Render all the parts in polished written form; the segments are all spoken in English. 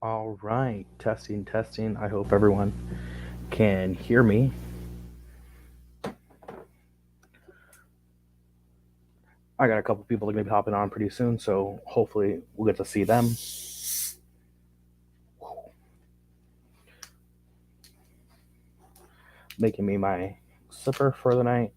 All right, testing, testing. I hope everyone can hear me. I got a couple people going to be hopping on pretty soon, so hopefully we'll get to see them. Making me my sipper for the night.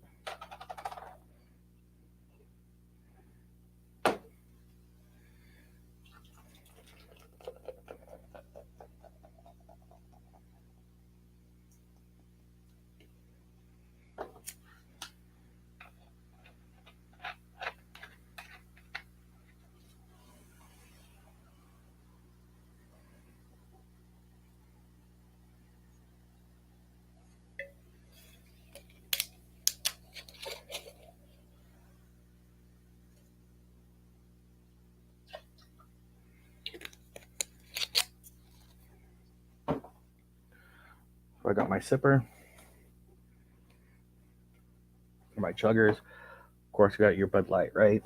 So I got my sipper, my chuggers. Of course, you got your Bud Light, right?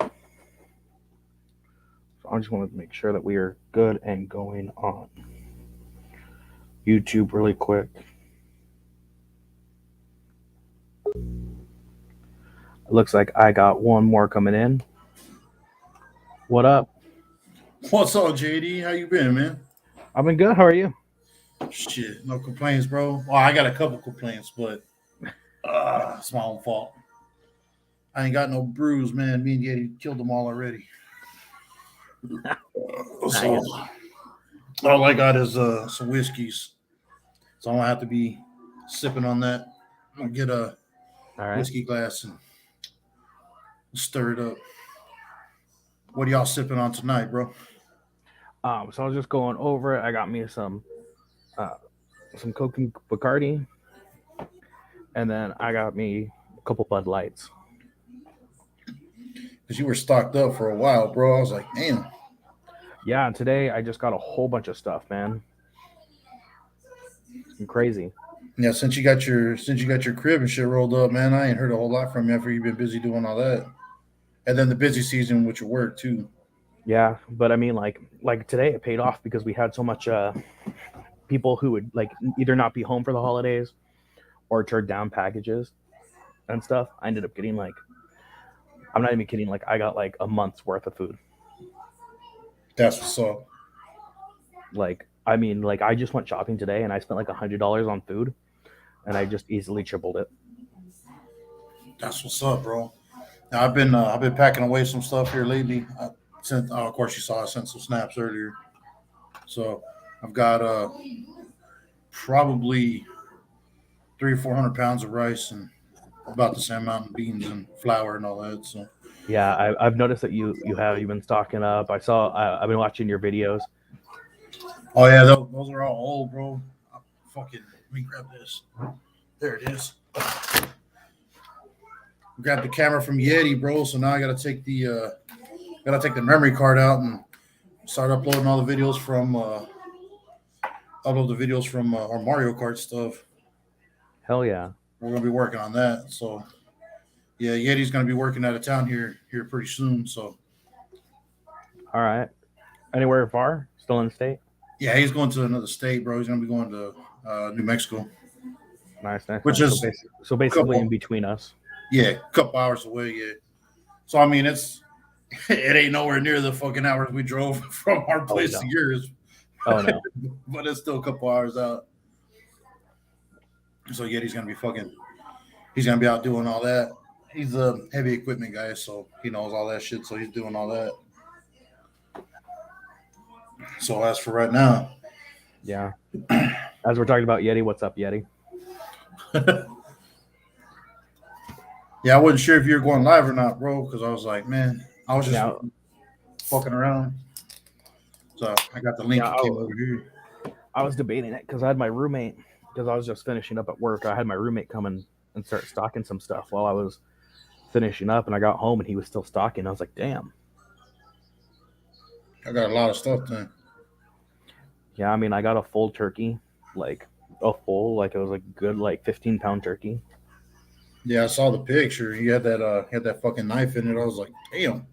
So I just want to make sure that we are good and going on YouTube really quick. It looks like I got one more coming in. What up? What's up, JD? How you been, man? I've been good. How are you? Shit, no complaints, bro. Well, I got a couple complaints, but it's my own fault. I ain't got no bruise, man. Me and Yeti killed them all already. So Nice. all I got is some whiskeys. So I'm gonna have to be sipping on that. I'm gonna get a All right. whiskey glass and stir it up. What are y'all sipping on tonight, bro? So I was just going over it. I got me uh, some Coke and Bacardi, and then I got me a couple Bud Lights. Because you were stocked up for a while, bro. I was like, damn. Yeah, and today I just got a whole bunch of stuff, man. I'm crazy. Yeah, since you got your crib and shit rolled up, man, I ain't heard a whole lot from you after you've been busy doing all that. And then the busy season with your work too. Yeah, but I mean, like today it paid off because we had so much people who would like either not be home for the holidays or turn down packages and stuff. I ended up getting like I'm not even kidding. Like I got like a month's worth of food. That's what's up. Like I mean, like I just went shopping today and I spent like $100 on food, and I just easily tripled it. That's what's up, bro. Now I've been packing away some stuff here lately. I sent, of course, you saw I sent some snaps earlier. So I've got probably 300 or 400 pounds of rice and about the same amount of beans and flour and all that. So Yeah, I've noticed that you've been stocking up. I've been watching your videos. oh yeah, those are all old, bro. Fucking let me grab this. There it is. Grab the camera from Yeti, bro. So now I gotta take the memory card out and start uploading all the videos from our Mario Kart stuff. Hell yeah! We're gonna be working on that. So yeah, Yeti's gonna be working out of town here pretty soon. So All right, anywhere far? Still in the state? yeah, he's going to another state, bro. He's gonna be going to New Mexico, Nice, nice, which nice. is So a basically in couple between us. couple hours away. Yeah. So I mean, it ain't nowhere near the fucking hours we drove from our Oh place to no! yours, Oh no! but it's still a couple hours out. So Yeti's gonna be fucking. He's gonna be out doing all that. He's a heavy equipment guy, so he knows all that shit. So he's doing all that. So as for right now, Yeah. As we're talking about Yeti, what's up, Yeti? yeah, I wasn't sure if you were going live or not, bro, because I was like, man, I was just Now, fucking around. So I got the link yeah, and came over here. I was debating it because I had my roommate because I was just finishing up at work. I had my roommate come in and start stocking some stuff while I was finishing up, and I got home and he was still stocking. I was like, damn. I got a lot of stuff then. Yeah, I mean, I got a full turkey, like like it was a good like 15-pound turkey. Yeah, I saw the picture. He had that fucking knife in it. I was like, damn.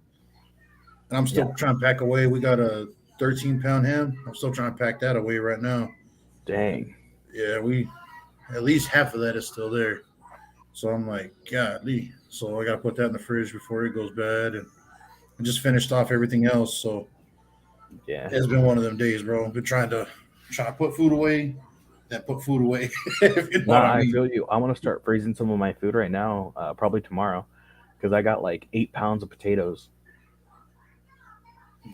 And I'm Yeah, still trying to pack away. We got a 13-pound ham. I'm still trying to pack that away right now. Dang. Yeah, we at least half of that is still there. So I'm like, golly. So I gotta put that in the fridge before it goes bad, and I just finished off everything else. So Yeah. it's been one of them days, bro. I've been trying to put food away, then put food away. If you know what Nah, I I mean. feel you. I want to start freezing some of my food right now, probably tomorrow, because I got like 8 pounds of potatoes.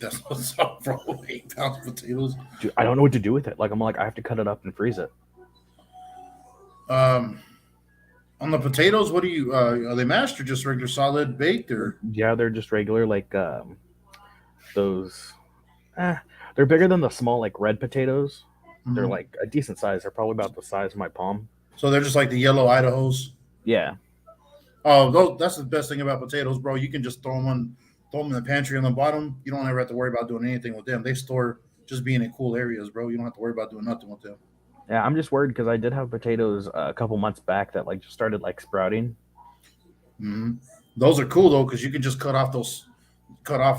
That's what's up, bro. 8 pounds of potatoes. Dude, I don't know what to do with it. Like I'm like I have to cut it up and freeze it. Um, on the potatoes, what do you? Are they mashed or just regular solid baked or? Yeah, they're just regular like those. Eh, they're bigger than the small like red potatoes. They're Mhm. like a decent size. They're probably about the size of my palm. So they're just like the yellow Idaho's. Yeah, Oh, that's the best thing about potatoes, bro. You can just throw them in the pantry on the bottom. You don't ever have to worry about doing anything with them. They store just being in cool areas, bro. You don't have to worry about doing nothing with them. yeah. I'm just worried because I did have potatoes a couple months back that like just started like sprouting. Hmm. Those are cool though because you can just cut off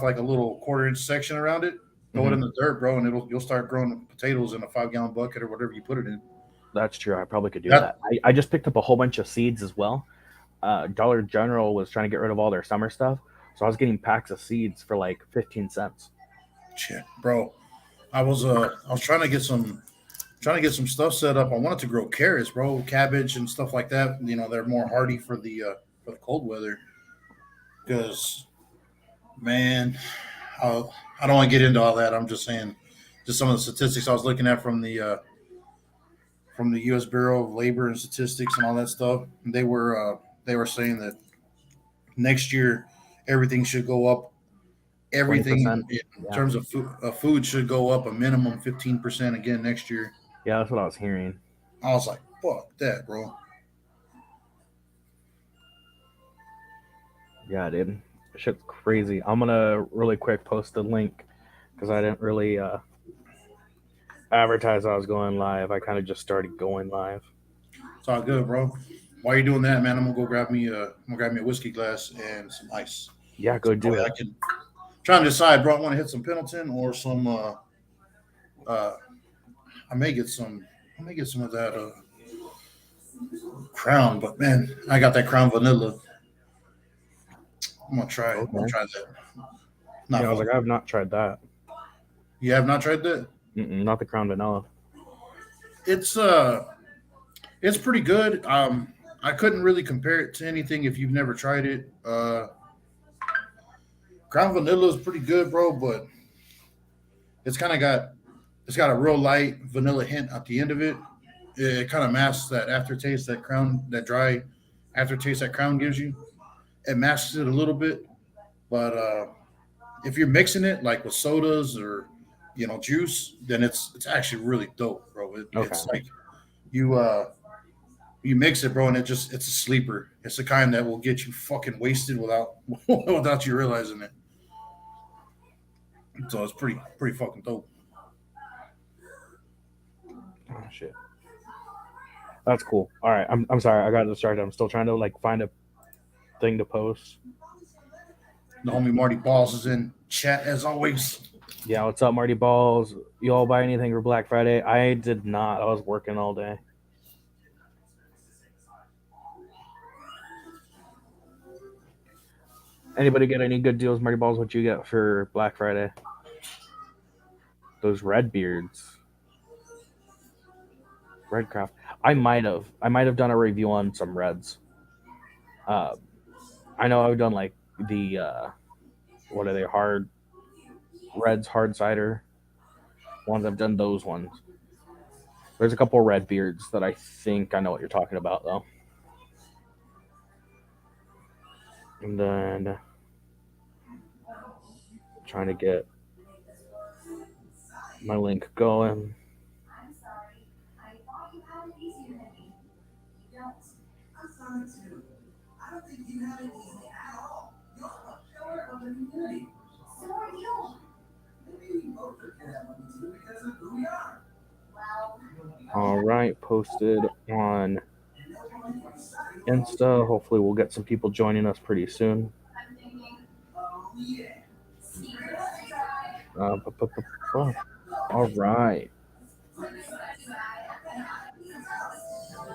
like a little quarter-inch section around it, throw it Hmm. in the dirt, bro, and you'll start growing potatoes in a 5-gallon bucket or whatever you put it in. That's true. I probably could do That that. I just picked up a whole bunch of seeds as well. Dollar General was trying to get rid of all their summer stuff, so I was getting packs of seeds for like 15 cents. shit, bro. I was trying to get some stuff set up. I wanted to grow carrots, bro, cabbage and stuff like that. You know, they're more hardy for the cold weather. Because man, I, I don't want to get into all that. I'm just saying, just some of the statistics I was looking at from the U.S. Bureau of Labor and Statistics and all that stuff. They were saying that next year everything should go up. Twenty Everything percent. in Yeah, terms of food should go up a minimum 15% again next year. yeah, that's what I was hearing. I was like, fuck that, bro. Yeah, dude, shit's crazy. I'm gonna really quick post the link because I didn't really advertise I was going live. I kind of just started going live. It's all good, bro. While you're doing that, man, I'm gonna grab me a whiskey glass and some ice. Yeah, So go that do way it. I can try and decide, bro. I want to hit some Pendleton or some. Uh, I may get some. I may get some of that Crown, but man, I got that Crown Vanilla. I'm gonna try it. I'm gonna Okay. try that. Yeah, Not I was like, I fucking. have not tried that. You have not tried that? Not the Crown Vanilla. It's uh, it's pretty good. I couldn't really compare it to anything if you've never tried it. Crown Vanilla is pretty good, bro, but it's kind of got it's got a real light vanilla hint at the end of it. It kind of masks that aftertaste that dry aftertaste that Crown gives you. It masks it a little bit, but if you're mixing it like with sodas or juice, then it's actually really dope, bro. It's Okay. like you you mix it, bro, and it's a sleeper. It's the kind that will get you fucking wasted without without you realizing it. So it's pretty fucking dope. Oh shit. That's cool. All right. I'm sorry. I got distracted. I'm still trying to like find a thing to post. The homie Marty Balls is in chat as always. Yeah, what's up, Marty Balls? You all buy anything for Black Friday? I did not. I was working all day. Anybody get any good deals, Marty Balls? What you get for Black Friday? Those red beards, Redcraft. I might have done a review on some reds. Uh, I know I've done like the what are they, hard reds, hard cider ones. I've done those ones. There's a couple red beards that I think I know what you're talking about though. And then trying to get my link going. All right, posted on Insta. Hopefully, we'll get some people joining us pretty soon. All right.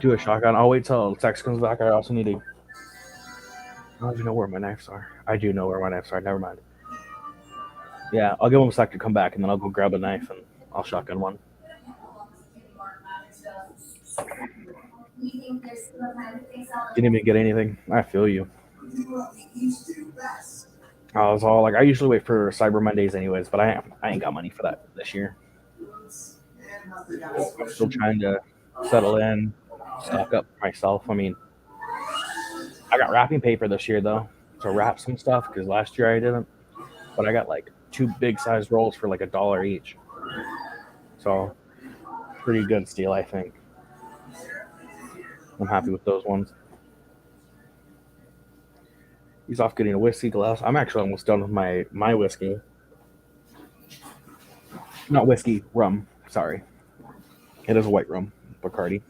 Do a shotgun. I'll wait till text comes back. I also need to. I don't even know where my knives are. I do know where my knives are. Never mind. Yeah, I'll give him a sec to come back, and then I'll go grab a knife and I'll shotgun one. Didn't even get anything. I feel you. I was all like, I usually wait for Cyber Mondays anyways, but I ain't got money for that this year. I'm still trying to settle in, stock up for myself. I mean, I got wrapping paper this year though to wrap some stuff because last year I didn't. But I got like two big size rolls for like $1 each, so pretty good steal I think. I'm happy with those ones. He's off getting a whiskey glass. I'm actually almost done with my whiskey. Not whiskey, rum. Sorry, it is a white rum, Bacardi.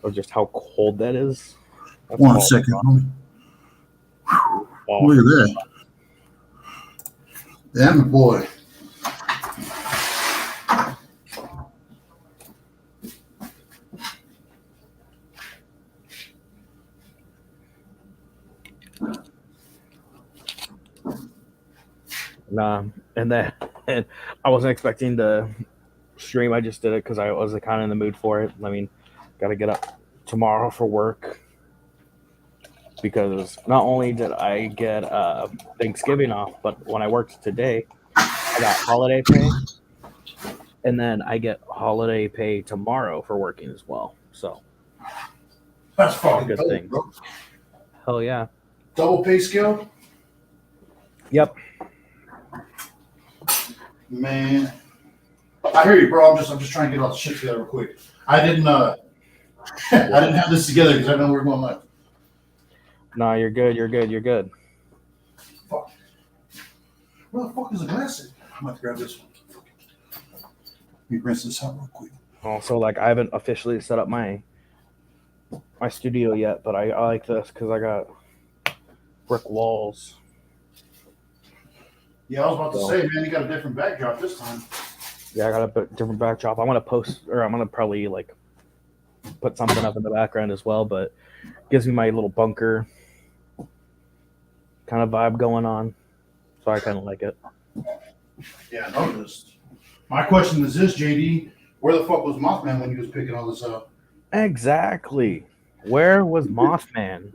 Or just how cold that is. That's One all. second, homie. Oh, Look at that. Damn boy. nah, and then and I wasn't expecting to stream. I just did it because I was kind of in the mood for it. I mean, got to get up tomorrow for work because not only did I get Thanksgiving off, but when I worked today, I got holiday pay, and then I get holiday pay tomorrow for working as well. So That's fucking good dope, thing. bro. Hell yeah. Double pay scale? Yep. Man. I hear you, bro. I'm just trying to get all the shit together real quick. I didn't I didn't have this together because I know we're going live. Nah, you're good. You're good. You're good. Fuck. Where the fuck is the glass at? I'm gonna have to grab this one. Let me rinse this out real quick. Also, like I haven't officially set up my studio yet, but I like this because I got brick walls. Yeah, I was about to say, man, you got a different backdrop this time. Yeah, I got a different backdrop. I'm gonna post, or I'm gonna probably like put something up in the background as well, but gives me my little bunker kind of vibe going on, so I kind of like it. Yeah, I noticed. My question is this, JD: where the fuck was Mothman when he was picking all this up? Exactly. Where was Mothman?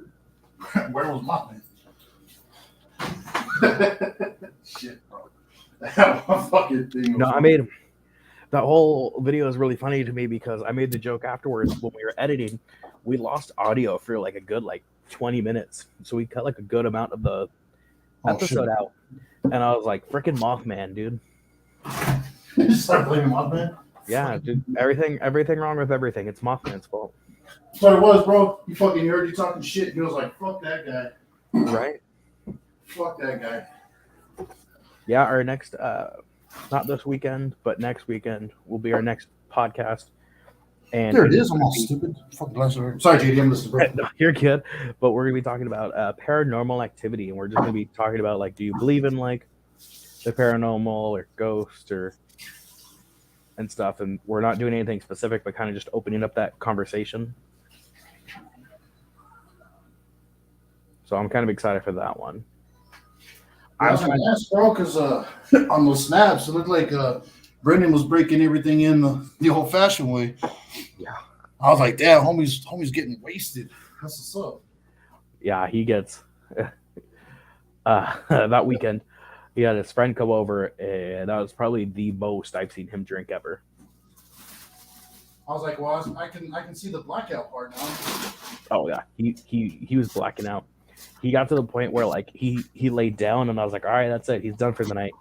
Where was Mothman? Shit, bro. That one fucking thing. No, I made that whole video is really funny to me because I made the joke afterwards when we were editing. We lost audio for like a good 20 minutes, so we cut like a good amount of the episode out. And I was like, "Freaking Mothman, dude!" You just start blaming Mothman? Yeah, dude. Everything wrong with everything. It's Mothman's fault. That's what it was, bro. He fucking heard you talking shit. And he was like, "Fuck that guy." Right? Fuck that guy. Yeah, our next, not this weekend, but next weekend will be our next podcast. And there it is. I'm all stupid. Fucking glass over. Sorry, JD. I'm listening, bro. No, you're good. But we're gonna be talking about paranormal activity, and we're just gonna be talking about like, do you believe in like the paranormal or ghosts or and stuff? And we're not doing anything specific, but kind of just opening up that conversation. So I'm kind of excited for that one. I was gonna ask, bro, because on those snaps, it looked like Brendan was breaking everything in the old-fashioned way. Yeah. I was like, damn, homie's getting wasted. That's what's up. Yeah, he gets that weekend. He had his friend come over, and that was probably the most I've seen him drink ever. I was like, well, I can see the blackout part now. Oh yeah, he was blacking out. He got to the point where like he laid down, and I was like, all right, that's it. He's done for the night.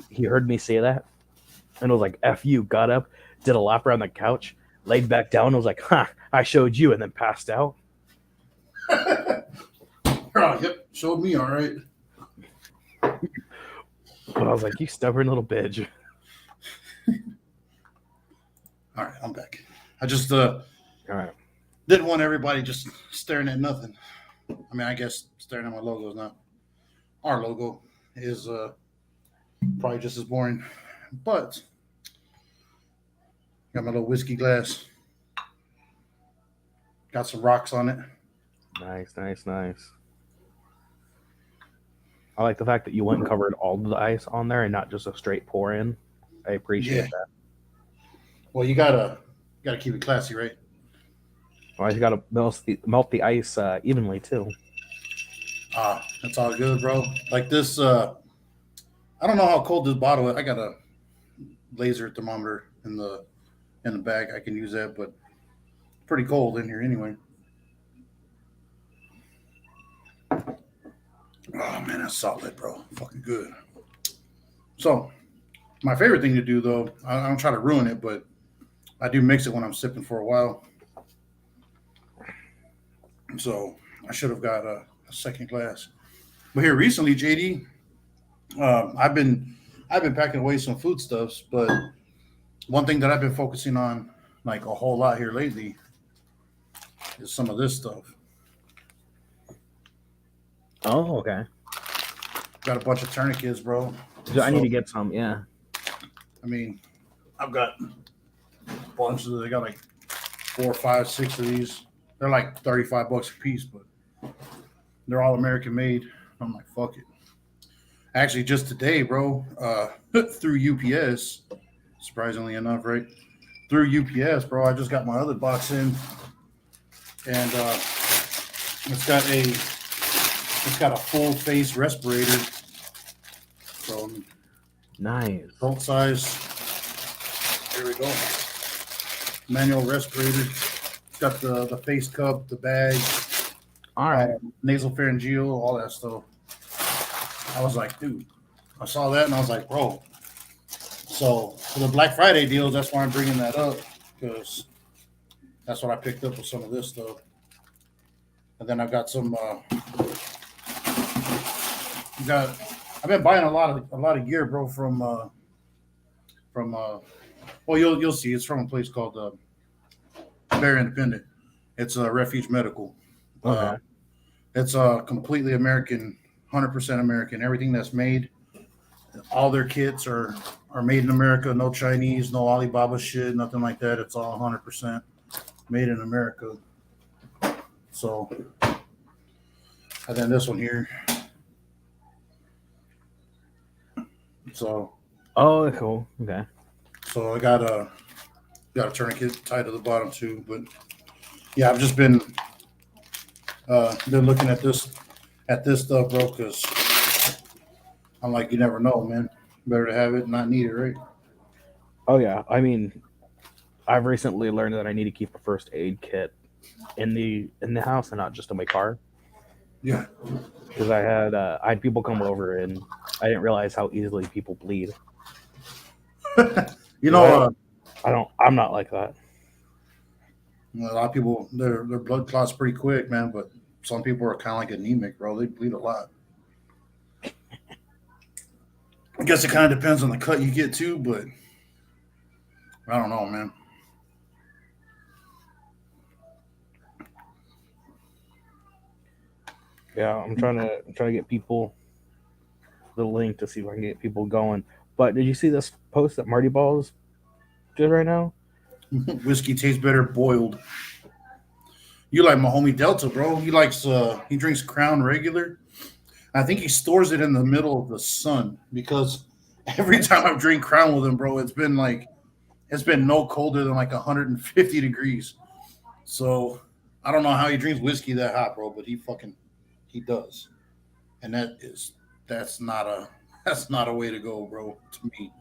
He heard me say that, and was like, F you. Got up, did a lap around the couch, laid back down, and was like, huh, I showed you, and then passed out. Yep, showed me, all right. But I was like, you stubborn little bitch. All right, I'm back. I just all right. Didn't want everybody just staring at nothing. I mean, I guess staring at my logos now. our logo is probably just as boring. But got my little whiskey glass, got some rocks on it. Nice, nice, nice. I like the fact that you went and covered all of the ice on there and not just a straight pour in. I Yeah. appreciate that. Well, you gotta keep it classy, right? Well, you got to melt the ice evenly too. Ah, that's all good, bro. Like this, I don't know how cold this bottle is. I got a laser thermometer in the bag. I can use that, but pretty cold in here anyway. Oh man, that's solid, bro. Fucking good. So my favorite thing to do though, I don't try to ruin it, but I do mix it when I'm sipping for a while. So I should have got a second glass. But here recently, JD, I've been packing away some foodstuffs, but one thing that I've been focusing on like a whole lot here lately is some of this stuff. Oh, okay. Got a bunch of tourniquets, bro. So I need So to get some. Yeah. I mean, I've got bunches. They got like four, five, six of these. They're like $35 a piece, but they're all American made. I'm like, fuck it. Actually, just today, bro, through UPS, surprisingly enough, right? Through UPS, bro, I just got my other box in, and it's got a it's got a full face respirator from Nice. adult size. Here we go. Manual respirator. It's got the face cup, the bag, All right. nasal pharyngeal, all that stuff. I was like, dude, I saw that and I was like, bro. So for the Black Friday deals, that's why I'm bringing that up because that's what I picked up with some of this stuff. And then I've got some. Got. I've been buying a lot of gear, bro. From. Well, you'll see. It's from a place called Bear Independent. It's Refuge Medical. Okay. It's completely American, 100% American. Everything that's made, all their kits are made in America. No Chinese, no Alibaba shit, nothing like that. It's all 100% made in America. So, and then this one here. So, Oh, cool. Okay. so I got a tourniquet tied to the bottom too. But yeah, I've just been looking at this stuff, bro, because I'm like, you never know, man. Better to have it, and not need it, right? Oh yeah. I mean, I've recently learned that I need to keep a first aid kit in the house and not just in my car Yeah. because I had people come over and I didn't realize how easily people bleed. You 'Cause know, I'm not like that. a lot of people their blood clots pretty quick, man. But some people are kind of like anemic, bro. They bleed a lot. I guess it kind of depends on the cut you get too, but I don't know, man. Yeah, I'm trying to get people the link to see if I can get people going. But did you see this post that Marty Balls did right now? Whiskey tastes better boiled. You like my homie Delta, bro? He drinks Crown regular. I think he stores it in the middle of the sun because every time I've drank Crown with him, bro, it's been no colder than like 150 degrees. So I don't know how he drinks whiskey that hot, bro, but he does, and that's not a that's not a way to go, bro. To me,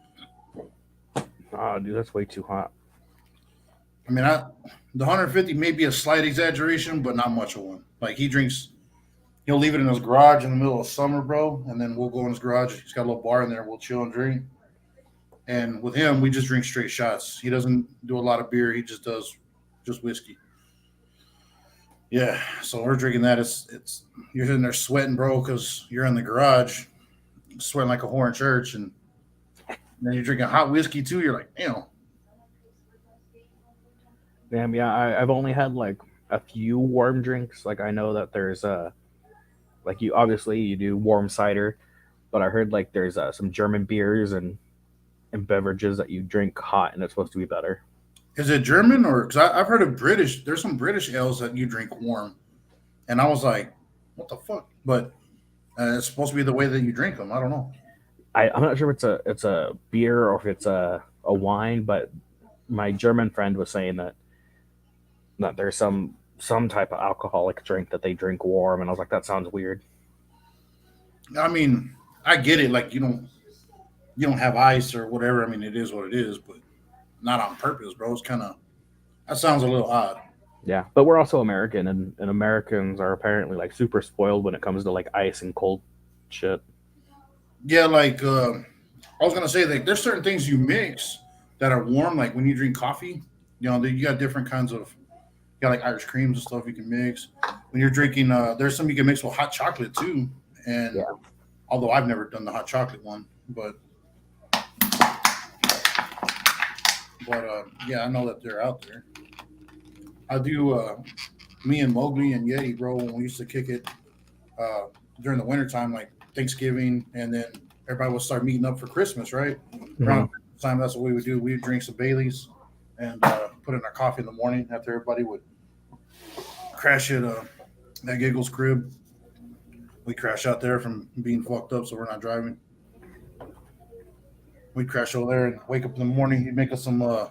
Oh, dude, that's way too hot. I mean, the 150 may be a slight exaggeration, but not much of one. Like he'll leave it in his garage in the middle of summer, bro, and then we'll go in his garage. He's got a little bar in there. We'll chill and drink. And with him, we just drink straight shots. He doesn't do a lot of beer. He just does just whiskey. Yeah, so we're drinking that. It's you're sitting there sweating, bro, because you're in the garage, sweating like a whore in church, and then you're drinking hot whiskey too. You're like, damn. Damn, yeah, I've only had like a few warm drinks. Like I know that there's Like you obviously you do warm cider, but I heard like there's some German beers and beverages that you drink hot and it's supposed to be better. Is it German or because I've heard of British? There's some British ales that you drink warm, and I was like, what the fuck? But it's supposed to be the way that you drink them. I don't know. I'm not sure if it's a beer or if it's a wine, but my German friend was saying that there's some type of alcoholic drink that they drink warm, and I was like, that sounds weird. I mean, I get it. Like you don't have ice or whatever. I mean, it is what it is, but not on purpose, bro. It's kind of that sounds a little odd. Yeah, but we're also American, and Americans are apparently like super spoiled when it comes to like ice and cold shit. Yeah, like I was gonna say, like there's certain things you mix that are warm. Like when you drink coffee, you got different kinds of you got like Irish creams and stuff you can mix. When you're drinking, there's some you can mix with hot chocolate too. And Yeah. although I've never done the hot chocolate one, but yeah, I know that they're out there. I do. Me and Mowgli and Yeti, bro, when we used to kick it uh, during the wintertime, like Thanksgiving, and then everybody would start meeting up for Christmas, right? Hmm. Around Christmas time, that's what we would do. We would drink some Baileys and put in our coffee in the morning after everybody would crash at Giggles crib. We crash out there from being fucked up, so we're not driving. We'd crash over there and wake up in the morning. He'd make us some, I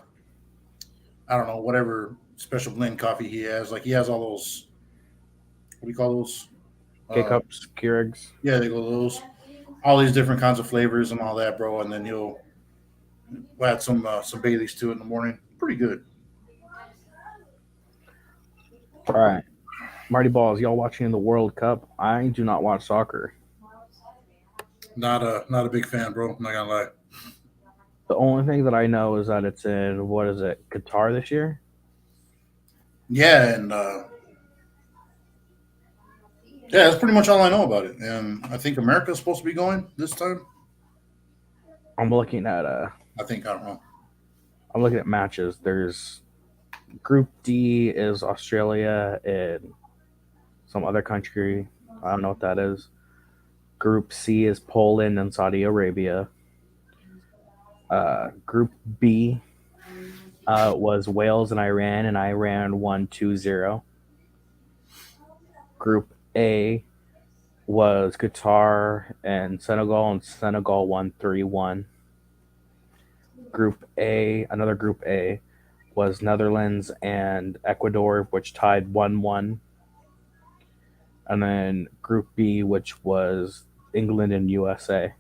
don't know, whatever special blend coffee he has. Like he has all those, what do you call those? K Uh, cups, Keurigs. yeah, they go those. All these different kinds of flavors and all that, bro. And then he'll add some Baileys to it in the morning. Pretty good. All right, Marty Balls, y'all watching the World Cup? I do not watch soccer. Not a big fan, bro. I'm not gonna lie. The only thing that I know is that it's in what is it, Qatar this year? Yeah, and yeah, that's pretty much all I know about it. And I think America's supposed to be going this time. I'm looking at I don't know. I'm looking at matches. There's Group D is Australia and some other country. I don't know what that is. Group C is Poland and Saudi Arabia. Group B was Wales and Iran won 2-0. Group A was Qatar and Senegal won 3-1. Another Group A, was Netherlands and Ecuador, which tied 1-1. And then Group B, which was England and USA.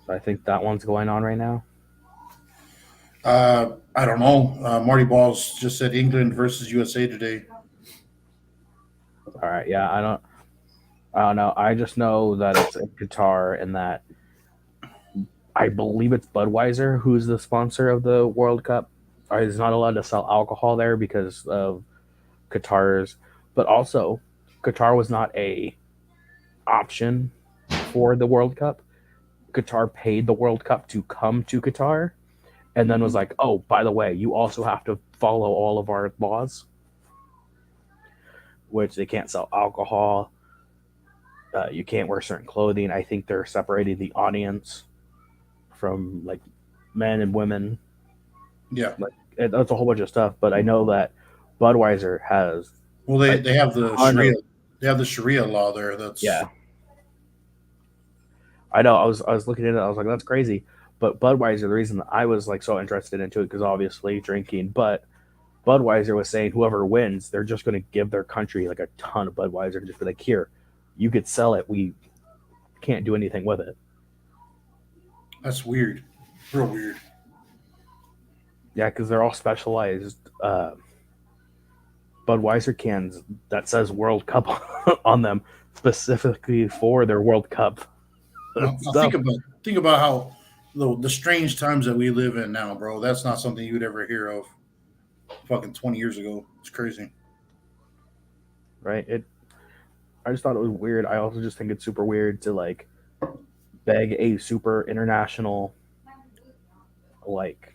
So I think that one's going on right now. I don't know. Marty Balls just said England versus USA today. All right, yeah, I don't know. I just know that it's in Qatar and that I believe it's Budweiser who's the sponsor of the World Cup. Is not allowed to sell alcohol there because of Qatar's, but also Qatar was not a option for the World Cup. Qatar paid the World Cup to come to Qatar and then was like, "Oh, by the way, you also have to follow all of our laws, which they can't sell alcohol. You can't wear certain clothing. I think they're separating the audience from like men and women. Yeah. Like that's a whole bunch of stuff. But I know that Budweiser has Well, a they have the ton Sharia. of They have the Sharia law there. That's yeah. I know. I was looking at it. I was like, that's crazy. But Budweiser, the reason that I was like so interested into it because obviously drinking, but Budweiser was saying whoever wins, they're just going to give their country like a ton of Budweiser and just be like, here, you could sell it. We can't do anything with it. that's weird. Real weird. Yeah, because they're all specialized Budweiser cans that says World Cup on them specifically for their World Cup Now stuff. think about how the strange times that we live in now, bro. That's not something you would ever hear of fucking 20 years ago. It's crazy. Right? I just thought it was weird. I also just think it's super weird to like beg a super international like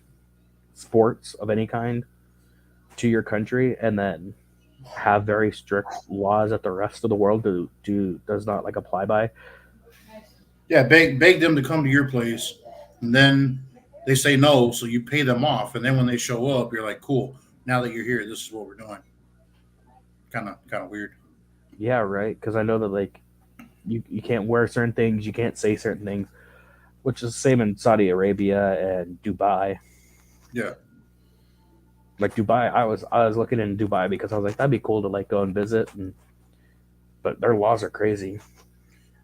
sports of any kind to your country and then have very strict laws that the rest of the world does not like apply by. Yeah, beg them to come to your place, and then they say no, so you pay them off, and then when they show up, you're like, cool. Now that you're here, this is what we're doing. Kind of weird. Yeah, right. Because I know that like you can't wear certain things, you can't say certain things, which is the same in Saudi Arabia and Dubai. Yeah. Like Dubai, I was looking in Dubai because I was like that'd be cool to like go and visit, but their laws are crazy.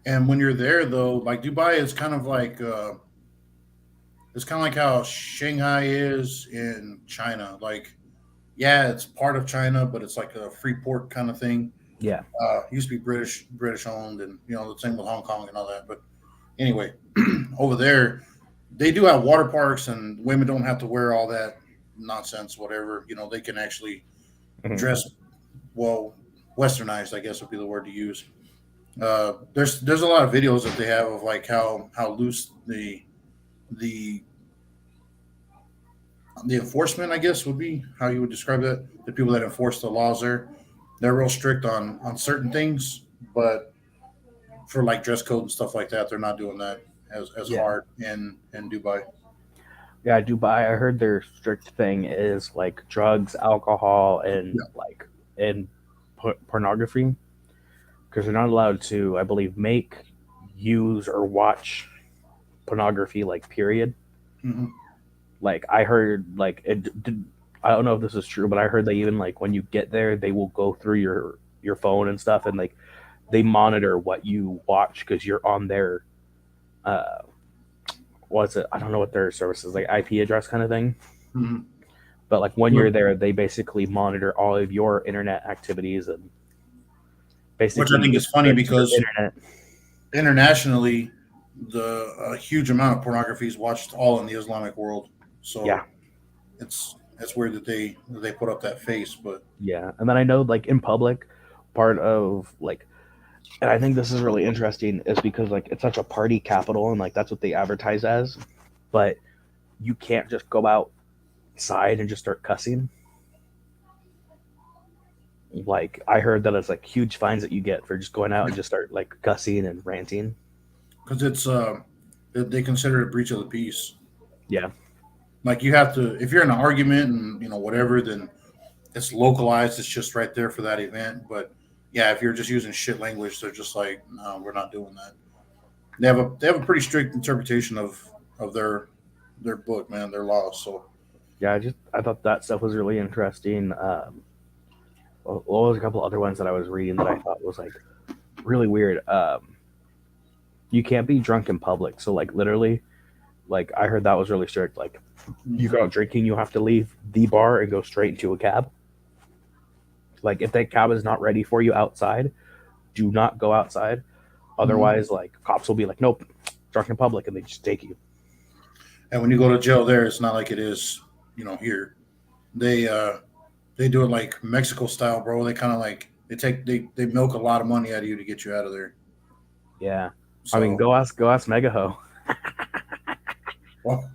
And when you're there, though, like Dubai is kind of like it's kind of like how Shanghai is in China. Like, yeah, it's part of China, but it's like a free port kind of thing. Yeah. Used to be British owned, and the same with Hong Kong and all that. But anyway, over there, they do have water parks, and women don't have to wear all that nonsense. Whatever, they can actually Mhm. dress well, westernized, I guess would be the word to use. There's a lot of videos that they have of like how loose the the enforcement, I guess, would be how you would describe that. The people that enforce the laws there, they're real strict on certain things, but for like dress code and stuff like that, they're not doing that as Yeah. hard in Dubai. Yeah, Dubai. I heard their strict thing is like drugs, alcohol, and Yeah. pornography because they're not allowed to, I believe, make, use, or watch pornography. Like period. Hmm. Like I heard, like I don't know if this is true, but I heard that even like when you get there, they will go through your phone and stuff, and like they monitor what you watch because you're on their uh what's it? I don't know what their service is like IP address kind of thing. Hmm. But like when you're there, they basically monitor all of your internet activities and Which I basically think use is funny your because internet. internationally, the a huge amount of pornography is watched all in the Islamic world. Yeah, So it's weird that they put up that face, but yeah. And then I know like in public, part of like, and I think this is really interesting is because like it's such a party capital and like that's what they advertise as, but you can't just go outside and just start cussing. Like I heard that it's like huge fines that you get for just going out and just start like cussing and ranting. because it's they consider it a breach of the peace. Yeah, Like you have to, if you're in an argument and whatever, then it's localized. It's just right there for that event. But yeah, if you're just using shit language, they're just like, no, we're not doing that. They have a pretty strict interpretation of their book, man, their laws. So yeah. I thought that stuff was really interesting. What was a couple other ones that I was reading that I thought was like really weird. You can't be drunk in public. So like literally, like I heard that was really strict. Like you go out drinking, you have to leave the bar and go straight into a cab. Like if that cab is not ready for you outside, do not go outside. mhm. Otherwise, like cops will be like, nope, drunk in public, and they just take you. And when you go to jail there, it's not like it is, here. They they do it like Mexico style, bro. They kind of like they milk a lot of money out of you to get you out of there. Yeah, I mean, So, go ask Megaho. well,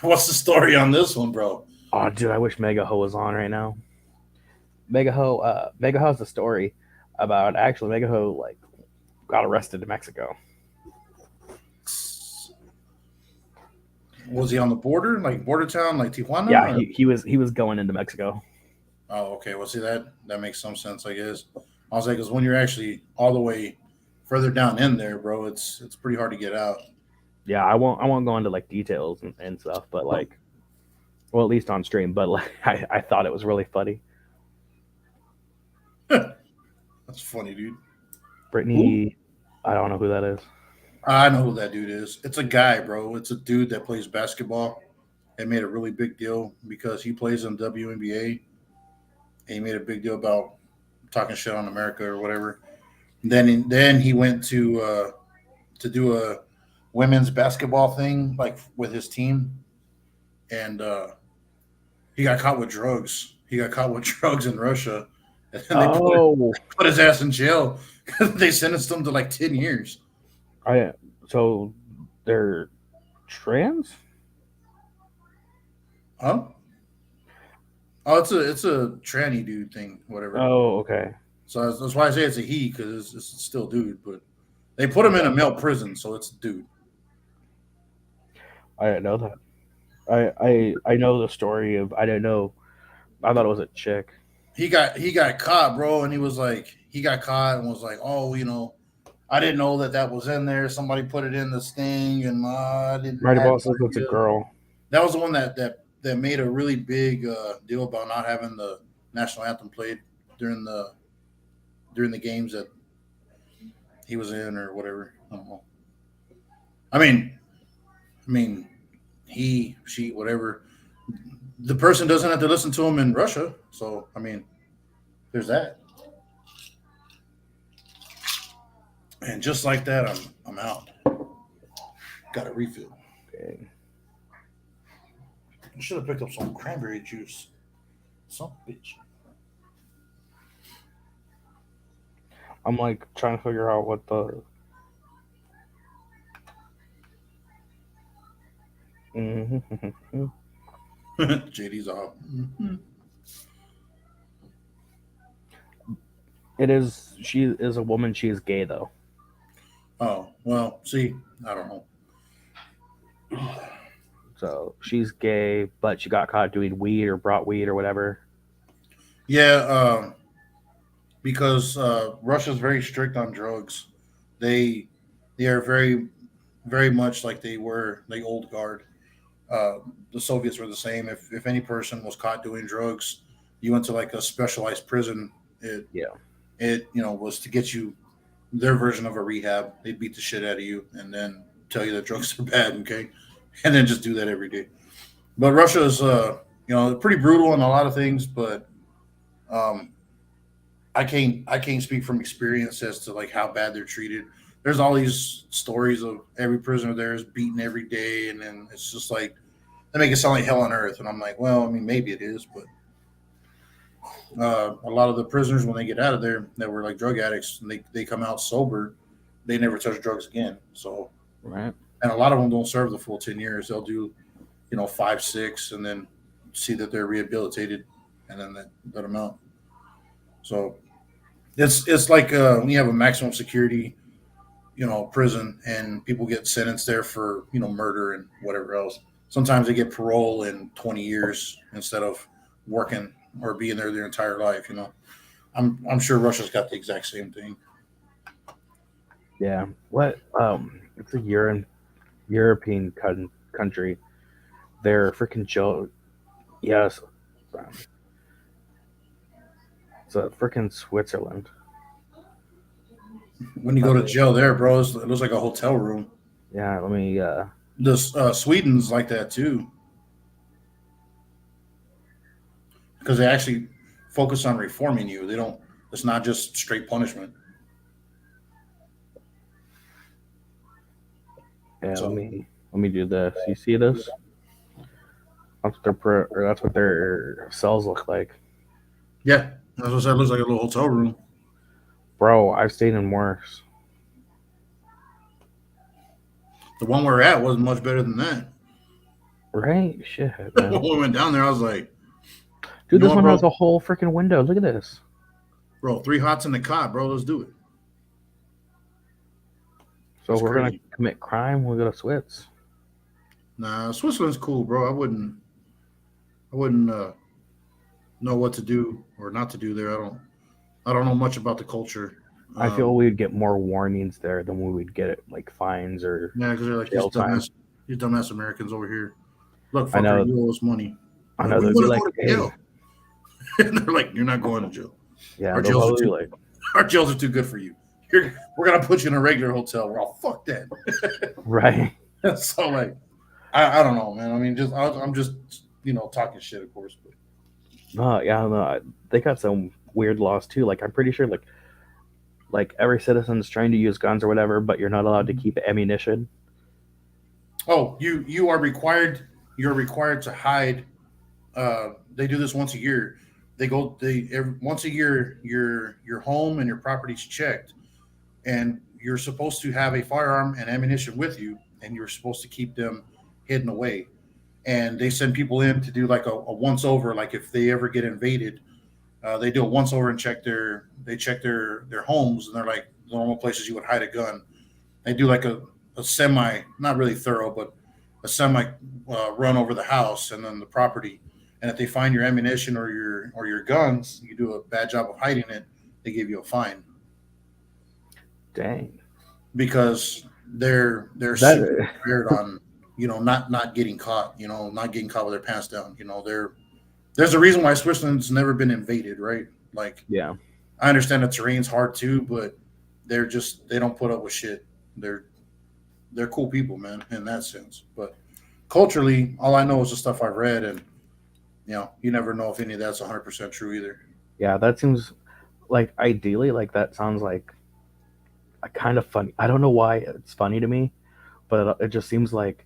what's the story on this one, bro? Oh, dude, I wish Megaho was on right now. Megaho has a story about actually Megaho like got arrested in Mexico. Was he on the border, like border town, like Yeah, Tijuana? Or? he was going into Mexico. Oh, okay. Well, see that makes some sense, I guess. I was like, because when you're actually all the way further down in there, bro, it's pretty hard to get out. Yeah, I won't go into like details and stuff, but like, well, at least on stream. But like, I thought it was really funny. That's funny, dude. Who? Brittany, I don't know who that is. I know who that dude is. It's a guy, bro. It's a dude that plays basketball. It made a really big deal because he plays in WNBA, and he made a big deal about talking shit on America or whatever. Then he went to do a women's basketball thing like with his team, and he got caught with drugs. He got caught with drugs in Russia, and then Oh, put his ass in jail. They sentenced him to like 10 years. I so they're trans. Huh? Oh, it's a tranny dude thing, whatever. Oh, okay. So that's why I say it's a he because it's still dude, but they put him in a male prison, so it's dude. I didn't know that. I know the story of. I didn't know. I thought it was a chick. He got caught, bro, and he got caught and was like, oh, I didn't know that was in there. Somebody put it in this thing, and I didn't Right have about no says it's a idea. girl. That was the one that made a really big deal about not having the national anthem played during the during the games that he was in or whatever. I don't know. I mean, I mean, he, she, whatever. The person doesn't have to listen to him in Russia, so I mean, there's that. And just like that, I'm out. Got a refill. Okay. I should have picked up some cranberry juice. Some bitch. I'm like trying to figure out what the. JD's off. It is. She is a woman. She is gay though. Oh well, see, I don't know. So she's gay, but she got caught doing weed or brought weed or whatever. Yeah, because Russia's very strict on drugs. They they are very much like they were the old guard. Uh, the Soviets were the same. If any person was caught doing drugs, you went to like a specialized prison. It Yeah. it was to get you their version of a rehab. They'd beat the shit out of you and then tell you that drugs are bad. Okay, and then just do that every day. But Russia is pretty brutal in a lot of things, but um, I can't speak from experience as to like how bad they're treated. There's all these stories of every prisoner there is beaten every day, and then it's just like they make it sound like hell on earth. And I'm like, well, I mean, maybe it is, but a lot of the prisoners when they get out of there that were like drug addicts and they come out sober, they never touch drugs again. So, Right. and a lot of them don't serve the full 10 years. They'll do 5, 6, and then see that they're rehabilitated, and then that let them out. So it's like when you have a maximum security prison and people get sentenced there for murder and whatever else. Sometimes they get parole in 20 years instead of working or being there their entire life. I'm sure Russia's got the exact same thing. Yeah. What? It's a European country. They're freaking chill. Yes. um, It's a freaking Switzerland. When you go to jail there, bro, it looks like a hotel room. Yeah. Let me. This Sweden's like that too because they actually focus on reforming you. They don't. It's not just straight punishment. Yeah. Let So me. Let me do this. You see this? That's what or that's what their cells look like, yeah, that's what I said. It looks like a little hotel room. bro. I've stayed in worse. The one we're at wasn't much better than that. Right? Shit, When man. we went down there, I was like, you Dude, know this what, one has bro? a whole freaking window. Look at this. Bro, 3 hots in the cot, bro. Let's do it. So if That's we're gonna crazy. commit crime, we'll go to Switz. Nah, Switzerland's cool, bro. I wouldn't know what to do or not to do there. I don't know much about the culture. I Um, feel we'd get more warnings there than we would get like fines or yeah, because they're like jail time. these dumbass Americans over here. Look, I fucker, know. you owe us money. I Like, know. we They'd be want to like, go to "Hey, jail. And they're like, you're not going to jail. yeah." Our They'll jails are probably be too like, our jails are too good for you. We're gonna put you in a regular hotel. We're all fuck that. "Right." So like, I don't know, man. I mean, I'm just talking shit, of course. But No, yeah, no. They got some weird laws too. Like I'm pretty sure, like every citizen's trying to use guns or whatever, but you're not allowed to keep ammunition. oh, you're required to hide. They do this once a year. Once a year your home and your property's checked, and you're supposed to have a firearm and ammunition with you, and you're supposed to keep them hidden away. and they send people in to do like a once over. Like if they ever get invaded, they do a once over and check their homes, and they're like normal places you would hide a gun. They do like a semi, not really thorough, but a semi run over the house and then the property. And if they find your ammunition or your guns, you do a bad job of hiding it, they give you a fine Dang. because they're super That prepared on not getting caught, not getting caught with their pants down. There's a reason why Switzerland's never been invaded, right? Like yeah. I understand the terrain's hard too, but they don't put up with shit. They're they're cool people, man, in that sense. But culturally, all I know is the stuff I've read, and you never know if any of that's 100% true either. Yeah, that seems like ideally like that sounds like a kind of funny. I don't know why it's funny to me, but it just seems like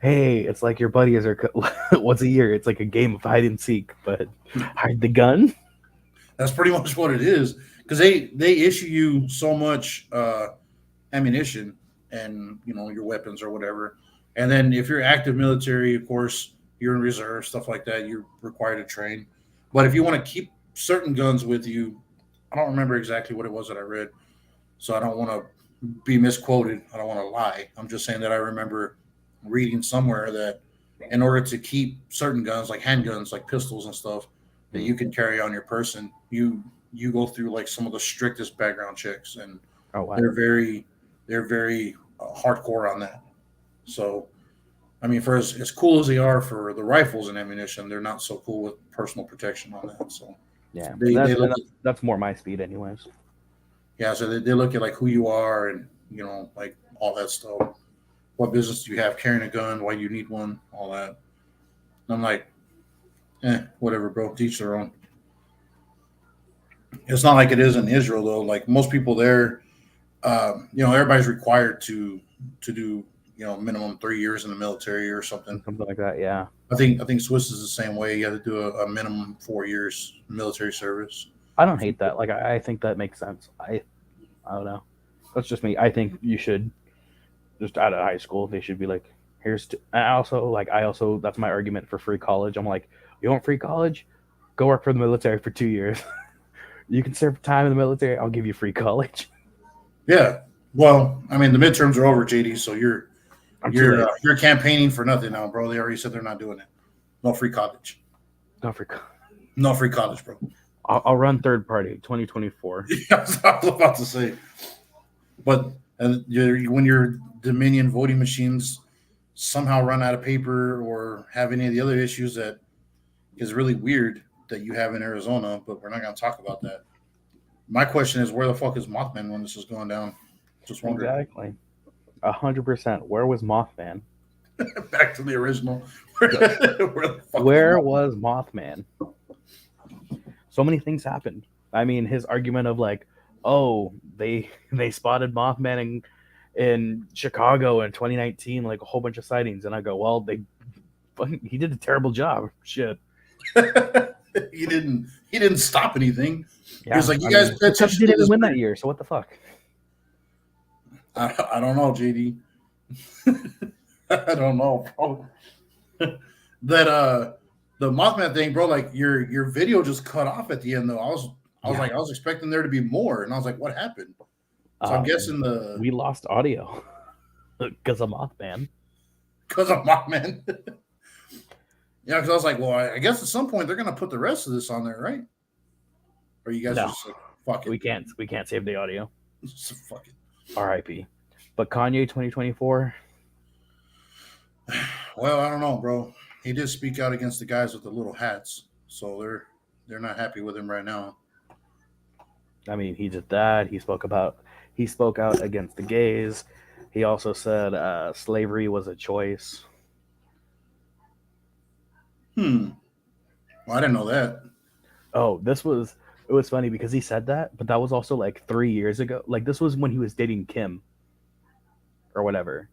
hey, it's like your buddies are once a year. It's like a game of hide and seek, but hide the gun. That's pretty much what it is because they issue you so much ammunition and your weapons or whatever, and then if you're active military, of course you're in reserve, stuff like that. You're required to train, but if you want to keep certain guns with you, I don't remember exactly what it was that I read, so I don't want to be misquoted. I don't want to lie. I'm just saying that I remember reading somewhere that in order to keep certain guns like handguns, like pistols and stuff, that you can carry on your person, you go through like some of the strictest background checks, and Oh wow. they're very hardcore on that. So, I mean, for as cool as they are for the rifles and ammunition, they're not so cool with personal protection on that. So Yeah, they look that's more my speed, anyways. yeah, so they look at like who you are and like all that stuff. What business do you have carrying a gun? Why you need one? All that. And I'm like, whatever, bro. Teach their own. It's not like it is in Israel though. Like most people there, everybody's required to do minimum 3 years in the military or something. Something like that. Yeah. I think Swiss is the same way. You have to do a minimum 4 years military service. I don't hate that. Like I think that makes sense. I don't know. That's just me. I think you should just out of high school they should be like, here's. I also that's my argument for free college. I'm like, you want free college? Go work for the military for 2 years. You can serve time in the military. I'll give you free college. Yeah. Well, I mean, the midterms are over, JD. So you're I'm too you're late. you're campaigning for nothing now, bro. They already said they're not doing it. No free college. Not free. No free college, bro. I'll run third party 2024. That's what I was about to say. But when your Dominion voting machines somehow run out of paper or have any of the other issues that is really weird that you have in Arizona, but we're not going to talk about that. My question is, where the fuck is Mothman when this is going down? Just wondering. Exactly. 100%. Where was Mothman? Back to the original. Where the fuck Where was was Mothman? So many things happened. I mean, his argument of like, oh, they spotted Mothman in Chicago in 2019, like a whole bunch of sightings, and I go, well, he did a terrible job. Shit. he didn't stop anything. Yeah, He was like, you guys pay attention he to didn't this. win that year, so what the fuck? I don't know, JD. I don't know, bro. That the Mothman thing, bro, like your video just cut off at the end though. I was expecting there to be more, and I was like, what happened? So I'm guessing we lost audio because of Mothman. because of Mothman. Yeah, because I was like, well, I guess at some point they're gonna put the rest of this on there, right? Or you guys No. are just like, fuck it. We can't save the audio. Just fuck it. R.I.P. But Kanye 2024. Well, I don't know, bro. He did speak out against the guys with the little hats, so they're not happy with him right now. I mean, he did that. He spoke out against the gays. He also said slavery was a choice. Well, I didn't know that. Oh, it was funny because he said that, but that was also like 3 years ago. Like this was when he was dating Kim or whatever.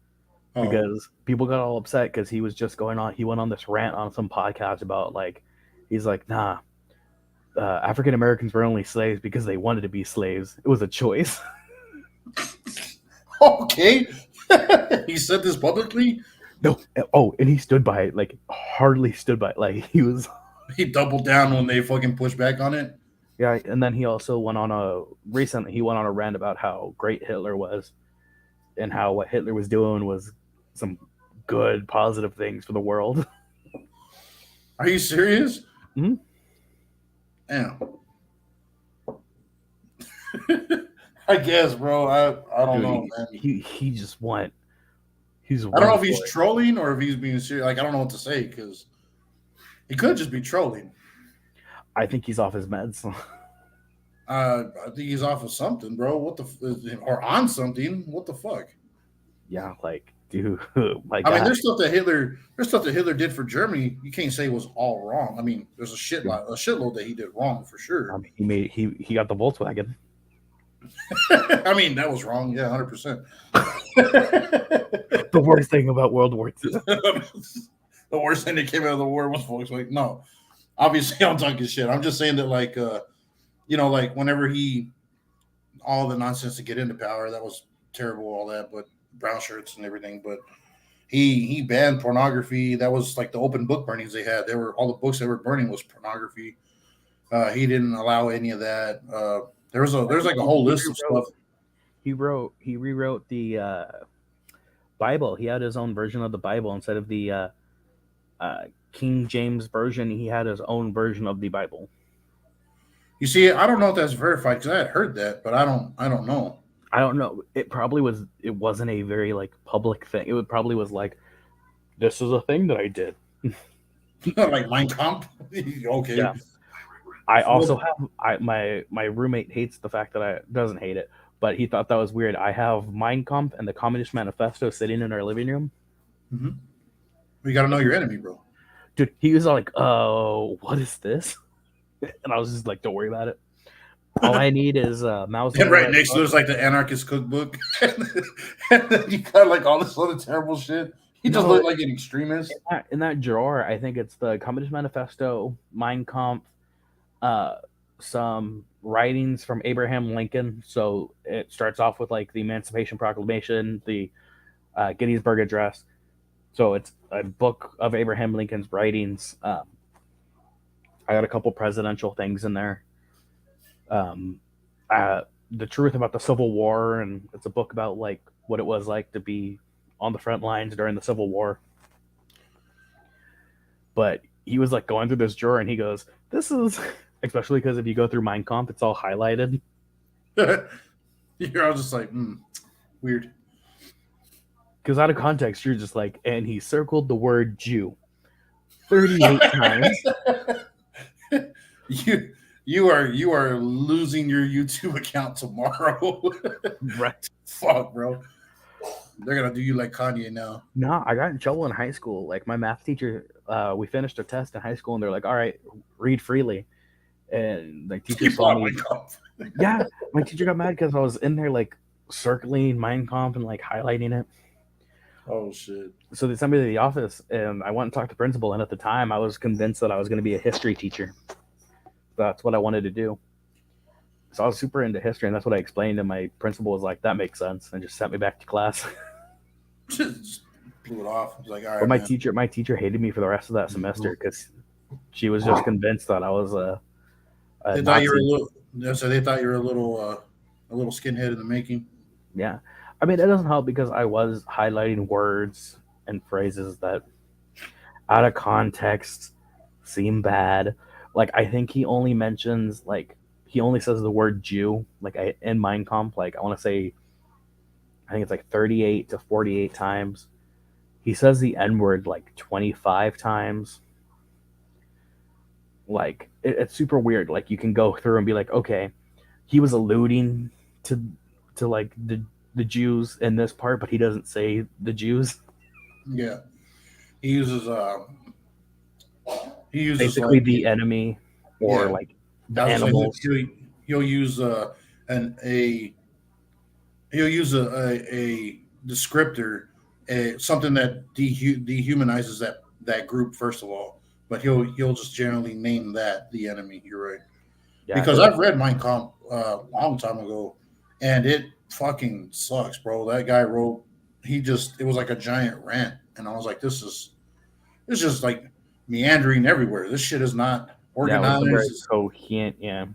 Oh, Because people got all upset because he was just going on. He went on this rant on some podcast about like, he's like, nah, African Americans were only slaves because they wanted to be slaves. It was a choice. okay. He said this publicly. No, oh, and he stood by it, like hardly stood by it. Like he was, He doubled down when they fucking pushed back on it. yeah. And then he also went on a recently he went on a rant about how great Hitler was and how what Hitler was doing was some good positive things for the world. Are you serious? Mhm. Damn. I guess, bro. I don't Dude, know, man. he just went. He's I don't know went if he's for it. trolling or if he's being serious. Like I don't know what to say because he could just be trolling. I think he's off his meds. I think he's off of something, bro. What the or on something? What the fuck? Yeah, like dude, my I mean, God. there's stuff that Hitler did for Germany. You can't say was all wrong. I mean, there's a shitload that he did wrong for sure. He got the Volkswagen. I mean, that was wrong. Yeah, 100%. The worst thing about World War II. The worst thing that came out of the war was Volkswagen. No, obviously I'm talking shit. I'm just saying that, like, like whenever all the nonsense to get into power, that was terrible, all that, but brown shirts and everything. But he banned pornography. That was like the open book burnings they had. They were all the books they were burning was pornography. He didn't allow any of that. There's like a whole list of stuff. He rewrote the Bible. He had his own version of the Bible instead of the King James version. He had his own version of the Bible. You see, I don't know if that's verified because I had heard that, but I don't know. I don't know. It probably was. It wasn't a very like public thing. It would probably was like, this is a thing that I did. Like Mein Kampf. Okay. Yeah. I also have my roommate hates the fact that I doesn't hate it, but he thought that was weird. I have Mein Kampf and the Communist Manifesto sitting in our living room. Mm-hmm. You got to know your enemy, bro. Dude, he was like, "Oh, what is this?" And I was just like, "Don't worry about it. All I need is mouse." And right next to there's like the anarchist cookbook, and then you got like all this other terrible shit. He just looked like an extremist. In that drawer, I think it's the Communist Manifesto, Mein Kampf, some writings from Abraham Lincoln. So it starts off with like the Emancipation Proclamation, the Gettysburg Address. So it's a book of Abraham Lincoln's writings. I got a couple presidential things in there. Um, the truth about the Civil War, and it's a book about like what it was like to be on the front lines during the Civil War. But he was like going through this drawer, and he goes, "This is," especially because if you go through Mein Kampf, it's all highlighted. You're all just like, weird. Because out of context, you're just like, and he circled the word Jew 38 times. You are losing your YouTube account tomorrow. Right. Fuck, bro. They're gonna do you like Kanye now. No, I got in trouble in high school. Like my math teacher, we finished a test in high school, and they're like, "All right, read freely." And the teacher saw me. Yeah, my teacher got mad because I was in there like circling Mein Kampf and like highlighting it. Oh shit! So they sent me to the office, and I went and talked to the principal. And at the time, I was convinced that I was going to be a history teacher. That's what I wanted to do. So I was super into history, and that's what I explained. And my principal was like, "That makes sense," and just sent me back to class. Just blew it off. I was like, all right. But my teacher hated me for the rest of that semester because she was just convinced that I was a they thought you were a little. So they thought you were a little skinhead in the making. Yeah, I mean it doesn't help because I was highlighting words and phrases that, out of context, seem bad. Like I think he only mentions he only says the word Jew in Mein Kampf. Like I want to say, I think it's like 38 to 48 times. He says the N word like 25 times. Like it's super weird. Like you can go through and be like, okay, he was alluding to like the Jews in this part, but he doesn't say the Jews. Yeah, he uses basically like, the enemy or like the animals. He'll use a descriptor, something that dehumanizes that group first of all. But he'll just generally name that the enemy. You're right. Yeah, because I've read Mein Kampf a long time ago, and it fucking sucks, bro. That guy wrote. It was like a giant rant. and I was like, it's just like meandering everywhere. This shit is not Yeah, it organized. wasn't very coherent. Yeah,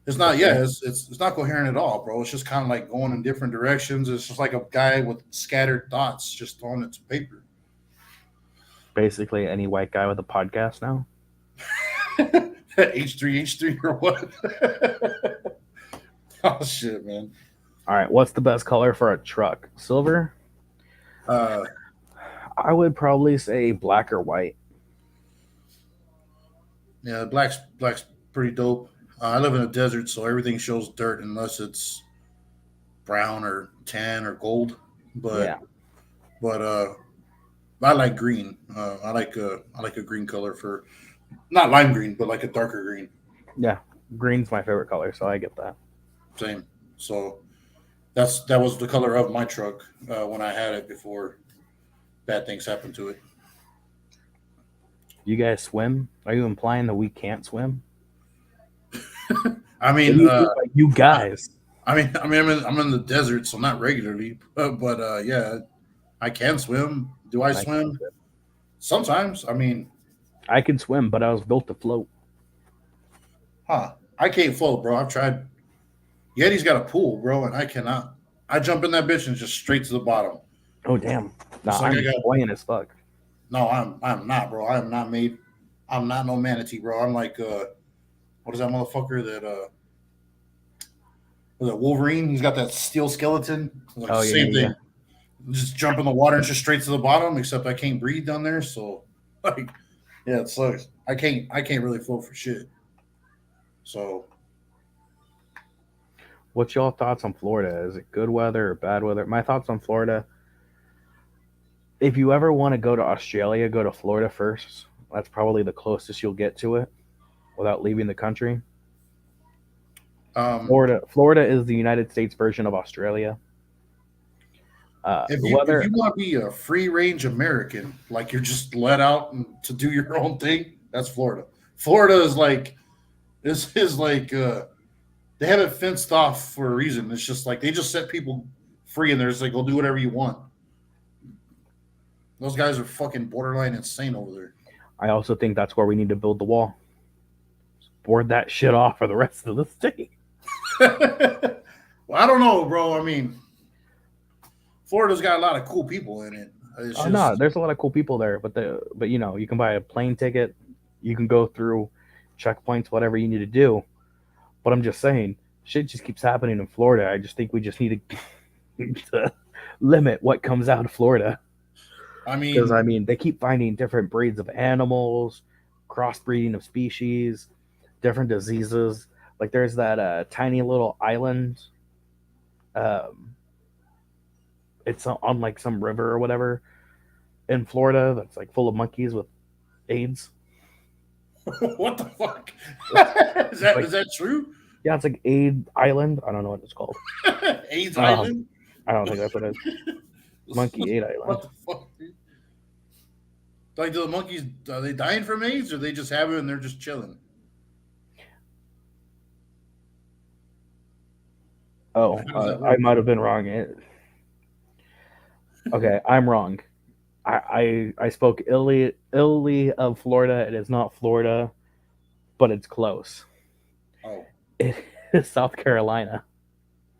It's not. Yeah, it's not coherent at all, bro. It's just kind of like going in different directions. It's just like a guy with scattered thoughts just throwing it to paper. basically any white guy with a podcast now. H3 or what? Oh shit, man. All right, what's the best color for a truck? Silver? Uh, I would probably say black or white. yeah, black's pretty dope. I live in a desert, so everything shows dirt unless it's brown or tan or gold. Yeah, But I like green. I like a green color for not lime green, but like a darker green. yeah. Green's my favorite color, so I get that. Same. So that was the color of my truck when I had it before bad things happened to it. You guys swim? Are you implying that we can't swim? I What do mean, you mean by you guys? I'm in the desert, so not regularly, but yeah, I can swim. Do I I can't swim? swim. Sometimes. I mean, I can swim, but I was built to float. I can't float, bro. I've tried. Yeti's got a pool, bro, and I cannot. I jump in that bitch and just straight to the bottom. Oh damn! Nah, It's like I'm I got buoyant as fuck. no. I'm not, bro. I am not made. I'm not no manatee, bro. I'm like what is that motherfucker that was it Wolverine? He's got that steel skeleton. Like Oh the yeah, same yeah, thing. Just jump in the water and just straight to the bottom. Except I can't breathe down there, so like, yeah, it sucks. I can't really float for shit. So What's y'all thoughts on Florida? Is it good weather or bad weather? My thoughts on Florida. If you ever want to go to Australia, go to Florida first. That's probably the closest you'll get to it without leaving the country. um, Florida is the United States version of Australia. The if weather, you want to be a free range American, like you're just let out to do your own thing, that's Florida. Florida is like this is like they have it fenced off for a reason. It's just like they just set people free and they're just like, go do whatever you want. Those guys are fucking borderline insane over I also think that's where we need to build the wall. Board that shit off for the rest of the state. there. Well, I don't know, bro. I mean, Florida's got a lot of cool people in it. It's Oh no, just there's a lot of cool people there, but you know, you can buy a plane ticket, you can go through checkpoints, whatever you need to do. But I'm just saying, shit just keeps happening in Florida. I just think we just need to limit what comes out of Florida. I Because mean, I mean, they keep finding different breeds of animals, crossbreeding of species, different diseases. Like there's that tiny little island. Um, it's on like some river or whatever in Florida that's like full of monkeys with AIDS. what the fuck? Like Is that true? yeah, it's like AIDS Island. I don't know what it's called. AIDS Um, Island? I don't think that's what it is. Monkey AIDS Island. What the fuck, dude? Like, do the monkeys are they dying from AIDS, or they just have it and they're just chilling? Oh, How does that I work? might have been wrong. Okay, I'm wrong. I spoke illy of Florida. It is not Florida, but it's close. Oh, It is South Carolina.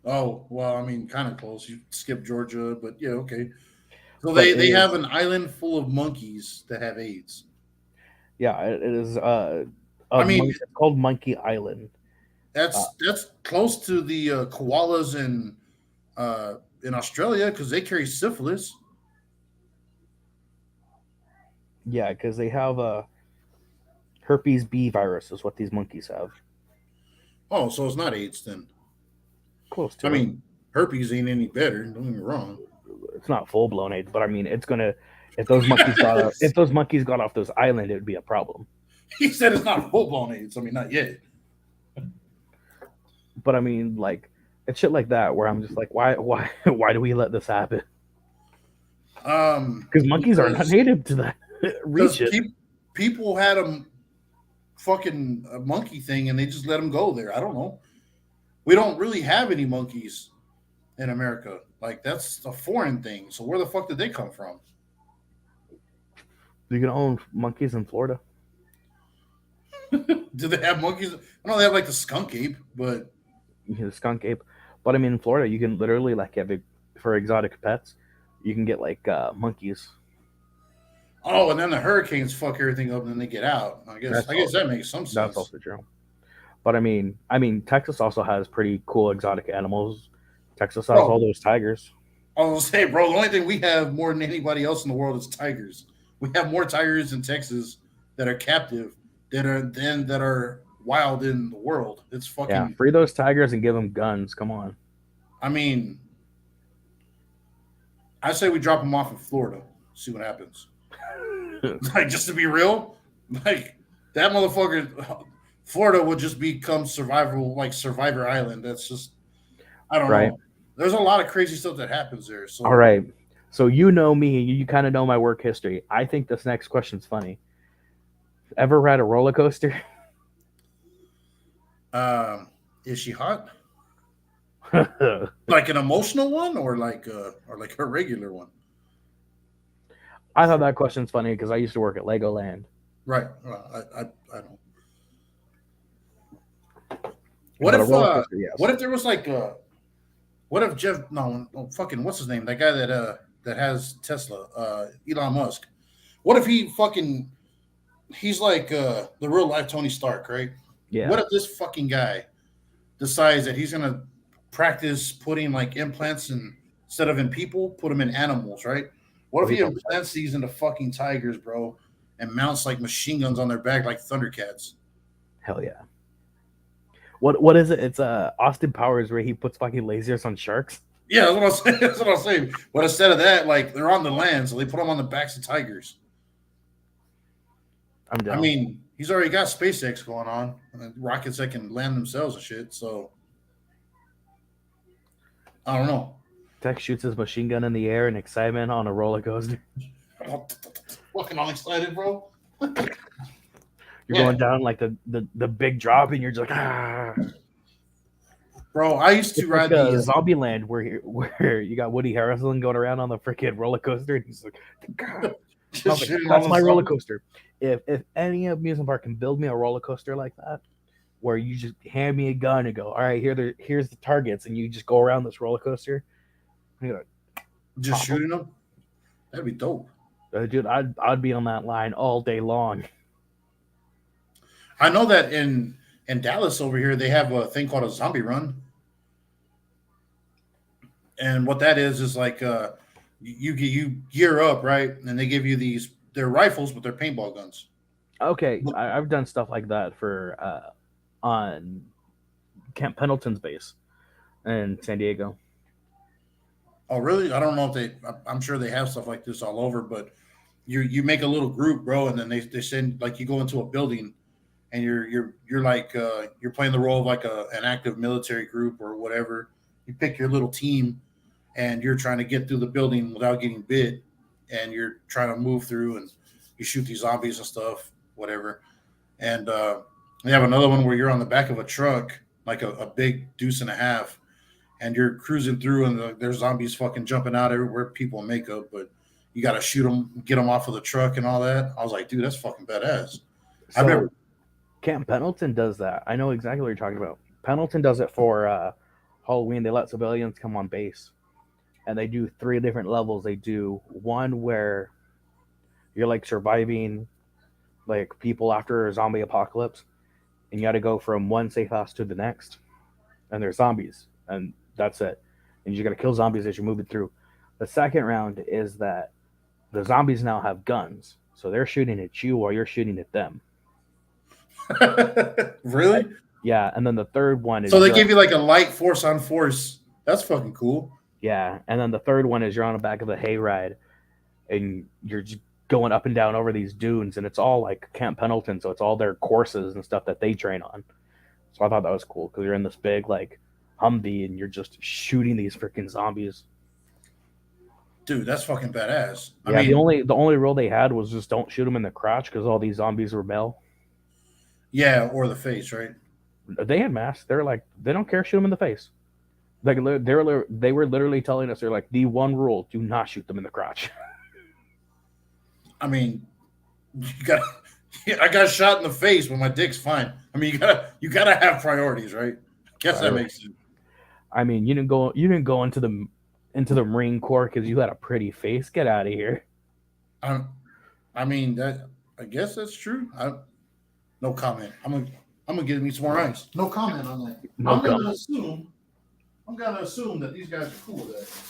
oh, well, I mean, kind of close. You skip Georgia, but yeah, okay. So But they have an island full of monkeys that have AIDS. yeah, it is I mean, it's called Monkey Island. Uh, that's close to the koalas in Australia because they carry syphilis. yeah, because they have herpes B virus is what these monkeys have. Oh, so it's not AIDS then. Close I to it. mean, herpes ain't any better. Don't get me wrong. It's not full blown AIDS, but I mean, it's gonna. If those monkeys got off this island, it would be a problem. He said it's not full blown AIDS. I mean, not yet. But I mean, like, it's shit like that where I'm just like, why do we let this happen? Because monkeys are not native to that because region. people had a fucking monkey thing and they just let them go there. I don't know. We don't really have any monkeys in America. Like that's a foreign thing. So where the fuck did they come from? You can own monkeys in Florida. Do they have monkeys? I know they have like the skunk ape, but You can skunk ape, but I mean in Florida you can literally like have for exotic pets. You can get like monkeys. oh, and then the hurricanes fuck everything up, and then they get out. I guess. That's I all. guess that makes some That's sense. also true. But I mean, Texas also has pretty cool exotic animals. Texas has all Bro, those tigers. I was gonna say, bro, the only thing we have more than anybody else in the world is tigers. We have more tigers in Texas that are captive that are wild in the world. It's Yeah, fucking. free those tigers and give them guns. Come on. I mean, I say we drop them off in Florida, see what happens. Like, just to be real, like that motherfucker, Florida would just become survival, like Survivor Island. That's just, I don't Right. know. There's a lot of crazy stuff that happens there. All So, right. So you know me. You kind of know my work history. I think this next question's funny. Ever ride a roller coaster? um, is she hot? I Like an emotional one, or like a regular one? thought that question's funny because I used to work at Legoland. Right. I don't. What But a if roller coaster, yes. what if there was like what if Jeff no fucking what's his name, that guy that has Tesla, Elon Musk, what if he fucking he's like the real life Tony Stark, right? Yeah. What if this fucking guy decides that he's gonna practice putting like implants in, instead of in people, put them in animals, right? What Oh, if he he's on that. implants these into fucking tigers, bro, and mounts like machine guns on their back like Thundercats? Hell yeah. What is it? It's Austin Powers where he puts fucking lasers on sharks. Yeah, that's what I'm saying. That's what I'm saying. But instead of that, like they're on the land, so they put them on the backs of tigers. I'm I down. mean, he's already got SpaceX going on, rockets that can land themselves and shit. So I don't know. Tech shoots his machine gun in the air in excitement on a roller coaster. Fucking all excited, bro. You're Yeah, going down like the big drop, and you're just like, ah. bro. I used to It's like ride the. Zombie Land where you got Woody Harrelson going around on the freaking roller coaster, and he's like, "God." I was Just like, shooting all that's the my roller zombies. coaster. If any amusement park can build me a roller coaster like that, where you just hand me a gun and go, all right, here's the targets, and you just go around this roller coaster, you're like, Just pop 'em. shooting them. That'd be dope. Dude, I'd be on that line all day long. I know that in Dallas over here they have a thing called a zombie run, and what that is like you gear up, right, and they give you these, they're rifles but they're paintball guns. Okay, I've done stuff like that for on Camp Pendleton's base in San Diego. Oh, really? I don't know if they. I'm sure they have stuff like this all over, but you make a little group, bro, and then they send, like, you go into a building and you're like you're playing the role of like an active military group or whatever. You pick your little team and you're trying to get through the building without getting bit, and you're trying to move through and you shoot these zombies and stuff, whatever. And we have another one where you're on the back of a truck, like a big deuce and a half, and you're cruising through, and there's zombies fucking jumping out everywhere, people in makeup, but you got to shoot them, get them off of the truck and all that. I was like, dude, that's fucking badass. I've never. So Camp Pendleton does that. I know exactly what you're talking about. Pendleton does it for Halloween. They let civilians come on base, and they do three different levels. They do one where you're like surviving like people after a zombie apocalypse, and you got to go from one safe house to the next, and there's zombies, and that's it. And you got to kill zombies as you're moving through. The second round is that the zombies now have guns, so they're shooting at you while you're shooting at them. Really? Yeah, and then the third one is So they give you like a light force on force. That's fucking cool. yeah, and then the third one is you're on the back of a hayride and you're just going up and down over these dunes, and it's all like Camp Pendleton, so it's all their courses and stuff that they train on. So I thought that was cool because you're in this big like Humvee and you're just shooting these freaking zombies. Dude, that's fucking badass. I Yeah, the mean, only rule they had was just don't shoot them in the crotch because all these zombies were male. yeah, or the face, right? They had masks. They're like they don't care, shoot them in the face. Like they were literally telling us they're like the one rule: do not shoot them in the crotch. I mean, You got. I got shot in the face, but my dick's fine. I mean, you gotta have priorities, right? Guess that Prior- makes sense. I mean, you didn't go into the Marine Corps because you had a pretty face. Get out of here. I'm, I mean that. I guess that's true. No comment. I'm gonna give me some more ice. No comment on that. No I'm comment. gonna assume. I'm gonna assume that these guys are cool with that.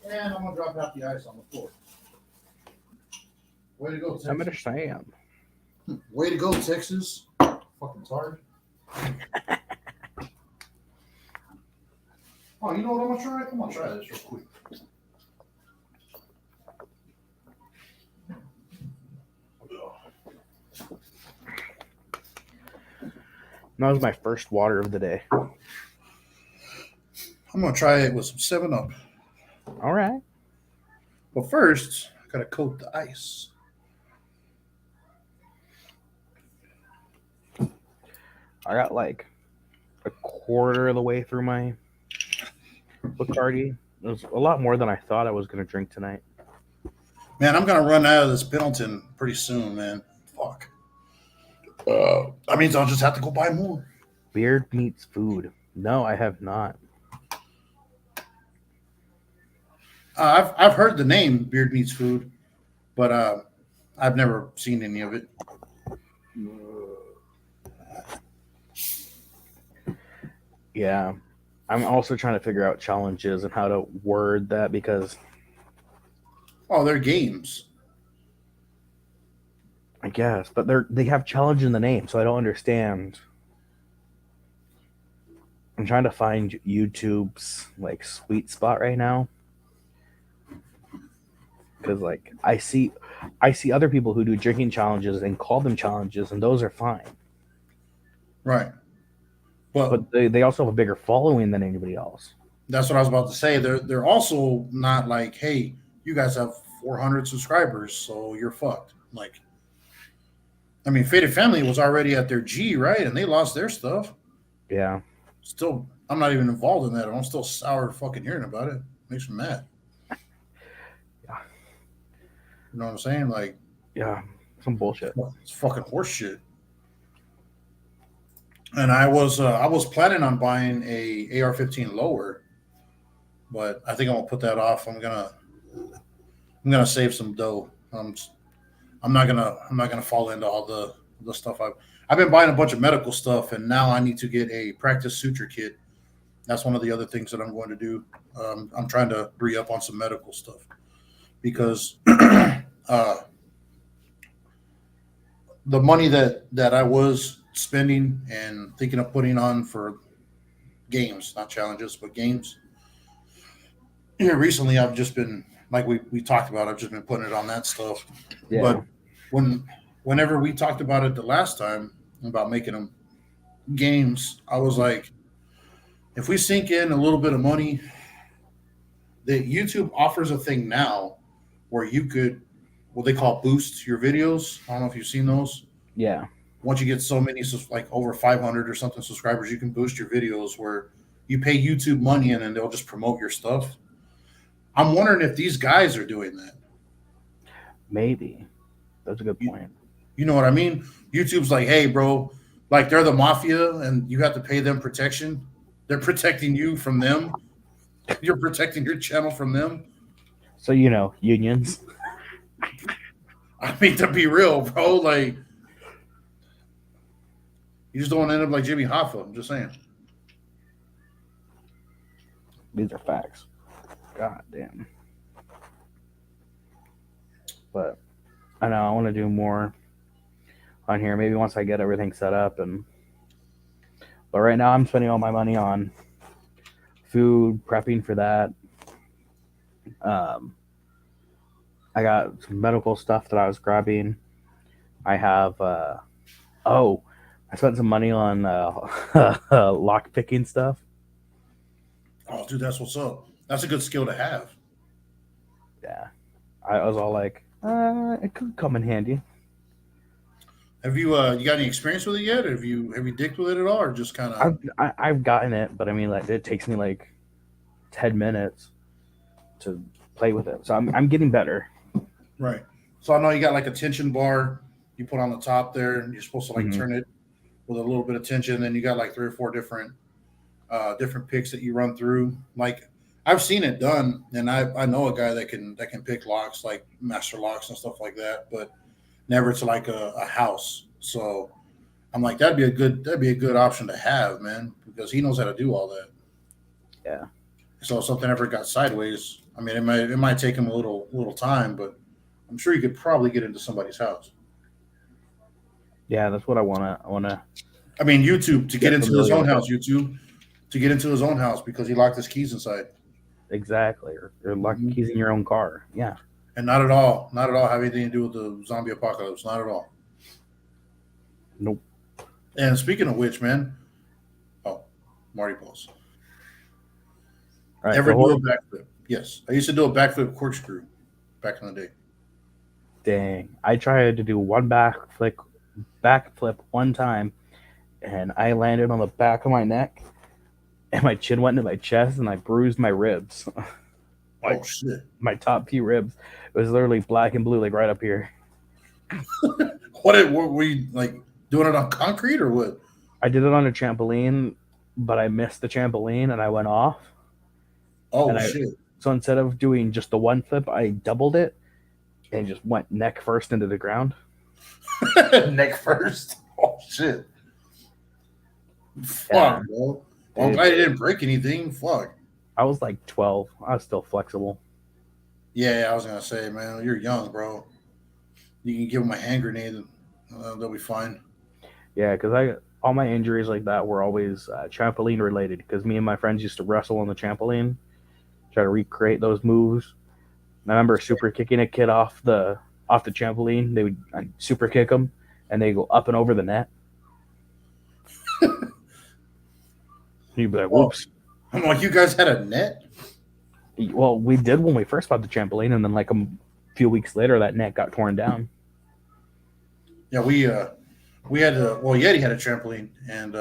And I'm gonna drop out the ice on the floor. Way to go, I'm Texas. understand. Way to go, Texas. Fucking tard. Oh, you know what I'm gonna try? I'm gonna try this real quick. That was my first water of the day. I'm gonna try it with some 7-Up. All right. But first, I gotta coat the ice. I got like a quarter of the way through my Bacardi. It was a lot more than I thought I was going to drink tonight. Man, I'm gonna run out of this Pendleton pretty soon, man. Fuck. That means I'll just have to go buy more. Beard meets food. No, I have not. I've heard the name Beard Meats Food, but I've never seen any of it. Yeah. I'm also trying to figure out challenges and how to word that because Oh, they're games. I guess, but they have challenge in the name, so I don't understand. I'm trying to find YouTube's like sweet spot right now because like I see other people who do drinking challenges and call them challenges, and those are fine. Right. But But they also have a bigger following than anybody else. that's what I was about to say. They're also not like, hey, you guys have 400 subscribers, so you're fucked. Like, I mean, Faded Family was already at their G, right? And they lost their stuff. Yeah, Still, I'm not even involved in that. I'm still sour fucking hearing about it. Makes me mad. yeah, You know what I'm saying? Like, yeah. Some bullshit. it's fucking horse shit. And I was planning on buying a AR-15 lower, but I think I'm gonna put that off. I'm gonna save some dough. I'm not gonna fall into all the stuff I've been buying a bunch of medical stuff, and now I need to get a practice suture kit. That's one of the other things that I'm going to do. I'm trying to re up on some medical stuff because the money that I was spending and thinking of putting on for games, not challenges, but games. Here recently, I've just been like we talked about. I've just been putting it on that stuff. Yeah, But whenever we talked about it the last time about making them games, I was like, if we sink in a little bit of money, that YouTube offers a thing now where you could what they call boost your videos. I don't know if you've seen those. yeah. Once you get so many, like over 500 or something subscribers, you can boost your videos where you pay YouTube money and then they'll just promote your stuff. I'm wondering if these guys are doing that. Maybe that's a good You, point. you know what I mean? YouTube's like, hey, bro, like they're the mafia and you have to pay them protection. They're protecting you from them. You're protecting your channel from them. So unions. I mean, to be real, bro, like you just don't want to end up like Jimmy Hoffa. I'm just saying. These are facts. God damn. But I know I want to do more on here. Maybe once I get everything set up but right now I'm spending all my money on food, prepping for that. Um, I got some medical stuff that I was grabbing. I have oh, I spent some money on lock picking stuff. Oh, dude, that's what's up. That's a good skill to have. Yeah, I was all like, it could come in handy. Have you got any experience with it yet? Have you dicked with it at all, or just kind of? I've gotten it, but I mean, like, it takes me like 10 minutes to play with it. So I'm getting better. Right. So I know you got like a tension bar you put on the top there, and you're supposed to like Mhm. turn it with a little bit of tension. Then you got like 3 or 4 different picks that you run through. Like I've seen it done, and I know a guy that can pick locks like master locks and stuff like that, but never to like a house. So I'm like that'd be a good option to have, man, because he knows how to do all that. Yeah. So if something ever got sideways, I mean, it might take him a little time, but I'm sure you could probably get into somebody's house. Yeah, that's what I wanna I mean, YouTube to get get into his familiar own with it. house. YouTube to get into his own house because he locked his keys inside. Exactly. Or lock Hmm. keys in your own car. Yeah. And not at all have anything to do with the zombie apocalypse. Not at all. Nope. And speaking of which, man, oh, Marty Balls. All right. Ever So do a horror. backflip? Yes, I used to do a backflip corkscrew back in the day. Dang. I tried to do one backflip one time, and I landed on the back of my neck, and my chin went into my chest, and I bruised my ribs, Oh like shit! my top few ribs. It was literally black and blue, like right up here. What were you like doing it on concrete or what? I did it on a trampoline, but I missed the trampoline and I went off. And Oh I shit! so instead of doing just the one flip, I doubled it and just went neck first into the ground. Neck first. Oh shit! Yeah, Fuck, bro. Well, I'm it, glad you didn't break anything. Fuck. I was like 12. I was still flexible. Yeah, I was gonna say, man, you're young, bro. You can give them a hand grenade, and they'll be fine. Yeah, because I all my injuries like that were always trampoline related. Because me and my friends used to wrestle on the trampoline, try to recreate those moves. And I remember super kicking a kid off the trampoline. They would I'd super kick them, and they go up and over the net. You'd be like, Well, "Whoops." I'm like, you guys had a net? Well, we did when we first bought the trampoline, and then like a few weeks later, that net got torn down. Yeah, we had a well, Yeti had a trampoline, and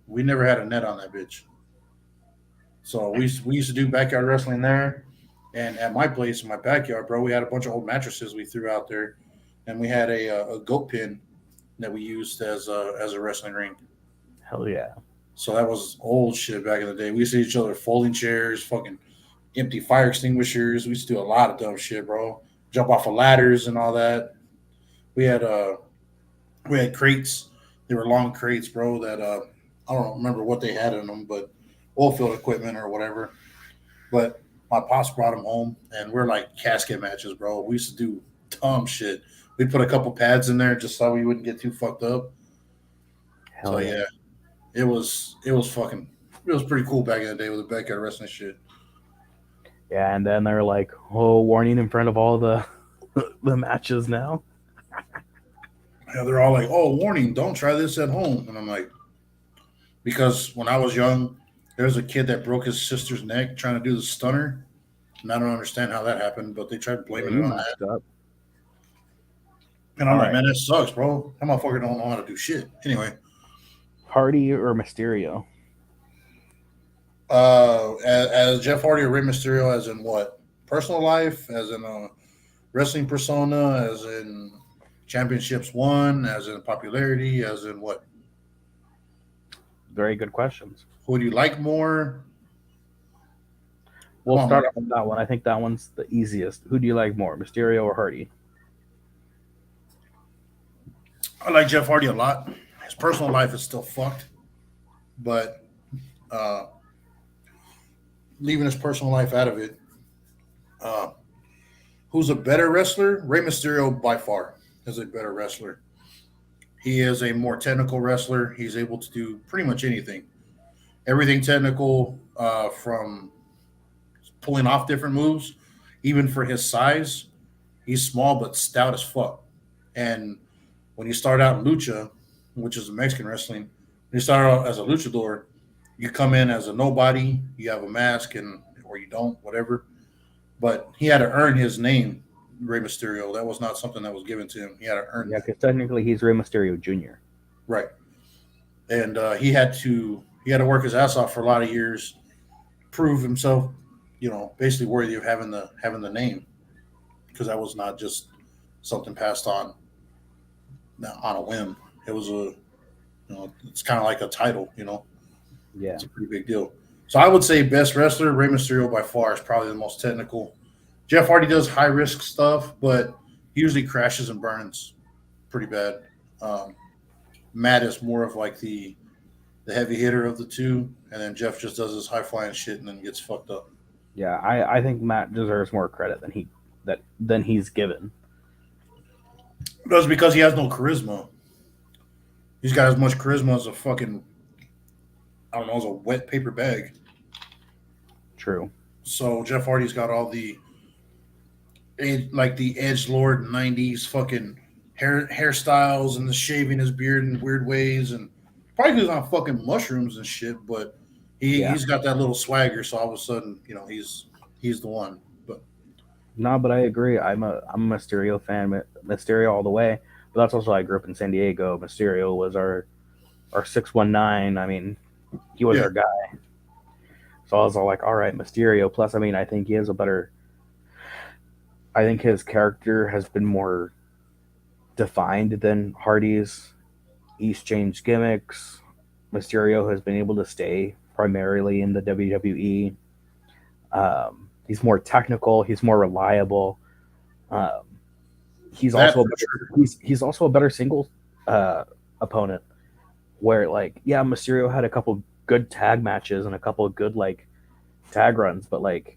we never had a net on that bitch. So we used to do backyard wrestling there, and at my place in my backyard, bro, we had a bunch of old mattresses we threw out there, and we had a goat pin that we used as a wrestling ring. Hell yeah. So that was old shit back in the day. We used to each other folding chairs, fucking empty fire extinguishers. We used to do a lot of dumb shit, bro. Jump off of ladders and all that. We had we had crates. They were long crates, bro. That I don't remember what they had in them, but oil field equipment or whatever. But my pops brought them home, and we're like casket matches, bro. We used to do dumb shit. We put a couple pads in there just so we wouldn't get too fucked up. So Hell yeah. yeah, it was pretty cool back in the day with the backyard wrestling shit. Yeah, and then they're like, "Oh, warning in front of all the the matches now." Yeah, they're all like, "Oh, warning! Don't try this at home." And I'm like, because when I was young, there was a kid that broke his sister's neck trying to do the stunner, and I don't understand how that happened, but they tried Yeah, blaming it you on that. messed up. And I'm All like, right, man, that sucks, bro. That motherfucker don't know how to do shit. Anyway, Hardy or Mysterio? as Jeff Hardy or Rey Mysterio, as in what? Personal life, as in a wrestling persona, as in championships won, as in popularity, as in what? Very good questions. Who do you like more? Come We'll on, start man. off with that one. I think that one's the easiest. Who do you like more, Mysterio or Hardy? I like Jeff Hardy a lot. His personal life is still fucked, but uh, leaving his personal life out of it, uh, who's a better wrestler? Rey Mysterio by far is a better wrestler. He is a more technical wrestler. He's able to do pretty much anything, everything technical, from pulling off different moves, even for his size. He's small but stout as fuck. And when you start out in lucha, which is Mexican wrestling, when you start out as a luchador, you come in as a nobody. You have a mask, and or you don't, whatever. But he had to earn his name, Rey Mysterio. That was not something that was given to him. He had to earn Yeah, that. because technically he's Rey Mysterio Jr. Right. And he had to work his ass off for a lot of years, prove himself, basically worthy of having the name, because that was not just something passed on a whim. It was it's kind of like a title. Yeah. It's a pretty big deal. So I would say best wrestler, Rey Mysterio by far is probably the most technical. Jeff Hardy does high risk stuff, but usually crashes and burns pretty bad. Um, Matt is more of like the heavy hitter of the two, and then Jeff just does his high flying shit and then gets fucked up. Yeah, I think Matt deserves more credit than he's given. That's because he has no charisma. He's got as much charisma as a fucking, I don't know, as a wet paper bag. True. So Jeff Hardy's got all like the edge lord '90s fucking hairstyles and the shaving his beard in weird ways, and probably because he's on fucking mushrooms and shit. But Yeah. he's got that little swagger. So all of a sudden, he's the one. But No, but I agree. I'm a Mysterio fan, Mysterio all the way. But that's also I grew up in San Diego. Mysterio was our 619. I mean, he was yeah, our guy. So I was all like, all right, Mysterio. Plus, I mean, I think he has a better. I think his character has been more defined than Hardy's. He's changed gimmicks. Mysterio has been able to stay primarily in the WWE. He's more technical. He's more reliable. Um, he's that also for sure. he's also a better singles opponent. Where like yeah, Mysterio had a couple good tag matches and a couple of good like tag runs, but like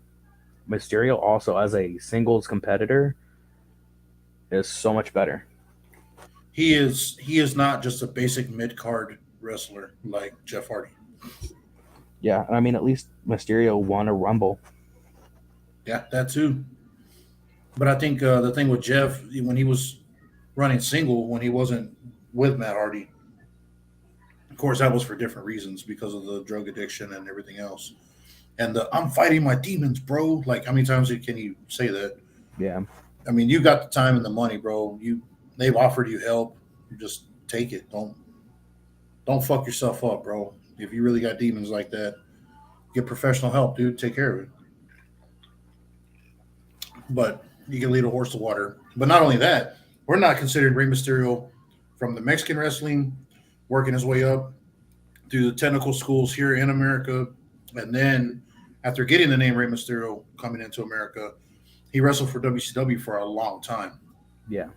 Mysterio also as a singles competitor is so much better. He is not just a basic mid card wrestler like Jeff Hardy. Yeah, and I mean at least Mysterio won a Rumble. Yeah, that too. But I think the thing with Jeff when he was running single, when he wasn't with Matt Hardy, of course that was for different reasons because of the drug addiction and everything else. And I'm fighting my demons, bro. Like how many times can you say that? Yeah, I mean, you got the time and the money, bro. They've offered you help. You just take it. Don't fuck yourself up, bro. If you really got demons like that, get professional help, dude. Take care of it. But you can lead a horse to water. But not only that, we're not considering Rey Mysterio from the Mexican wrestling, working his way up through the technical schools here in America, and then after getting the name Rey Mysterio coming into America, he wrestled for WCW for a long time. yeah.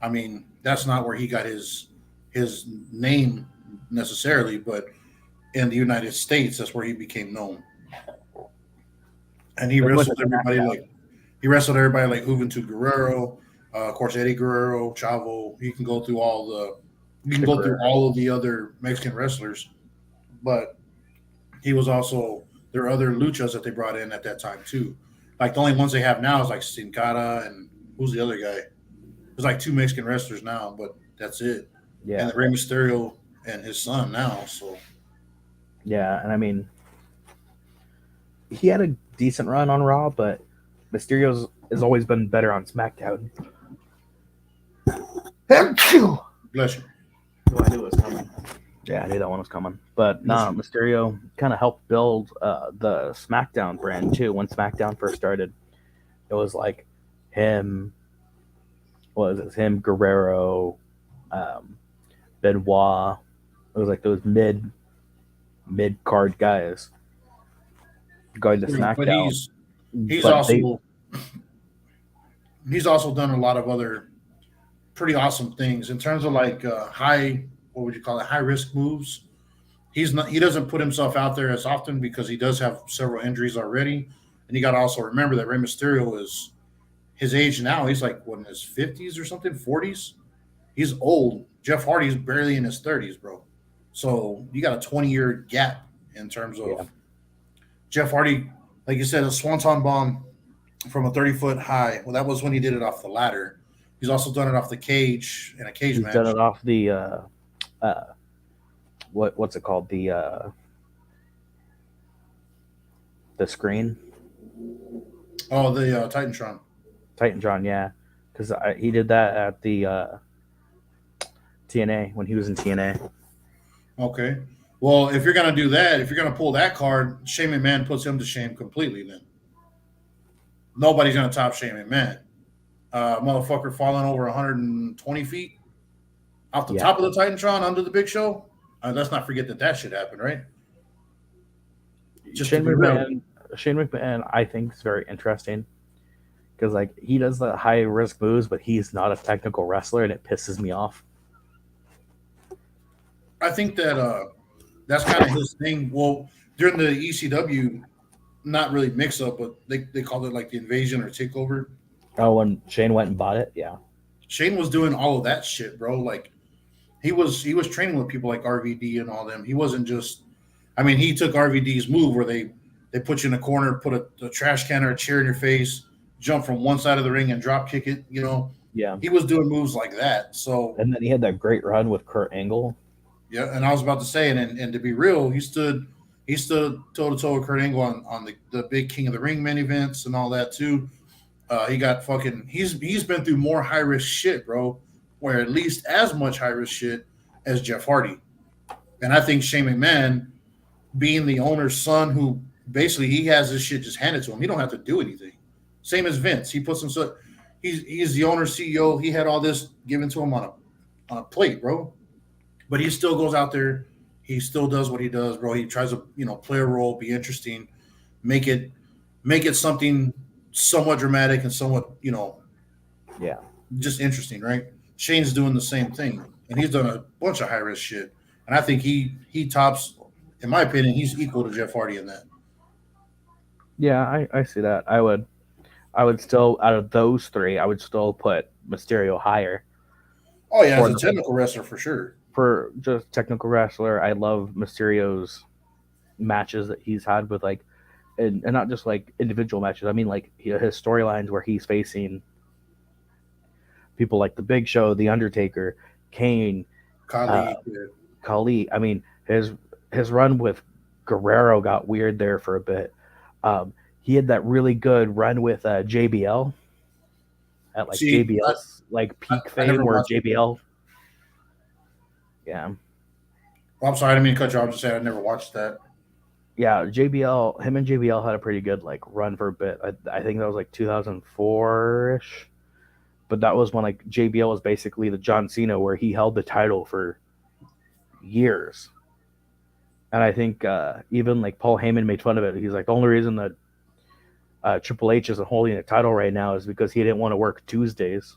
I mean, that's not where he got his name necessarily, but in the United States, that's where he became known. And he Then with the wrestled everybody SmackDown, like he wrestled everybody like Juventud Guerrero, of course Eddie Guerrero, Chavo. You can the go through Guerrero. all of the other Mexican wrestlers, but he was also there are other luchas that they brought in at that time too. Like the only ones they have now is like Sin Cara and who's the other guy? There's like two Mexican wrestlers now, but that's it. And Yeah, Rey Mysterio and his son now. So yeah, and I mean he had a decent run on Raw, but Mysterio's has always been better on SmackDown. Oh, bless you. I knew it was coming. Yeah, I knew that one was coming. But nah, Mysterio kind of helped build the SmackDown brand too. When SmackDown first started, it was like him, what was it? Him, Guerrero, um, Benoit. It was like those mid card guys going to But SmackDown. he's But they, also he's also done a lot of other pretty awesome things in terms of like high what would you call it high risk moves. He doesn't put himself out there as often because he does have several injuries already, and you got to also remember that Rey Mysterio is his age now. He's like what in his 50s or something, 40s. He's old. Jeff Hardy's barely in his 30s, bro. So you got a 20-year gap in terms yeah, of Jeff Hardy. Like you said, a swanton bomb from a 30-foot high. Well, that was when he did it off the ladder. He's also done it off the cage in a cage he's done match. it off the uh, what's it called the screen Oh, the Titantron. Titantron, yeah, because he did that at the TNA when he was in TNA. Okay. Well, if you're gonna do that, if you're gonna pull that card, Shane McMahon puts him to shame completely. Then Nobody's gonna top Shane McMahon. Motherfucker falling over 120 feet off the Yeah. top of the Titantron under the Big Show. Let's not forget that shit happened, right? Just to Shane be real. McMahon, Shane McMahon, I think is very interesting because like he does the high risk moves, but he's not a technical wrestler, and it pisses me off. I think that's kind of his thing. Well, during the ECW, not really mix up, but they called it like the invasion or takeover. Oh, when Shane went and bought it, yeah, Shane was doing all of that shit, bro. Like he was training with people like RVD and all them. He wasn't just. I mean, he took RVD's move where they put you in a corner, put a trash can or a chair in your face, jump from one side of the ring and drop kick it. yeah. He was doing moves like that. So And then he had that great run with Kurt Angle. yeah, and I was about to say, and to be real, he stood toe to toe with Kurt Angle on the big King of the Ring main events and all that too. He got fucking. He's been through more high risk shit, bro. Or at least as much high risk shit as Jeff Hardy. And I think Shane McMahon, being the owner's son, who basically he has this shit just handed to him. He don't have to do anything. Same as Vince. He puts himself. He's the owner, CEO. He had all this given to him on a plate, bro. But he still goes out there. He still does what he does, bro. He tries to play a role, be interesting, make it something somewhat dramatic and somewhat Yeah, just interesting, right? Shane's doing the same thing, and he's done a bunch of high risk shit. And I think he tops, in my opinion, he's equal to Jeff Hardy in that. yeah, I see that. I would still out of those three, I would still put Mysterio higher Oh yeah, as for a technical wrestler for sure. for just technical wrestler. I love Mysterio's matches that he's had with like, and not just like individual matches. I mean like his storylines where he's facing people like the Big Show, the Undertaker, Kane, uh, Kali, Khali. I mean his run with Guerrero got weird there for a bit. He had that really good run with JBL at like see, JBL's like peak I never fame, where watched it. JBL, yeah, Well, I'm sorry, I didn't mean to cut you off. Just say I never watched that. yeah, JBL, him and JBL had a pretty good like run for a bit. I think that was like 2004 ish, but that was when like JBL was basically the John Cena where he held the title for years. And I think even like Paul Heyman made fun of it. He's like, the only reason that Triple H isn't holding the title right now is because he didn't want to work Tuesdays.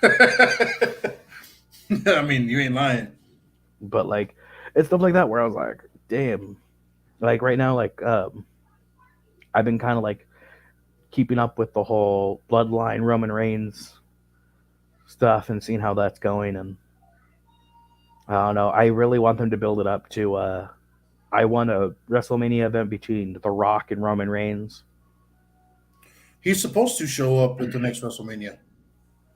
I mean, you ain't lying. But like, it's stuff like that where I was like, damn. Like right now, like I've been kind of like keeping up with the whole Bloodline Roman Reigns stuff and seeing how that's going. And I don't know. I really want them to build it up to. I want a WrestleMania event between The Rock and Roman Reigns. He's supposed to show up at the next WrestleMania.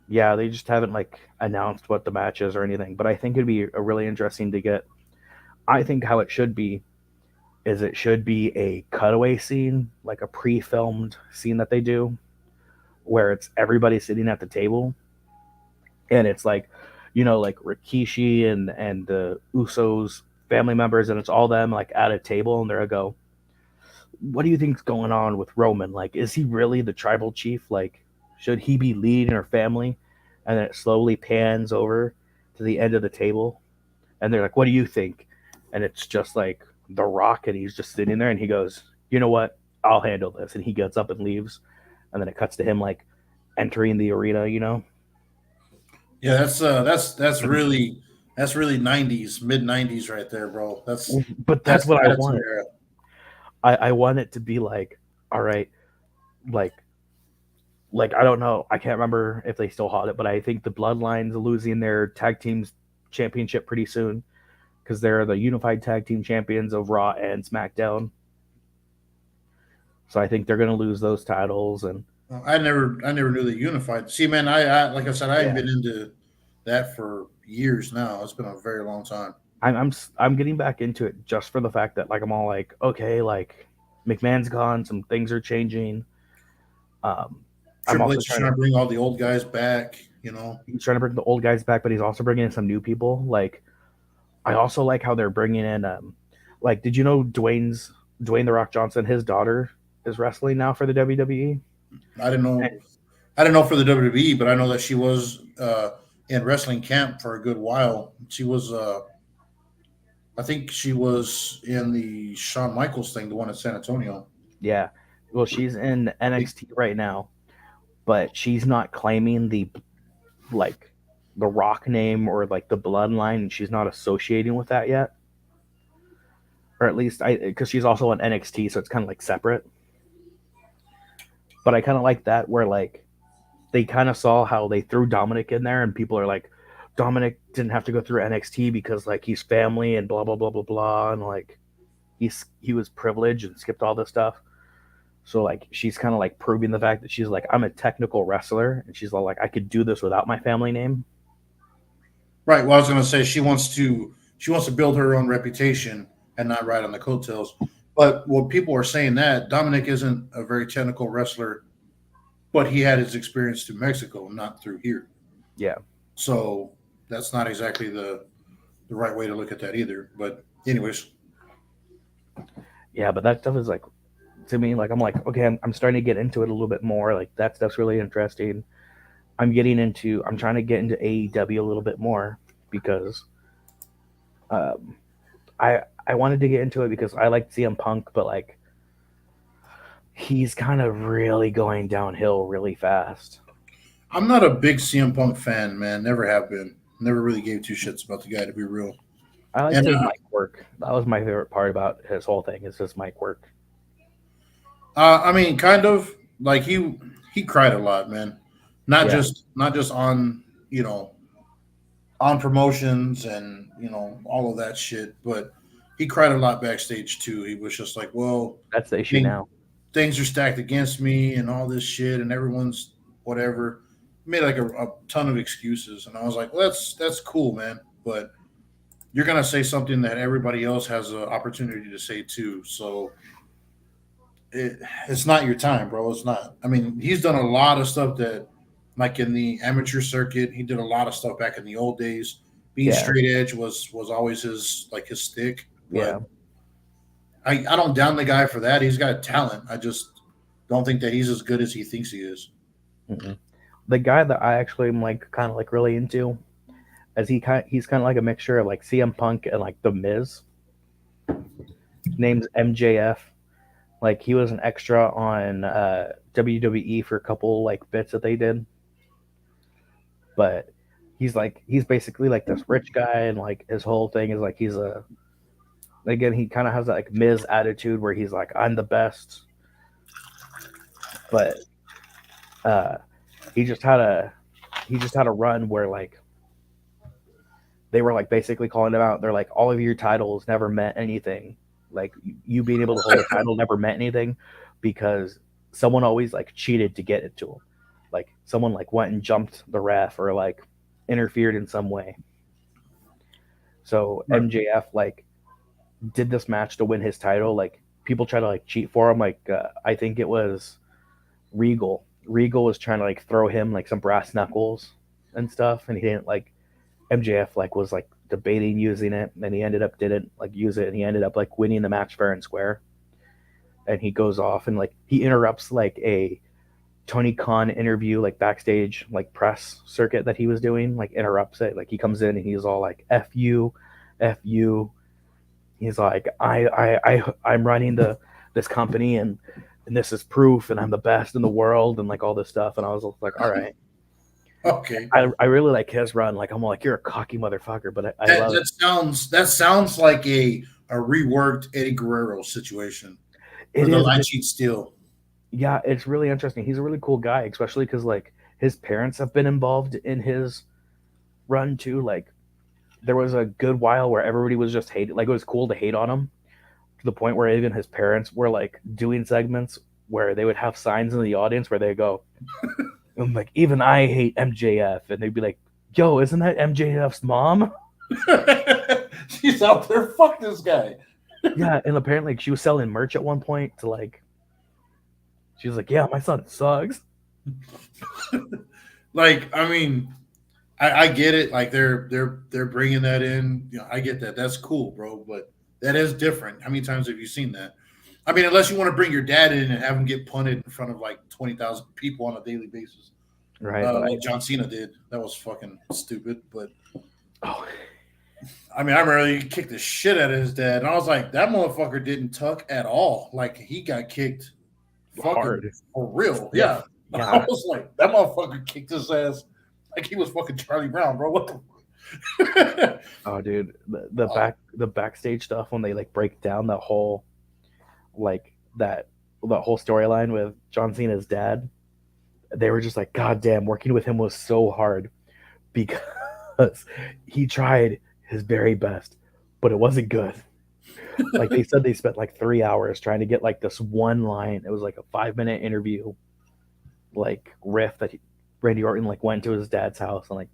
Yeah, they just haven't like announced what the match is or anything. But I think it'd be a really interesting to get. I think how it should be is it should be a cutaway scene, like a pre-filmed scene that they do, where it's everybody sitting at the table, and it's like, like Rikishi and the Usos family members, and it's all them like at a table, and they're go, what do you think's going on with Roman? Like, is he really the tribal chief? Like, should he be leading our family? And then it slowly pans over to the end of the table, and they're like, what do you think? And it's just like The Rock, and he's just sitting there, and he goes, you know what? I'll handle this. And he gets up and leaves, and then it cuts to him like entering the arena. Yeah, that's really 90s, mid 90s right there, bro. That's But that's that's the what I attitude wanted. era. I want it to be like, all right, like I don't know, I can't remember if they still hold it, but I think the Bloodlines losing their tag teams championship pretty soon because they're the unified tag team champions of Raw and SmackDown. So I think they're gonna lose those titles, and I never knew they unified. See, man, I like I said, I haven't yeah, been into that for years now. It's been a very long time. I'm getting back into it just for the fact that like I'm all like, okay, like McMahon's gone, some things are changing. Um, I'm Triple also H is trying to bring all the old guys back. he's trying to bring the old guys back, but he's also bringing in some new people. Like I also like how they're bringing in, like, did you know Dwayne the Rock Johnson, his daughter is wrestling now for the WWE? I didn't know. And I didn't know for the WWE, but I know that she was in wrestling camp for a good while. She was, I think, she was in the Shawn Michaels thing, the one in San Antonio. yeah, well, she's in NXT right now, but she's not claiming like the Rock name or like the bloodline, and she's not associating with that yet. Or at least I, because she's also on NXT, so it's kind of like separate. But I kind of like that where like they kind of saw how they threw Dominic in there, and people are like, Dominic didn't have to go through NXT because like he's family and blah blah blah blah blah, and like he was privileged and skipped all this stuff. So like she's kind of like proving the fact that she's like, I'm a technical wrestler, and she's all like, I could do this without my family name. Right. Well, I was going to say she wants to build her own reputation and not ride on the coattails. But what people are saying that Dominic isn't a very technical wrestler, but he had his experience through Mexico, not through here. Yeah, So that's not exactly the right way to look at that either. But anyways, yeah, but that stuff is like to me like I'm like okay, I'm starting to get into it a little bit more. Like that stuff's really interesting. I'm trying to get into AEW a little bit more because um, I wanted to get into it because I like CM Punk, but like he's kind of really going downhill really fast. I'm not a big CM Punk fan, man. Never have been. Never really gave two shits about the guy, to be real. I liked And his mic work. That was my favorite part about his whole thing is his mic work. I mean, kind of like he cried a lot, man. Yeah, Not just on on promotions and all of that shit, but he cried a lot backstage too. He was just like, well, that's the issue thing, now. things are stacked against me and all this shit, and everyone's whatever. Made like a ton of excuses, and I was like, well, that's cool, man, but you're gonna say something that everybody else has an opportunity to say too. So it's not your time, bro. It's not. I mean, he's done a lot of stuff that, like in the amateur circuit, he did a lot of stuff back in the old days. Being Yeah, straight edge was always his stick, yeah. but I don't down the guy for that. He's got talent. I just don't think that he's as good as he thinks he is. Mm-mm. The guy that I actually am like kind of like really into, as he's kind of like a mixture of like CM Punk and like The Miz. His name's MJF. Like he was an extra on WWE for a couple like bits that they did, but he's basically like this rich guy, and like his whole thing is like he's a again he kind of has that like Miz attitude where he's like I'm the best, but uh, he just had a he just had a run where like they were like basically calling him out. They're like all of your titles never meant anything. Like you being able to hold a title never meant anything because someone always like cheated to get it to him. Like someone like went and jumped the ref or like interfered in some way. So Right. MJF like did this match to win his title. Like people try to like cheat for him. Like I think it was Regal. Regal was trying to like throw him like some brass knuckles and stuff, and he didn't like MJF like was like debating using it, and he ended up didn't like use it, and he ended up like winning the match fair and square. And he goes off and like he interrupts like a Tony Khan interview, like backstage, like press circuit that he was doing, like interrupts it. Like he comes in and he's all like "F you, F you." He's like, I'm running this company and this is proof, and I'm the best in the world, and like all this stuff. And I was like, all right. Okay. I really like his run. Like I'm like, you're a cocky motherfucker, but I That love it. that sounds like a reworked Eddie Guerrero situation It or the is, lie but cheat steal. yeah, it's really interesting. He's a really cool guy, especially because like his parents have been involved in his run too. Like there was a good while where everybody was just hating. Like it was cool to hate on him to the point where even his parents were like doing segments where they would have signs in the audience where they go, I'm like, even I hate MJF, and they'd be like, yo, isn't that MJF's mom? She's out there. Fuck this guy. Yeah, and apparently like, she was selling merch at one point to like she was like, yeah, my son sucks. Like, I mean, I get it. Like they're bringing that in. I get that. That's cool, bro. But that is different. How many times have you seen that? I mean, unless you want to bring your dad in and have him get punted in front of like 20,000 people on a daily basis, right? But like John Cena did. That was fucking stupid. But oh, I mean, I remember he kicked the shit out of his dad, and I was like, that motherfucker didn't tuck at all. Like he got kicked fucking hard. for real. Yeah. Yeah. I Yeah. was like, that motherfucker kicked his ass like he was fucking Charlie Brown, bro. What the Oh, dude, the backstage stuff when they like break down the whole like that whole storyline with John Cena's dad, they were just like, God damn, working with him was so hard because he tried his very best, but it wasn't good. Like they said, they spent like 3 hours trying to get like this one line. It was like a 5 minute interview, like riff that Randy Orton like went to his dad's house and like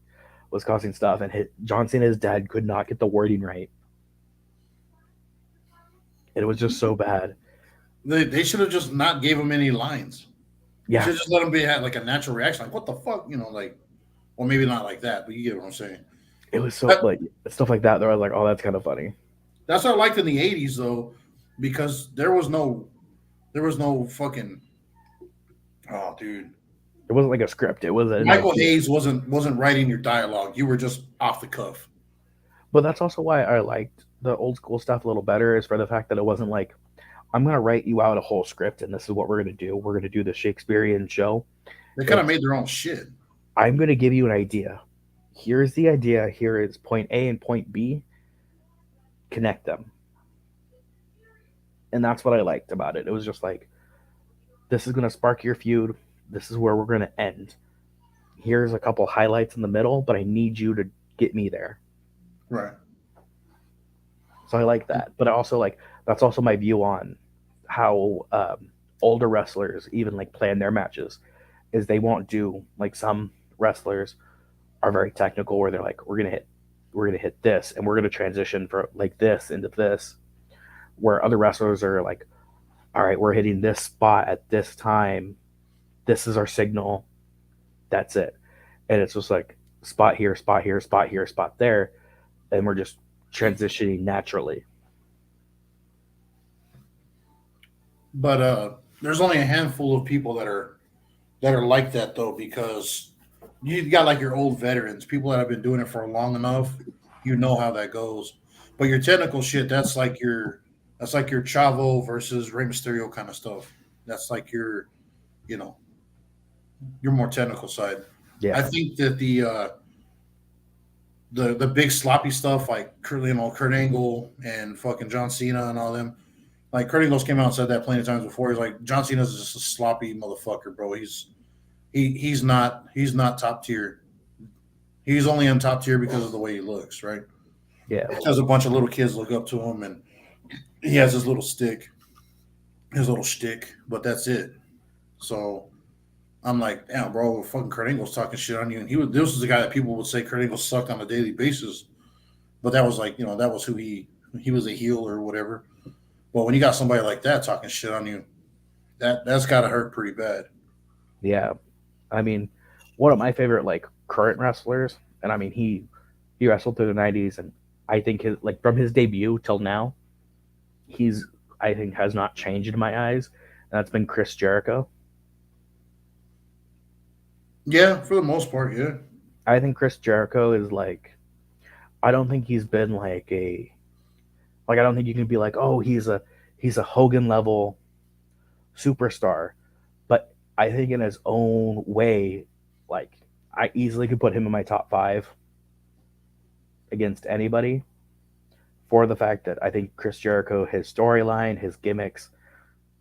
was causing stuff, and John Cena's dad could not get the wording right. It was just so bad. they should have just not gave him any lines. Yeah, Should just let him be had like a natural reaction, like what the fuck, like, well, maybe not like that, but you get what I'm saying. it was so That, like stuff like that. That I was like, oh, that's kind of funny. that's what I liked in the '80s though, because there was no fucking, oh dude, It wasn't like a script. It was an Michael idea. Hayes wasn't writing your dialogue. You were just off the cuff. But that's also why I liked the old school stuff a little better, is for the fact that it wasn't like, I'm gonna write you out a whole script and this is what we're gonna do. We're gonna do the Shakespearean show. They kind of It's, made their own shit. I'm gonna give you an idea. Here's the idea. Here is point A and point B. Connect them, and that's what I liked about it. It was just like, this is gonna spark your feud. This is where we're gonna end. Here's a couple highlights in the middle, but I need you to get me there. Right. So I like that. But I also like, that's also my view on how older wrestlers even like plan their matches, is they won't do like some wrestlers are very technical where they're like, we're gonna hit this and we're gonna transition from like this into this, where other wrestlers are like, all right, we're hitting this spot at this time, this is our signal, that's it. And it's just like spot here, spot here, spot here, spot there, and we're just transitioning naturally. But there's only a handful of people that are like that though, because you got like your old veterans, people that have been doing it for long enough. You know how that goes. But your technical shit, that's like your Chavo versus Rey Mysterio kind of stuff. That's like you know your more technical side. I Yeah. think that the big sloppy stuff like Kurt Angle and fucking John Cena and all them. Like Kurt Angle's came out and said that plenty of times before. He's like, John Cena's just a sloppy motherfucker, bro. He's not top tier. He's only on top tier because of the way he looks, right? Yeah. Because a bunch of little kids look up to him, and he has his little stick, his little shtick, but that's it. So I'm like, damn, bro, fucking Kurt Angle's talking shit on you, and this was the guy that people would say Kurt Angle sucked on a daily basis, but that was like, that was who he was, a heel or whatever. But when you got somebody like that talking shit on you, that's got to hurt pretty bad. Yeah. I mean, one of my favorite like current wrestlers, and I mean he wrestled through the '90s, and I think his like from his debut till now, he's I think has not changed in my eyes, and that's been Chris Jericho. Yeah, for the most part, yeah. I think Chris Jericho is like, I don't think he's been like a like I don't think you can be like, oh, he's a Hogan level superstar, but I think in his own way, like I easily could put him in my top five against anybody, for the fact that I think Chris Jericho, his storyline, his gimmicks,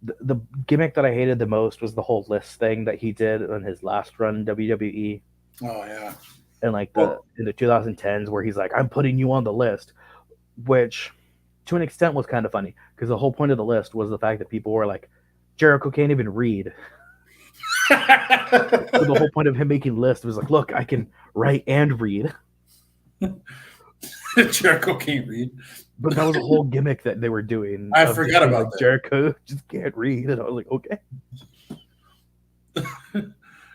the gimmick that I hated the most was the whole list thing that he did on his last run in WWE, Oh yeah. and like the Well, in the 2010s where he's like, I'm putting you on the list, which to an extent was kind of funny because the whole point of the list was the fact that people were like, Jericho can't even read. So the whole point of him making lists was like, look, I can write and read. Jericho can't read. But that was a whole gimmick that they were doing. I Of just forgot being about like, that. Jericho just can't read, and I was like, okay.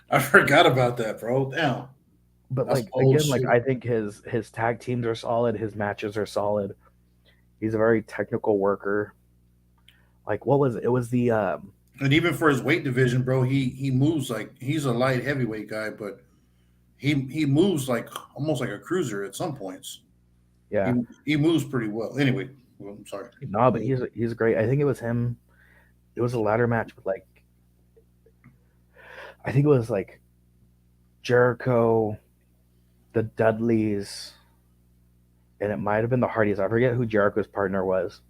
I forgot about that, bro. Damn, But that's like old again, like shit. I think his tag teams are solid. His matches are solid. He's a very technical worker. Like what was it? It was the And even for his weight division, bro, he moves like he's a light heavyweight guy, but he moves like almost like a cruiser at some points. yeah. He moves pretty well. Anyway, well, I'm sorry. No, but he's great. I think it was him. It was a ladder match with like I think it was like Jericho, the Dudleys, and it might have been the Hardys. I forget who Jericho's partner was,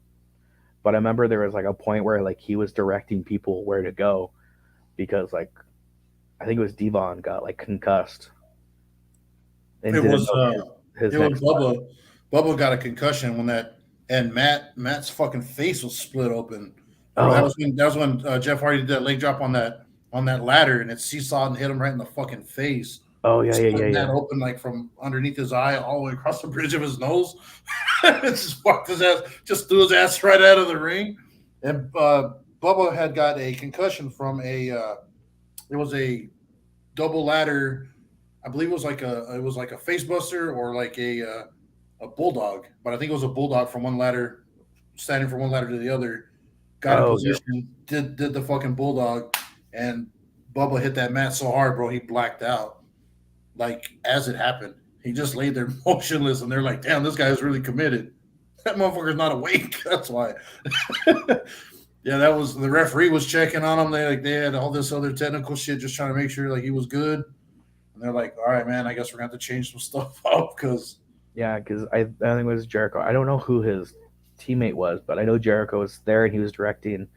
but I remember there was like a point where like he was directing people where to go because like I think it was Devon got like concussed and It didn't was know his it was next spot. Bubba. Bubba got a concussion when that, and Matt's fucking face was split open. Bro, Oh, that was when Jeff Hardy did that leg drop on that ladder, and it seesawed and hit him right in the fucking face, oh yeah, yeah, yeah, splitting that yeah. open like from underneath his eye all the way across the bridge of his nose. It just fucked his ass, just threw his ass right out of the ring. And Bubba had got a concussion from it was a double ladder. I believe it was like a face buster or like a bulldog, but I think it was a bulldog from one ladder, standing from one ladder to the other. Got in Oh yeah, position, did the fucking bulldog, and Bubba hit that mat so hard, bro, he blacked out. Like as it happened, he just laid there motionless, and they're like, "Damn, this guy is really committed. That motherfucker's not awake." That's why. Yeah, that was the referee was checking on him. They had all this other technical shit, just trying to make sure like he was good. And they're like, "All right, man, I guess we're gonna have to change some stuff up because yeah. Because I think it was Jericho. I don't know who his teammate was, but I know Jericho was there and he was directing.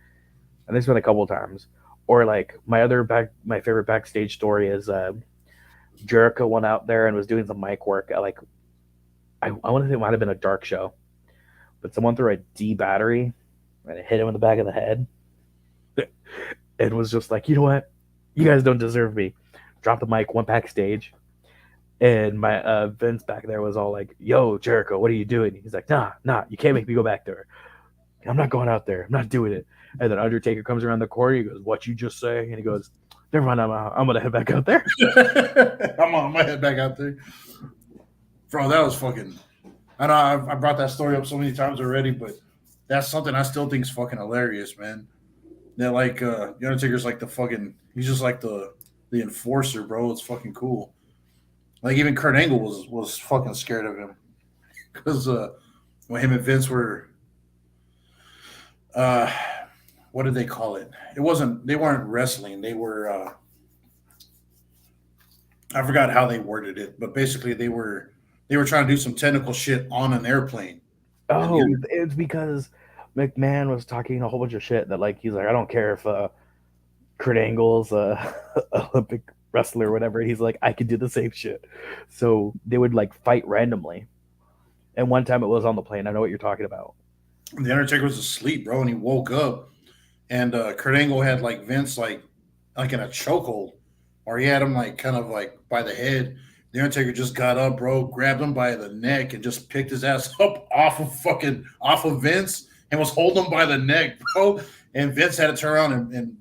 And this been a couple of times. Or like my favorite backstage story is Jericho went out there and was doing some mic work at like I want to say it might have been a dark show, but someone threw a D battery and it hit him in the back of the head. It was just like, you know what, you guys don't deserve me. Dropped the mic, went backstage, and my Vince back there was all like, "Yo, Jericho, what are you doing?" He's like, Nah, you can't make me go back there. I'm not going out there. I'm not doing it." And then Undertaker comes around the corner. He goes, "What you just say?" And he goes, "Never mind. I'm gonna head back out there." I'm on my head back out there, bro. That was fucking. I know I brought that story up so many times already, but that's something I still think is fucking hilarious, man. That like the Undertaker's like the fucking he's just like the enforcer, bro. It's fucking cool. Like even Kurt Angle was fucking scared of him because when him and Vince were uh what did they call it? It wasn't they weren't wrestling. They were I forgot how they worded it, but basically they were trying to do some technical shit on an airplane. And the Oh, other, it's because McMahon was talking a whole bunch of shit that like he's like, I don't care if Kurt Angle's Olympic wrestler or whatever. He's like, I could do the same shit. So they would like fight randomly. And one time it was on the plane. I know what you're talking about. the Undertaker was asleep, bro, and he woke up and Kurt Angle had like Vince like in a chokehold, or he had him like kind of like by the head. The Undertaker just got up, bro, grabbed him by the neck, and just picked his ass up off of Vince, and was holding him by the neck, bro. And Vince had to turn around and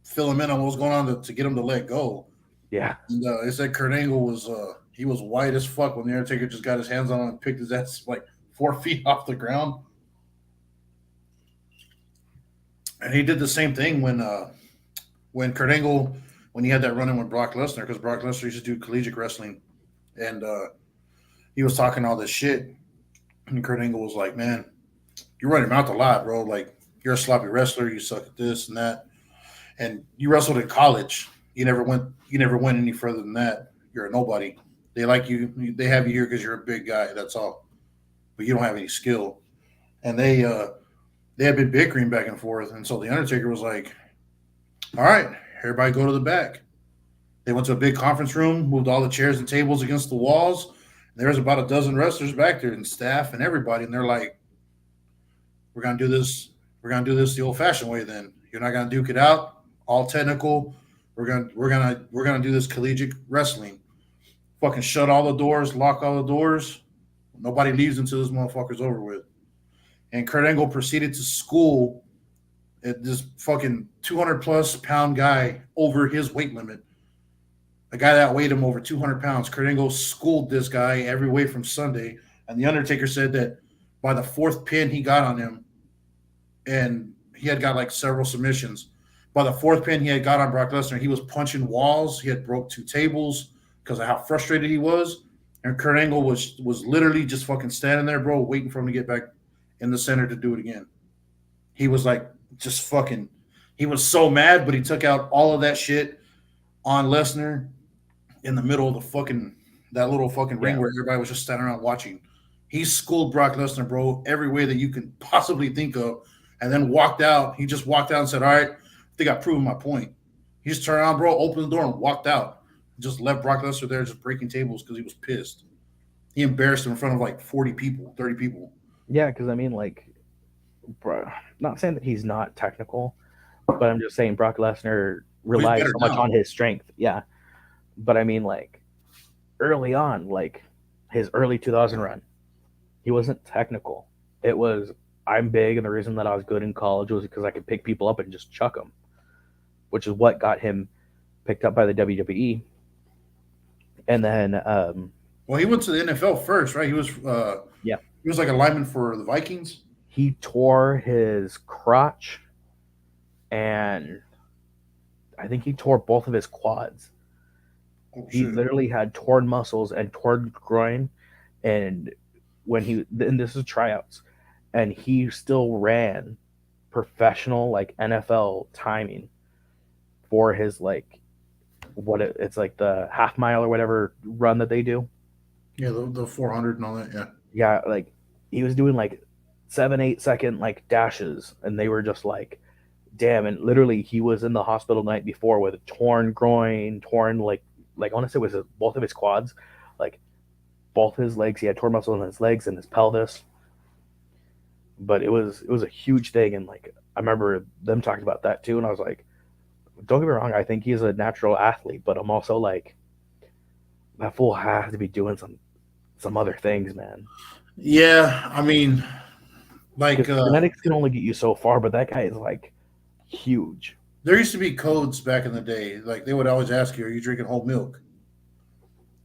fill him in on what was going on to get him to let go. Yeah. And they said Kurt Angle was he was white as fuck when the Undertaker just got his hands on him and picked his ass like 4 feet off the ground. And he did the same thing when Kurt Angle when he had that run in with Brock Lesnar because Brock Lesnar used to do collegiate wrestling and he was talking all this shit and Kurt Angle was like, "Man, you run your mouth a lot, bro. Like you're a sloppy wrestler. You suck at this and that. And you wrestled in college. You never went any further than that. You're a nobody. They like you. They have you here because you're a big guy. That's all. But you don't have any skill." And they had been bickering back and forth. And so the Undertaker was like, "All right, everybody go to the back." They went to a big conference room, moved all the chairs and tables against the walls. There was about a dozen wrestlers back there and staff and everybody. And they're like, "We're gonna do this. We're gonna do this the old-fashioned way. Then you're not gonna duke it out, all technical. We're gonna do this collegiate wrestling. Fucking shut all the doors, lock all the doors. Nobody leaves until this motherfucker's over with." And Kurt Angle proceeded to school this fucking 200 plus pound guy over his weight limit. A guy that weighed him over 200 pounds. Kurt Angle schooled this guy every way from Sunday. And The Undertaker said that by the fourth pin he got on him, and he had got like several submissions. By the fourth pin he had got on Brock Lesnar, he was punching walls. He had broke 2 tables because of how frustrated he was. And Kurt Angle was literally just fucking standing there, bro, waiting for him to get back in the center to do it again. He was like just fucking. He was so mad, but he took out all of that shit on Lesnar in the middle of the fucking that little fucking ring where everybody was just standing around watching. He schooled Brock Lesnar, bro, every way that you can possibly think of, and then walked out. He just walked out and said, "All right, I think I've proven my point." He just turned around, bro, opened the door and walked out. Just left Brock Lesnar there just breaking tables because he was pissed. He embarrassed him in front of like 40 people, 30 people. Yeah, because I mean, like, bro, not saying that he's not technical, but I'm just saying Brock Lesnar relies so much on his strength. Yeah. But I mean, like, early on, like his early 2000 run, he wasn't technical. It was, I'm big, and the reason that I was good in college was because I could pick people up and just chuck them, which is what got him picked up by the WWE. And then, well, he went to the NFL first, right? He was, yeah, he was like a lineman for the Vikings. He tore his crotch, and I think he tore both of his quads. Oh, he literally had torn muscles and torn groin, and this is tryouts, and he still ran professional like NFL timing for his like it's like the half mile or whatever run that they do. Yeah, the 400 and all that. Yeah. Yeah, like he was doing like 7-8 second like dashes, and they were just like, damn. And literally, he was in the hospital the night before with a torn groin, torn like I want to say it was both of his quads, like both his legs. He had torn muscle in his legs and his pelvis. But it was a huge thing, and like I remember them talking about that too, and I was like, don't get me wrong, I think he's a natural athlete, but I'm also like, that fool has to be doing some other things, man. Yeah, I mean, like genetics can only get you so far, but that guy is like huge. There used to be codes back in the day. Like they would always ask you, "Are you drinking whole milk?"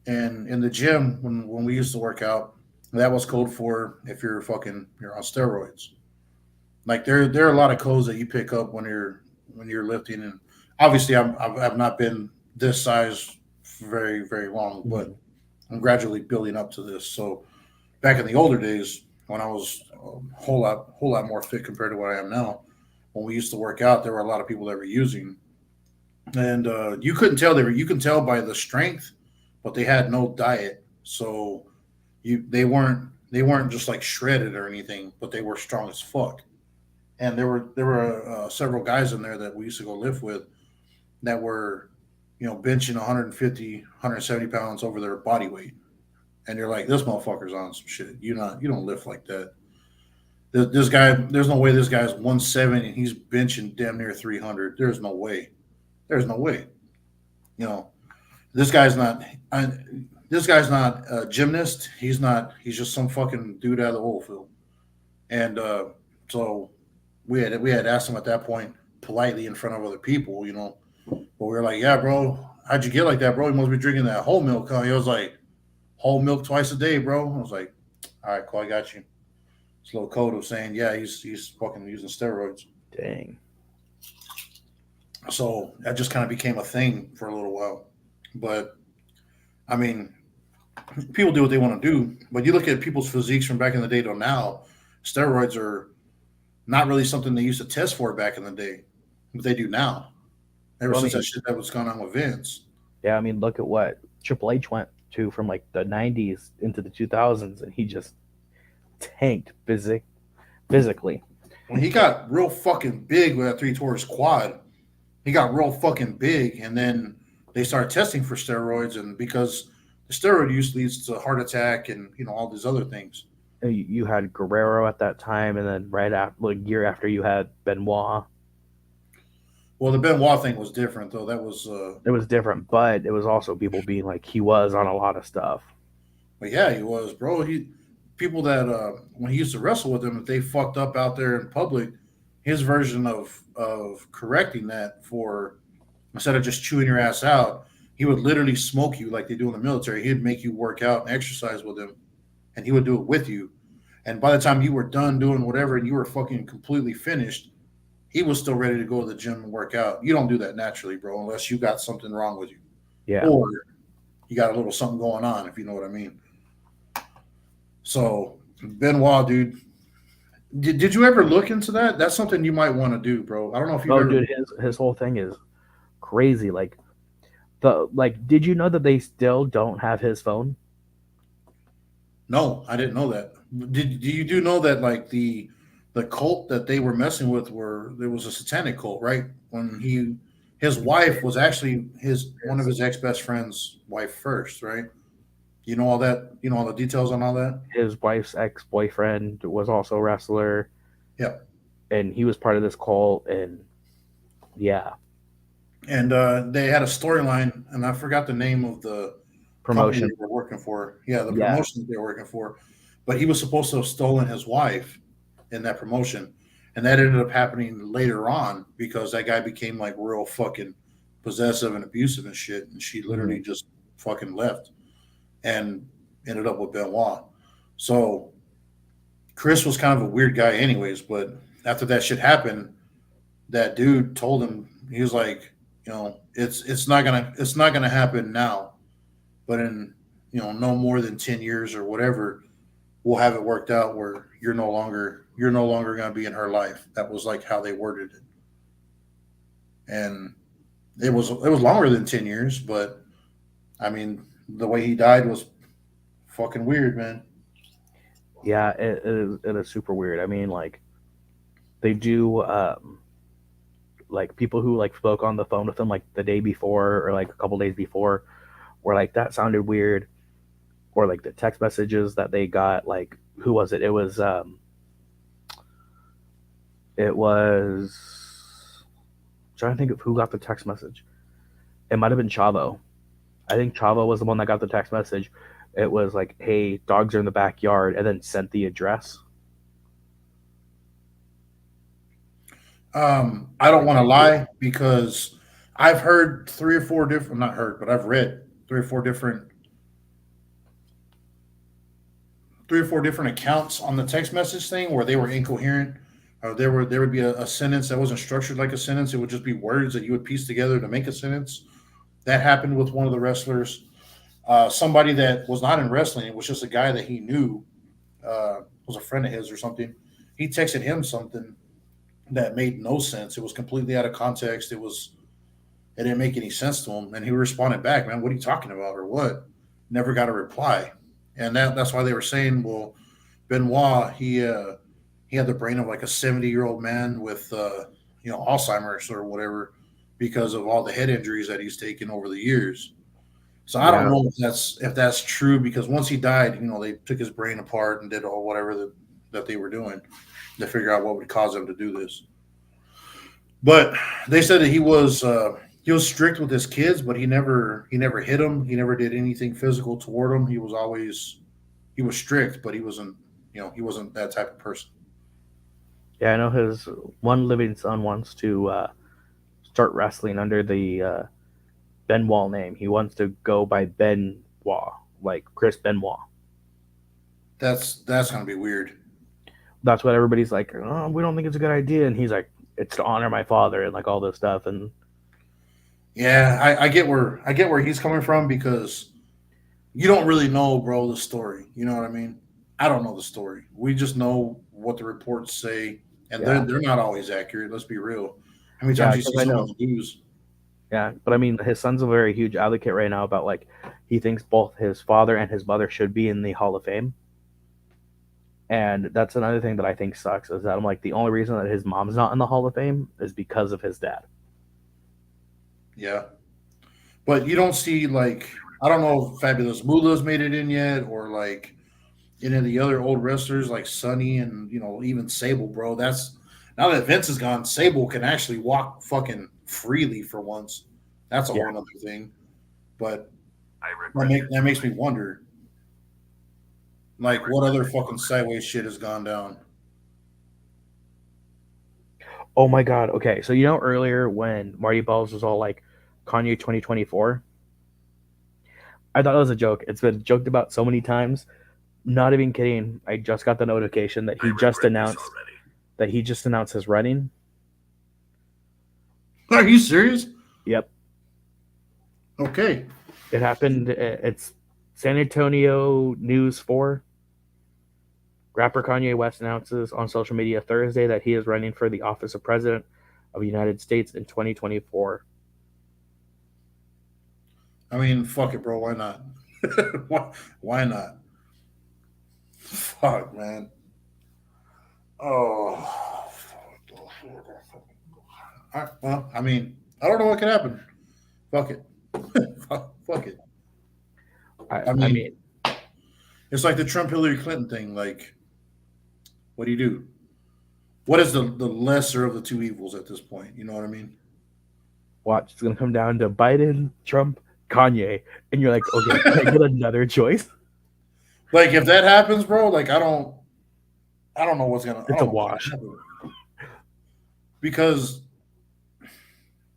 And in the gym, when we used to work out, that was code for if you're on steroids. Like there are a lot of codes that you pick up when you're lifting, and obviously I've not been this size for very very long, but I'm gradually building up to this. So back in the older days when I was a whole lot more fit compared to what I am now, when we used to work out, there were a lot of people that were using, and you couldn't tell you can tell by the strength, but they had no diet, so they weren't just like shredded or anything, but they were strong as fuck. And there were several guys in there that we used to go lift with that were, benching 150, 170 pounds over their body weight, and you're like, this motherfucker's on some shit. You don't lift like that. This guy, there's no way this guy's 170 and he's benching damn near 300. There's no way. This guy's not a gymnast. He's just some fucking dude out of the oil field. And so we had asked him at that point politely in front of other people, but we were like, yeah, bro, how'd you get like that, bro? You must be drinking that whole milk. Huh? He was like, whole milk twice a day, bro. I was like, all right, cool, I got you. It's a little code of saying, yeah, he's fucking using steroids. Dang. So that just kind of became a thing for a little while. But I mean, people do what they want to do. But you look at people's physiques from back in the day to now, steroids are not really something they used to test for back in the day, but they do now. Ever since that shit that was going on with Vince. Yeah, I mean, look at what Triple H went to from like the 90s into the 2000s, and he just tanked physically. When he got real fucking big with that 3 tore his quad, he got real fucking big, and then they started testing for steroids, and because the steroid use leads to heart attack and all these other things. You had Guerrero at that time, and then right after, like year after, you had Benoit. Well, the Benoit thing was different, though. That was it was different, but it was also people being like, he was on a lot of stuff. But yeah, he was, bro. People that when he used to wrestle with them, if they fucked up out there in public, his version of correcting that, for instead of just chewing your ass out, he would literally smoke you like they do in the military. He'd make you work out and exercise with him, and he would do it with you. And by the time you were done doing whatever and you were fucking completely finished, he was still ready to go to the gym and work out. You don't do that naturally, bro, unless you got something wrong with you Yeah. or you got a little something going on, if you know what I mean. So Benoit, dude, did you ever look into that? That's something you might want to do, bro. I don't know if you've Oh, ever. dude, his whole thing is crazy. Like, did you know that they still don't have his phone? No, I didn't know that. Did do you do know that like the cult that they were messing with were there was a satanic cult, right? When his wife was actually his one of his ex best friend's wife first, right? You know all that. You know all the details on all that. His wife's ex boyfriend was also a wrestler, Yep. and he was part of this cult. And yeah, And they had a storyline, and I forgot the name of the company promotion. they were working for. Yeah, the Yeah. promotion that they were working for. But he was supposed to have stolen his wife in that promotion, and that ended up happening later on because that guy became like real fucking possessive and abusive and shit, and she literally Mhm. just fucking left and ended up with Benoit. So Chris was kind of a weird guy, anyways. But after that shit happened, that dude told him he was like, it's not gonna happen now, but in no more than 10 years or whatever, we'll have it worked out where you're no longer gonna be in her life. That was like how they worded it, and it was longer than 10 years, but I mean the way he died was fucking weird, man. Yeah, it is super weird. I mean, like they do, like people who like spoke on the phone with him like the day before or like a couple days before, were like that sounded weird, or like the text messages that they got. Like, who was it? It was I'm trying to think of who got the text message. It might have been Chavo. I think Chavo was the one that got the text message. It was like, "Hey, dogs are in the backyard," and then sent the address. I don't want to lie because I've heard three or four different, not heard, but I've read three or four different accounts on the text message thing where they were incoherent. There would be a sentence that wasn't structured like a sentence. It would just be words that you would piece together to make a sentence. That happened with one of the wrestlers. Somebody that was not in wrestling, it was just a guy that he knew, was a friend of his or something. He texted him something that made no sense. It was completely out of context. It didn't make any sense to him, and he responded back, "Man, what are you talking about, or what?" Never got a reply, and that's why they were saying, "Well, Benoit, he had the brain of like a 70-year-old man with Alzheimer's or whatever because of all the head injuries that he's taken over the years." So I don't Yeah, know if that's true because once he died, they took his brain apart and did all whatever that they were doing to figure out what would cause him to do this. But they said that he was strict with his kids, but he never hit them. He never did anything physical toward them. He was strict, but he wasn't that type of person. yeah. I know his one living son wants to start wrestling under the Benoit name. He wants to go by Benoit, like Chris Benoit. That's gonna be weird. That's what everybody's like. Oh, we don't think it's a good idea, and he's like, it's to honor my father and like all this stuff. And Yeah, I get where he's coming from because you don't really know, bro, the story. You know what I mean? I don't know the story. We just know what the reports say, and yeah, they're not always accurate. Let's be real. How many yeah, times you because see I someone know. lose? Yeah, but I mean, his son's a very huge advocate right now about like he thinks both his father and his mother should be in the Hall of Fame. And that's another thing that I think sucks is that I'm like the only reason that his mom's not in the Hall of Fame is because of his dad. Yeah, but you don't see like I don't know if Fabulous Moolah's made it in yet, or like any of the other old wrestlers like Sonny and even Sable, bro. That's now that Vince is gone, Sable can actually walk fucking freely for once. That's a Yeah. whole other thing. But that makes me wonder, like, what other fucking sideways shit has gone down? Oh my God. Okay, so earlier when Marty Balls was all like Kanye 2024, I thought it was a joke. It's been joked about so many times. Not even kidding. I just got the notification that he just announced his running. Are you serious? Yep. Okay. It happened. It's San Antonio News 4. Rapper Kanye West announces on social media Thursday that he is running for the office of President of the United States in 2024. I mean, fuck it, bro. Why not? Why not? Fuck, man. Oh. Well, I mean, I don't know what could happen. Fuck it. Fuck it. I I mean, mean, it's like the Trump Hillary Clinton thing. Like, what do you do? What is the lesser of the two evils at this point? You know what I mean? watch. It's going to come down to Biden, Trump, Kanye. And you're like, okay, can I get another choice? Like, if that happens, bro, like I don't know I It's a don't know what's gonna wash. happen because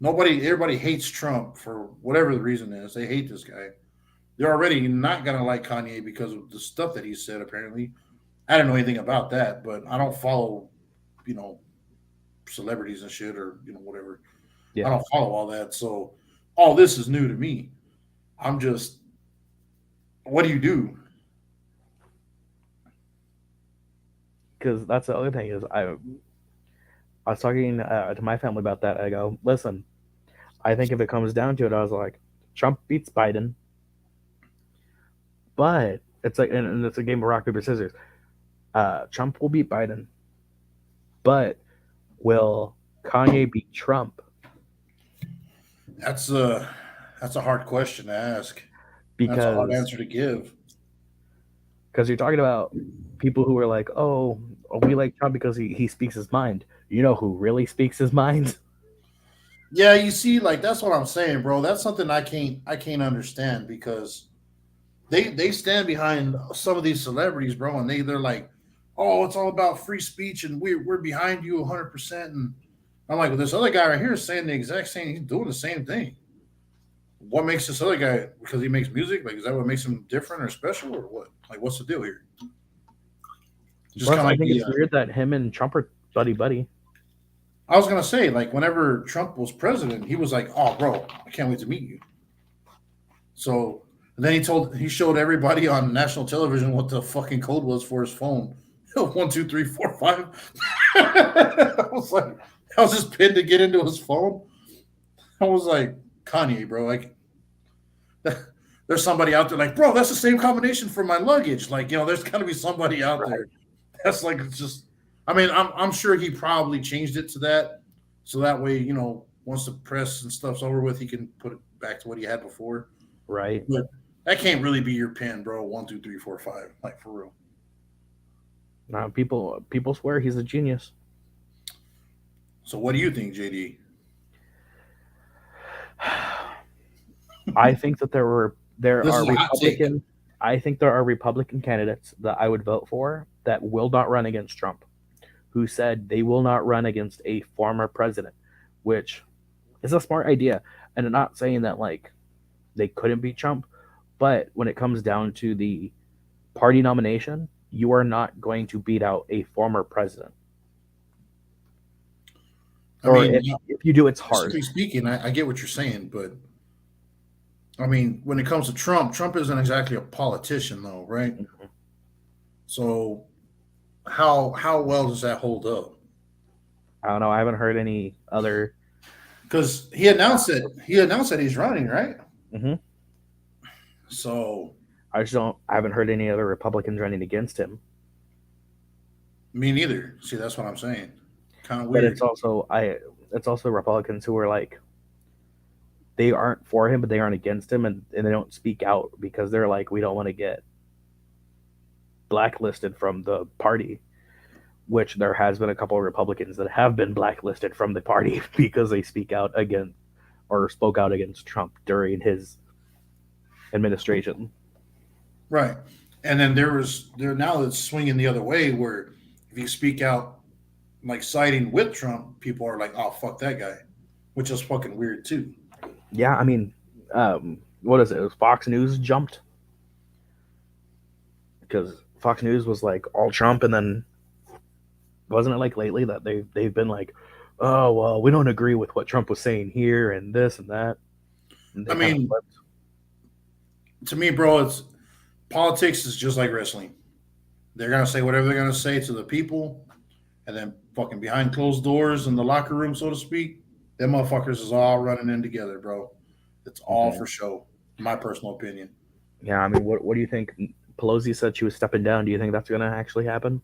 everybody hates Trump for whatever the reason is. They hate this guy. They're already not gonna like Kanye because of the stuff that he said. Apparently, I don't know anything about that, but I don't follow, you know, celebrities and shit or whatever. I Yeah. don't follow all that, so all this is new to me. I'm just, what do you do? Because that's the other thing is I was talking to my family about that. I go, listen, I think if it comes down to it, I was like, Trump beats Biden, but it's like, and it's a game of rock paper scissors. Trump will beat Biden, but will Kanye beat Trump? That's a hard question to ask. That's a hard Because answer to give. you're talking about people who are like, oh, we like Trump because he speaks his mind. You know who really speaks his mind? Yeah, you see, like that's what I'm saying, bro. That's something I can't understand because they stand behind some of these celebrities, bro, and they're like, oh, it's all about free speech and we're behind you 100%. And I'm like, well, this other guy right here is saying the exact same. He's doing the same thing. What makes this other guy because he makes music? Like, is that what makes him different or special or what? Like, what's the deal here? Just Plus, kind of I like think it's weird that him and Trump are buddy buddy. I was gonna say, like, whenever Trump was president, he was like, "Oh, bro, I can't wait to meet you." So then he showed everybody on national television what the fucking code was for his phone. 1 2 3 4 5. I was like, I was just pinned to get into his phone. I was like, Kanye, bro, like there's somebody out there like, bro, that's the same combination for my luggage. Like, there's gotta be somebody out Right. there. That's like it's just I mean, I'm sure he probably changed it to that. So that way, once the press and stuff's over with, he can put it back to what he had before. Right. But that can't really be your pin, bro. 1 2 3 4 5, like for real. Now people swear he's a genius. So what do you think, JD? I think that there This are is a hot take. Republican I think there are Republican candidates that I would vote for that will not run against Trump, who said they will not run against a former president, which is a smart idea. And I'm not saying that like they couldn't beat Trump, but when it comes down to the party nomination, you are not going to beat out a former president. I Or mean, if you do, it's hard. basically speaking, I get what you're saying, but I mean, when it comes to Trump, Trump isn't exactly a politician, though, right? So how well does that hold up? I don't know. I haven't heard any other. Because he announced that he's running, right? Mhm. So I haven't heard any other Republicans running against him. me neither. See, that's what I'm saying. Kind of But weird. it's also Republicans who are like they aren't for him, but they aren't against him, and they don't speak out because they're like we don't want to get blacklisted from the party. Which there has been a couple of Republicans that have been blacklisted from the party because they speak out against or spoke out against Trump during his administration. Right. And then there now it's swinging the other way where if you speak out like siding with Trump, people are like, "Oh, fuck that guy," which is fucking weird too. Yeah, I mean, what is it? It was Fox News jumped because Fox News was like all Trump, and then wasn't it like lately that they've been like, oh well, we don't agree with what Trump was saying here and this and that. And I they kind of mean, flipped. to me, bro, it's politics is just like wrestling. They're gonna say whatever they're gonna say to the people, and then fucking behind closed doors in the locker room, so to speak, them motherfuckers is all running in together, bro. It's all Mhm. for show, in my personal opinion. Yeah, I mean, what do you think? Pelosi said she was stepping down. Do you think that's going to actually happen?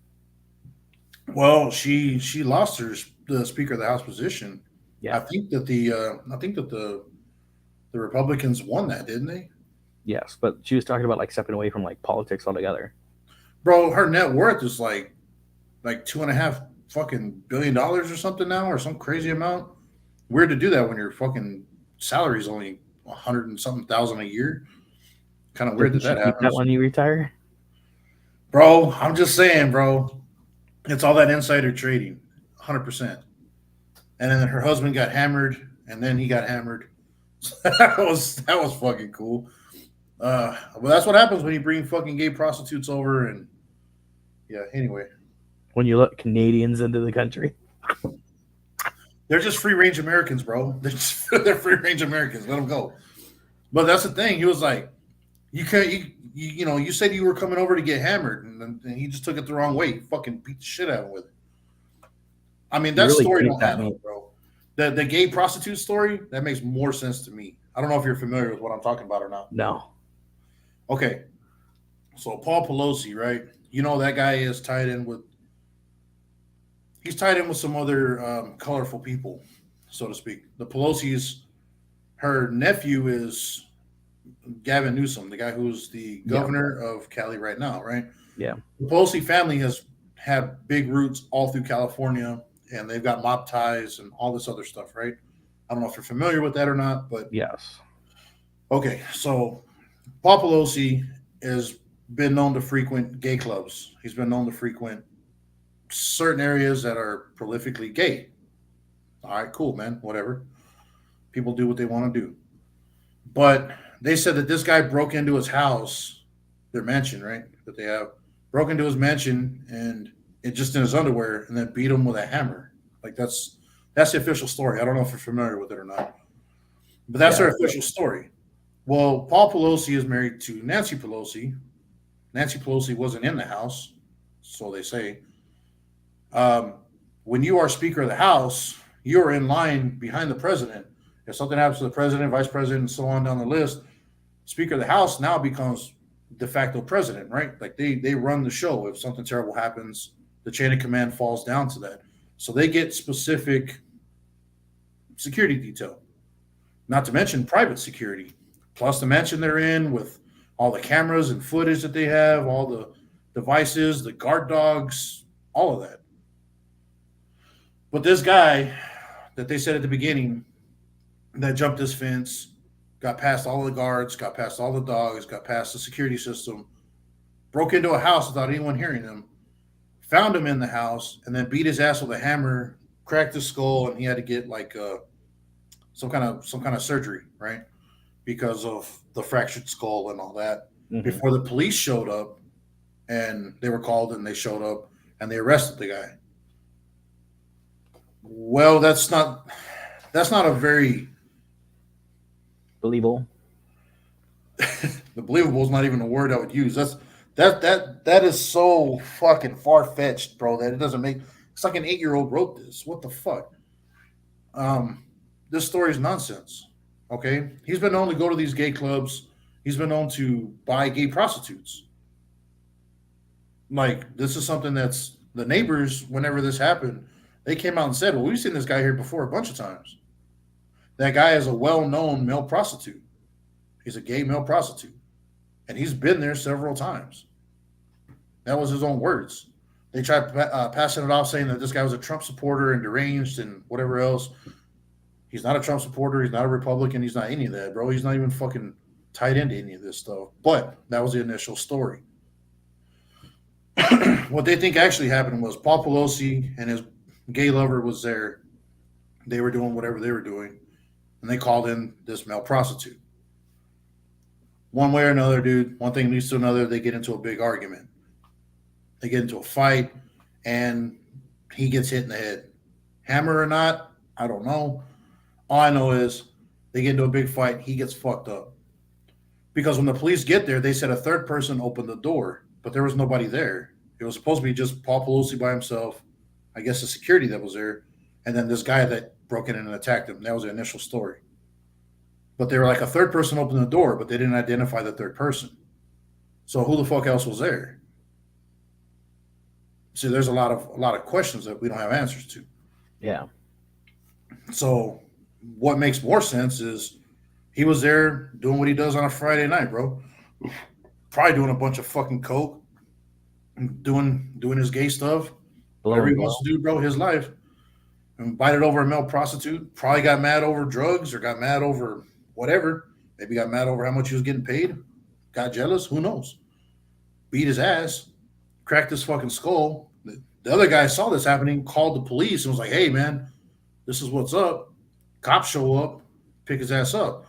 Well, she lost the Speaker of the House position. Yeah. I think that the Republicans won that, didn't they? Yes, but she was talking about like stepping away from like politics altogether. Bro, her net worth is like two and a half fucking $1 billion or something now, or some crazy amount. Weird to do that when your fucking salary is only 100 and something thousand a year. Kind of weird Doesn't that she that keep that happens, when you retire? bro. I'm just saying, bro. It's all that insider trading, 100%. And then her husband got hammered, and then he got hammered. That was fucking cool. Well, that's what happens when you bring fucking gay prostitutes over, and yeah. Anyway, When you let Canadians into the country? they're just free range Americans, bro. They're free range Americans. Let them go. But that's the thing. He was like, you can't, you said you were coming over to get hammered, and he just took it the wrong way. He fucking beat the shit out of him with it. I mean, You that really story think don't that add mean? up, bro. The gay prostitute story that makes more sense to me. I don't know if you're familiar with what I'm talking about or not. No. Okay, so Paul Pelosi, right? You know that guy is tied in with. He's tied in with some other colorful people, so to speak. The Pelosi's, her nephew is Gavin Newsom, the guy who's the Yeah. governor of Cali right now, right? Yeah. The Pelosi family has had big roots all through California, and they've got mob ties and all this other stuff, right? I don't know if you're familiar with that or not, but Yes. okay. So Paul Pelosi has been known to frequent gay clubs. He's been known to frequent certain areas that are prolifically gay. All right, cool, man. Whatever. People do what they want to do. But they said that this guy broke into his house, their mansion, right? That they have, broke into his mansion and it just in his underwear, and then beat him with a hammer. Like that's the official story. I don't know if you're familiar with it or not, but that's Yeah. their official story. Well, Paul Pelosi is married to Nancy Pelosi. Nancy Pelosi wasn't in the house, so they say. Um, when you are Speaker of the House, you are in line behind the president. If something happens to the president, vice president, and so on down the list, Speaker of the House now becomes de facto president, right? Like they run the show. If something terrible happens, the chain of command falls down to that. So they get specific security detail, not to mention private security, plus the mansion they're in with all the cameras and footage that they have, all the devices, the guard dogs, all of that. But this guy that they said at the beginning that jumped this fence, got past all the guards, got past all the dogs, got past the security system, broke into a house without anyone hearing him, found him in the house, and then beat his ass with a hammer, cracked his skull, and he had to get like some kind of surgery, right? Because of the fractured skull and all that. Mhm. Before the police showed up, and they were called, and they showed up, and they arrested the guy. Well, that's not a very Believable. the believable is not even a word I would use. That is so fucking far fetched, bro. That it doesn't make. It's like an 8-year-old wrote this. What the fuck? Um, this story is nonsense. Okay, he's been known to go to these gay clubs. He's been known to buy gay prostitutes. Like this is something that's the neighbors. Whenever this happened, they came out and said, "Well, we've seen this guy here before a bunch of times." That guy is a well-known male prostitute. He's a gay male prostitute, and he's been there several times. That was his own words. They tried passing it off, saying that this guy was a Trump supporter and deranged and whatever else. He's not a Trump supporter. He's not a Republican. He's not any of that, bro. He's not even fucking tied into any of this stuff. But that was the initial story. What they think actually happened was Paul Pelosi and his gay lover was there. They were doing whatever they were doing, and they called in this male prostitute. One way or another, dude, one thing leads to another. They get into a big argument. They get into a fight, and he gets hit in the head. Hammer or not, I don't know. All I know is they get into a big fight. He gets fucked up because when the police get there, they said a third person opened the door, but there was nobody there. It was supposed to be just Paul Pelosi by himself. I guess the security that was there, and then this guy that broke in and attacked him. That was the initial story. But they were like a third person opened the door, but they didn't identify the third person. So who the fuck else was there? See, there's a lot of questions that we don't have answers to. Yeah. So what makes more sense is he was there doing what he does on a Friday night, bro. Probably doing a bunch of fucking coke, doing his gay stuff, whatever he wants to do, bro. His life. Invited over a male prostitute. Probably got mad over drugs or got mad over whatever. Maybe got mad over how much he was getting paid. Got jealous. Who knows? Beat his ass. Cracked his fucking skull. The other guy saw this happening, called the police, and was like, "Hey, man, this is what's up." Cops show up, pick his ass up.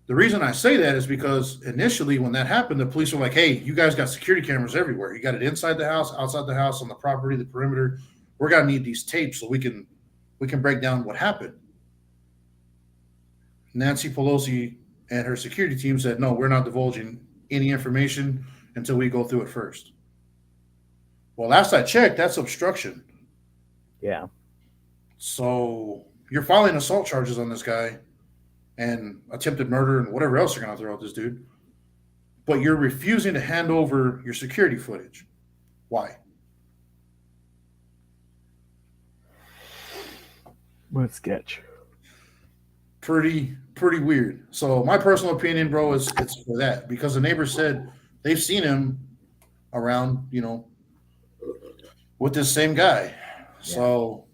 The reason I say that is because initially when that happened, the police were like, "Hey, you guys got security cameras everywhere. You got it inside the house, outside the house, on the property, the perimeter. We're gonna need these tapes so we can break down what happened." Nancy Pelosi and her security team said, "No, we're not divulging any information until we go through it first." Well, last I checked, that's obstruction. Yeah. So you're filing assault charges on this guy and attempted murder and whatever else you're going to throw at this dude, but you're refusing to hand over your security footage. Why? What sketch? Pretty weird. So my personal opinion, bro, is it's for that because the neighbor said they've seen him around, with this same guy. Yeah. So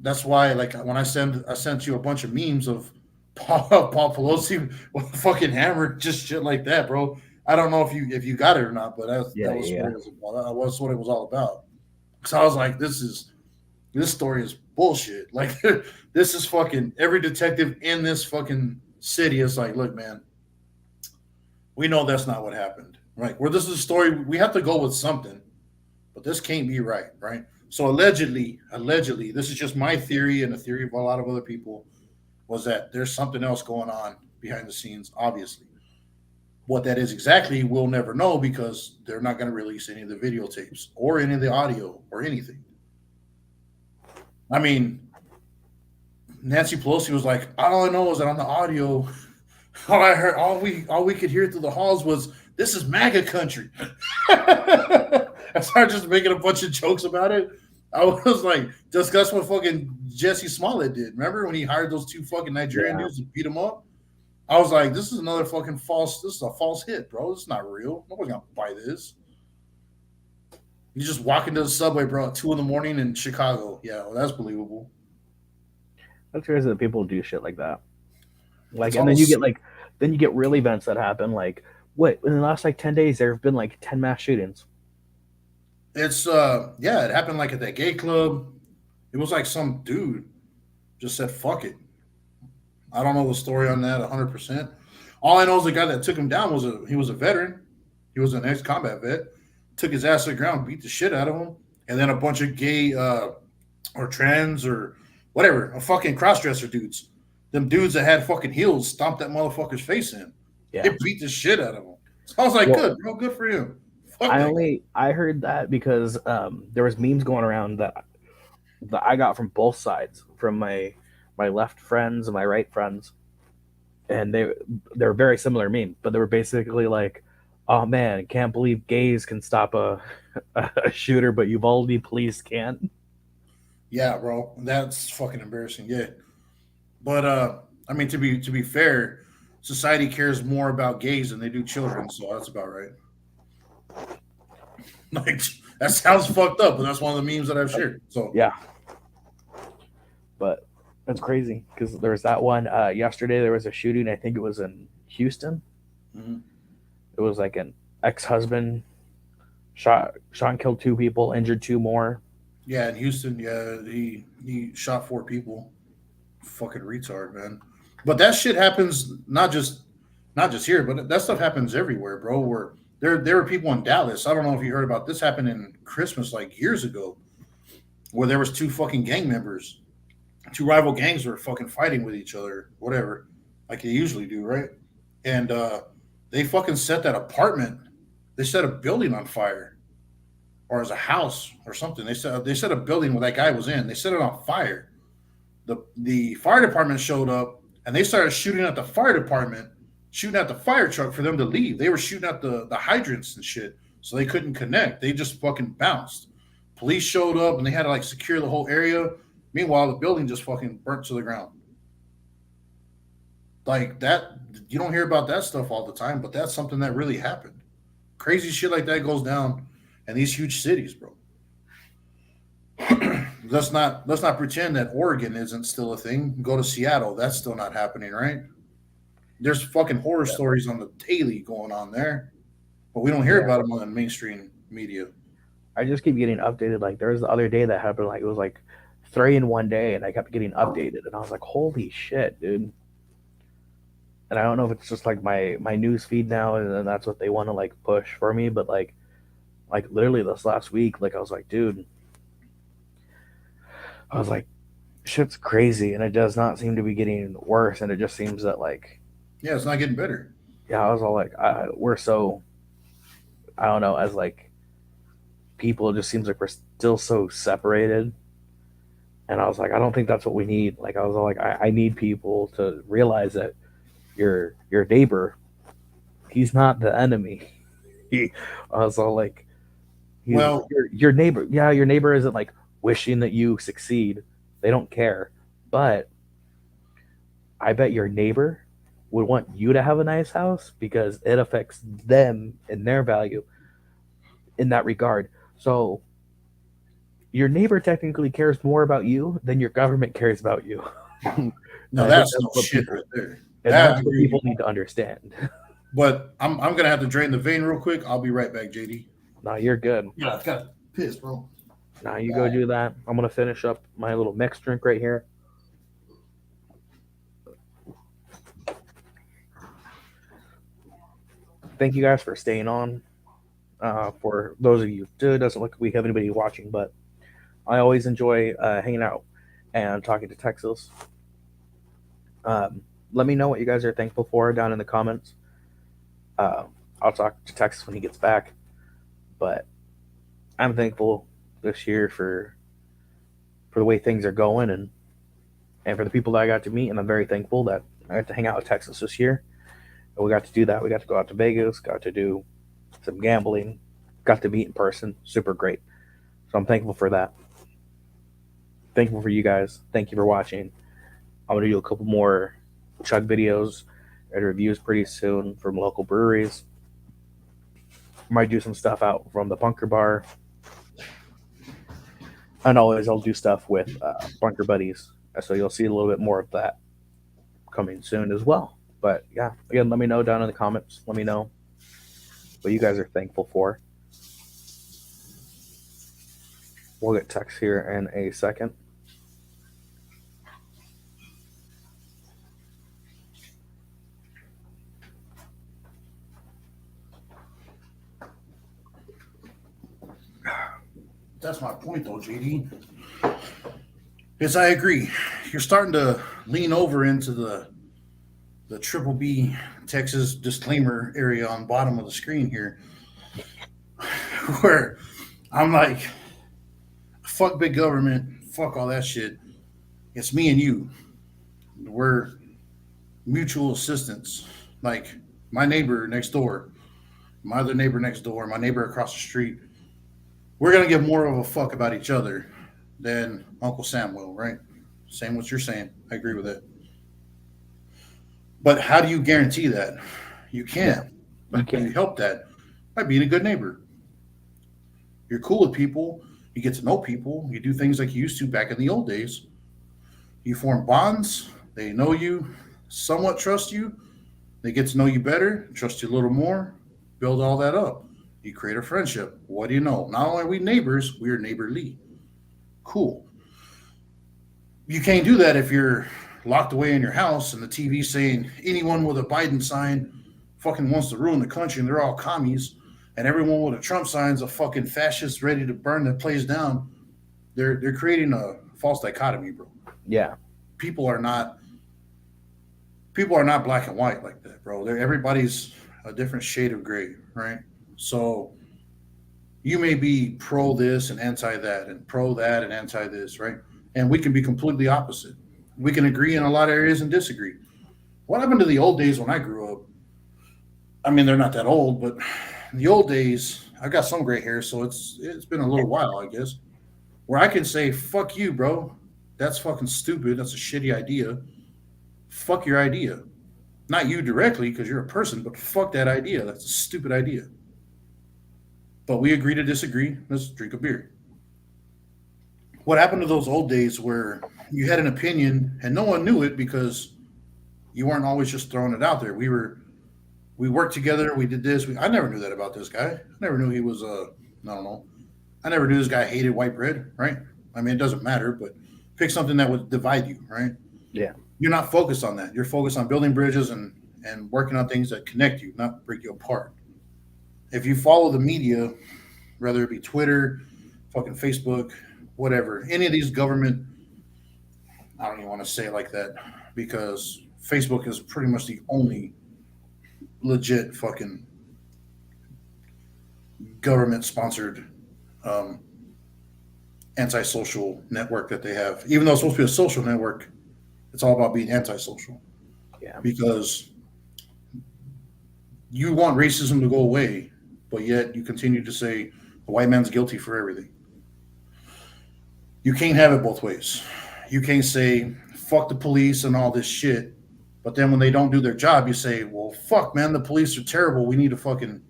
that's why, like, when I sent you a bunch of memes of Paul Pelosi with a fucking hammer, just shit like that, bro. I don't know if you got it or not, but that was what it was all about. So I was like, this story is bullshit. Like, this is fucking every detective in this fucking city is like, look, man, we know that's not what happened, right? Where this is a story, we have to go with something, but this can't be right? So allegedly, this is just my theory and the theory of a lot of other people, was that there's something else going on behind the scenes, obviously. What that is exactly, we'll never know because they're not going to release any of the videotapes or any of the audio or anything. I mean, Nancy Pelosi was like, all I know is that on the audio, all we could hear through the halls was, "This is MAGA country." I started just making a bunch of jokes about it. I was like, that's what fucking Jesse Smollett did. Remember when he hired those two fucking Nigerian dudes to beat him up? I was like, this is another fucking this is a false hit, bro. This is not real. Nobody's gonna buy this. You just walk into the subway, bro, at 2 a.m. in Chicago. Yeah, well, that's believable. That's crazy that people do shit like that. Like, and then you get real events that happen. Like, what, in the last 10 days, there have been 10 mass shootings. It's it happened at that gay club. It was like some dude just said fuck it. I don't know the story on that 100%. All I know is the guy that took him down was a veteran. He was an ex-combat vet. Took his ass to the ground, beat the shit out of him, and then a bunch of gay or trans or whatever, a fucking cross-dresser dudes. Them dudes that had fucking heels stomped that motherfucker's face in. Yeah. They beat the shit out of him. So I was like, good, bro, good for him. I heard that because there was memes going around that I got from both sides, from my left friends and my right friends, and they're very similar memes, but they were basically like, "Oh man, can't believe gays can stop a shooter, but Uvalde police can't." Yeah, bro, that's fucking embarrassing. Yeah, but I mean, to be fair, society cares more about gays than they do children, so that's about right. Like, that sounds fucked up, but that's one of the memes that I've shared. So yeah, but that's crazy because there was that one yesterday. There was a shooting. I think it was in Houston. Mm-hmm. It was like an ex-husband shot and killed 2 people, injured 2 more. Yeah, in Houston, yeah, he shot 4 people. Fucking retard, man. But that shit happens not just here, but that stuff happens everywhere, bro. Where there were people in Dallas. I don't know if you heard about this. Happened in Christmas years ago, where there was 2 fucking gang members two rival gangs were fucking fighting with each other, whatever, like they usually do, right? And they fucking set that apartment, they set a building on fire, or as a house or something. They set a building where that guy was in. They set it on fire. The fire department showed up and they started shooting at the fire department, shooting at the fire truck for them to leave. They were shooting at the hydrants and shit, so they couldn't connect. They just fucking bounced. Police showed up and they had to like secure the whole area. Meanwhile, the building just fucking burnt to the ground. Like that, you don't hear about that stuff all the time, but that's something that really happened. Crazy shit like that goes down in these huge cities, bro. Let's not pretend that Oregon isn't still a thing. Go to Seattle, that's still not happening, right? There's fucking horror Yeah. stories on the daily going on there, but we don't hear Yeah. about them on the mainstream media. I just keep getting updated. Like there was the other day that happened. Like it was like three in one day, and I kept getting updated, and I was like, "Holy shit, dude!" And I don't know if it's just like my news feed now, and then that's what they want to like push for me. But like literally this last week, like I was like, dude, I was like, shit's crazy, and it does not seem to be getting worse, and it just seems that like, Yeah, it's not getting better. yeah, I was all like, we're so, I don't know, as like people, it just seems like we're still so separated. And I was like, I don't think that's what we need. Like I was all like, I need people to realize that your neighbor, he's not the enemy. He, I was all like, he's Well, your neighbor. Yeah, your neighbor isn't like wishing that you succeed. They don't care. But I bet your neighbor would want you to have a nice house because it affects them and their value in that regard. So your neighbor technically cares more about you than your government cares about you. And now I think that's no shit right there. That I that's what agree with people you. need to understand. But I'm gonna have to drain the vein real quick. I'll be right back, JD. Nah, you're good. Yeah, I got pissed, bro. Nah, you go do that. I'm gonna finish up my little mixed drink right here. Thank you guys for staying on. For those of you who doesn't look like we have anybody watching, but I always enjoy hanging out and talking to Texas. Let me know what you guys are thankful for down in the comments. Uh, I'll talk to Texas when he gets back, but I'm thankful this year for the way things are going and for the people that I got to meet, and I'm very thankful that I got to hang out with Texas this year. And we got to do that. We got to go out to Vegas, got to do some gambling, got to meet in person. Super great. So I'm thankful for that. Thankful for you guys. Thank you for watching. I'm gonna do a couple more chug videos and reviews pretty soon from local breweries. Might do some stuff out from the Bunker Bar, and always I'll do stuff with Bunker Buddies. So you'll see a little bit more of that coming soon as well. But yeah, again, let me know down in the comments. Let me know what you guys are thankful for. We'll get text here in a second. That's my point, though, JD. Yes, I agree. You're starting to lean over into the triple B Texas disclaimer area on bottom of the screen here, where I'm like, fuck big government, fuck all that shit. It's me and you. We're mutual assistance. Like my neighbor next door, my other neighbor next door, my neighbor across the street. We're gonna give more of a fuck about each other than Uncle Sam will, right? Same what you're saying. I agree with it. But how do you guarantee that? You Yeah, can't. you But you can't. help that by being a good neighbor. You're cool with people. You get to know people. You do things like you used to back in the old days. You form bonds. They know you, somewhat trust you. They get to know you better, trust you a little more, build all that up. You create a friendship. What do you know? Not only are we neighbors, we're neighborly. Cool. You can't do that if you're locked away in your house and the TV saying anyone with a Biden sign fucking wants to ruin the country and they're all commies, and everyone with a Trump sign is a fucking fascist ready to burn the place down. They're creating a false dichotomy, bro. Yeah. People are not black and white like that, bro. Everybody's a different shade of gray, right? So you may be pro this and anti that, and pro that and anti this, right? And we can be completely opposite. We can agree in a lot of areas and disagree. What happened to the old days when I grew up? I mean, they're not that old, but in the old days, I got some gray hair, so it's been a little while, I guess, where I can say, "Fuck you, bro. That's fucking stupid. That's a shitty idea. Fuck your idea." Not you directly because you're a person, but fuck that idea. That's a stupid idea. But we agree to disagree. Let's drink a beer. What happened to those old days where you had an opinion and no one knew it because you weren't always just throwing it out there? We worked together. We did this. I never knew that about this guy. I never knew he was I don't know. I never knew this guy hated white bread. Right? I mean, it doesn't matter. But pick something that would divide you. Right? Yeah. You're not focused on that. You're focused on building bridges and working on things that connect you, not break you apart. If you follow the media, whether it be Twitter, fucking Facebook, whatever, any of these government, I don't even want to say it like that because Facebook is pretty much the only legit fucking government sponsored um, antisocial network that they have. Even though it's supposed to be a social network, it's all about being antisocial Yeah. because you want racism to go away, but yet you continue to say the white man's guilty for everything. You can't have it both ways. You can't say fuck the police and all this shit, but then when they don't do their job, you say, well, fuck, man, the police are terrible. We need to fucking.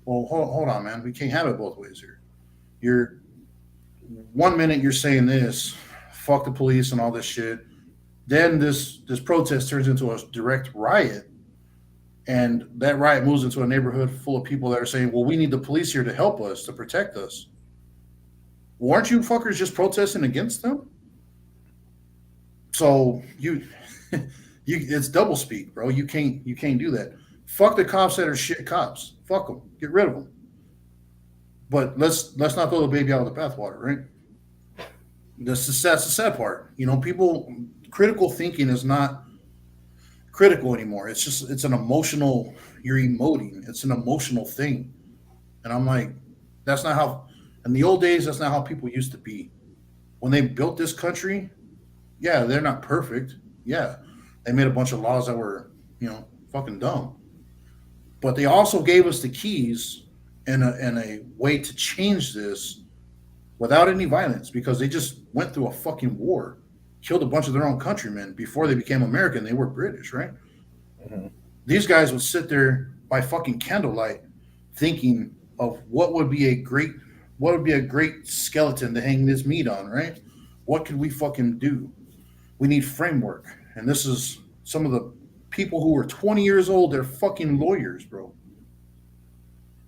Well, hold on, man. We can't have it both ways here. You're 1 minute you're saying this, fuck the police and all this shit. Then this protest turns into a direct riot, and that riot moves into a neighborhood full of people that are saying, well, we need the police here to help us, to protect us. Well, aren't you fuckers just protesting against them? So you it's double speak, bro. You can't do that. Fuck the cops that are shit cops. Fuck them. Get rid of them. But let's not throw the baby out with the bathwater, right? That's the sad part. You know, people critical thinking is not critical anymore. It's an emotional. You're emoting. It's an emotional thing, and I'm like, that's not how. In the old days, that's not how people used to be. When they built this country, yeah, they're not perfect. Yeah, they made a bunch of laws that were, fucking dumb. But they also gave us the keys and a way to change this without any violence because they just went through a fucking war, killed a bunch of their own countrymen before they became American. They were British, right? Mm-hmm. These guys would sit there by fucking candlelight thinking of what would be a great skeleton to hang this meat on, right? What could we fucking do? We need framework. And this is some of the people who were 20 years old, they're fucking lawyers, bro.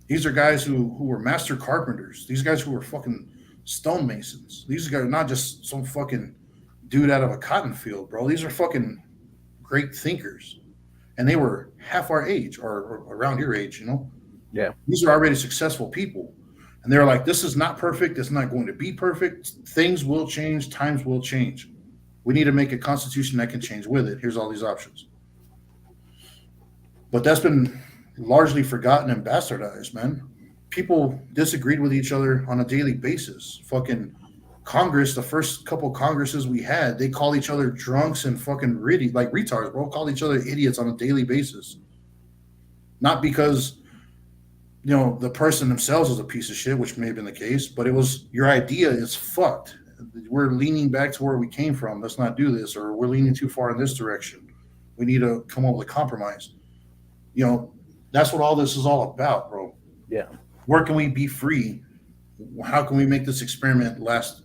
These are guys who were master carpenters. These guys who were fucking stonemasons. These guys are not just some fucking dude out of a cotton field, bro. These are fucking great thinkers. And they were half our age or around your age, Yeah. These are already successful people. And they're like, this is not perfect. It's not going to be perfect. Things will change. Times will change. We need to make a constitution that can change with it. Here's all these options. But that's been largely forgotten and bastardized, man. People disagreed with each other on a daily basis. Fucking Congress, the first couple Congresses we had, they call each other drunks and fucking like retards, bro. Called each other idiots on a daily basis. Not because the person themselves is a piece of shit, which may have been the case, but it was your idea is fucked. We're leaning back to where we came from. Let's not do this, or we're leaning too far in this direction. We need to come up with a compromise. That's what all this is all about, bro. Yeah. Where can we be free? How can we make this experiment last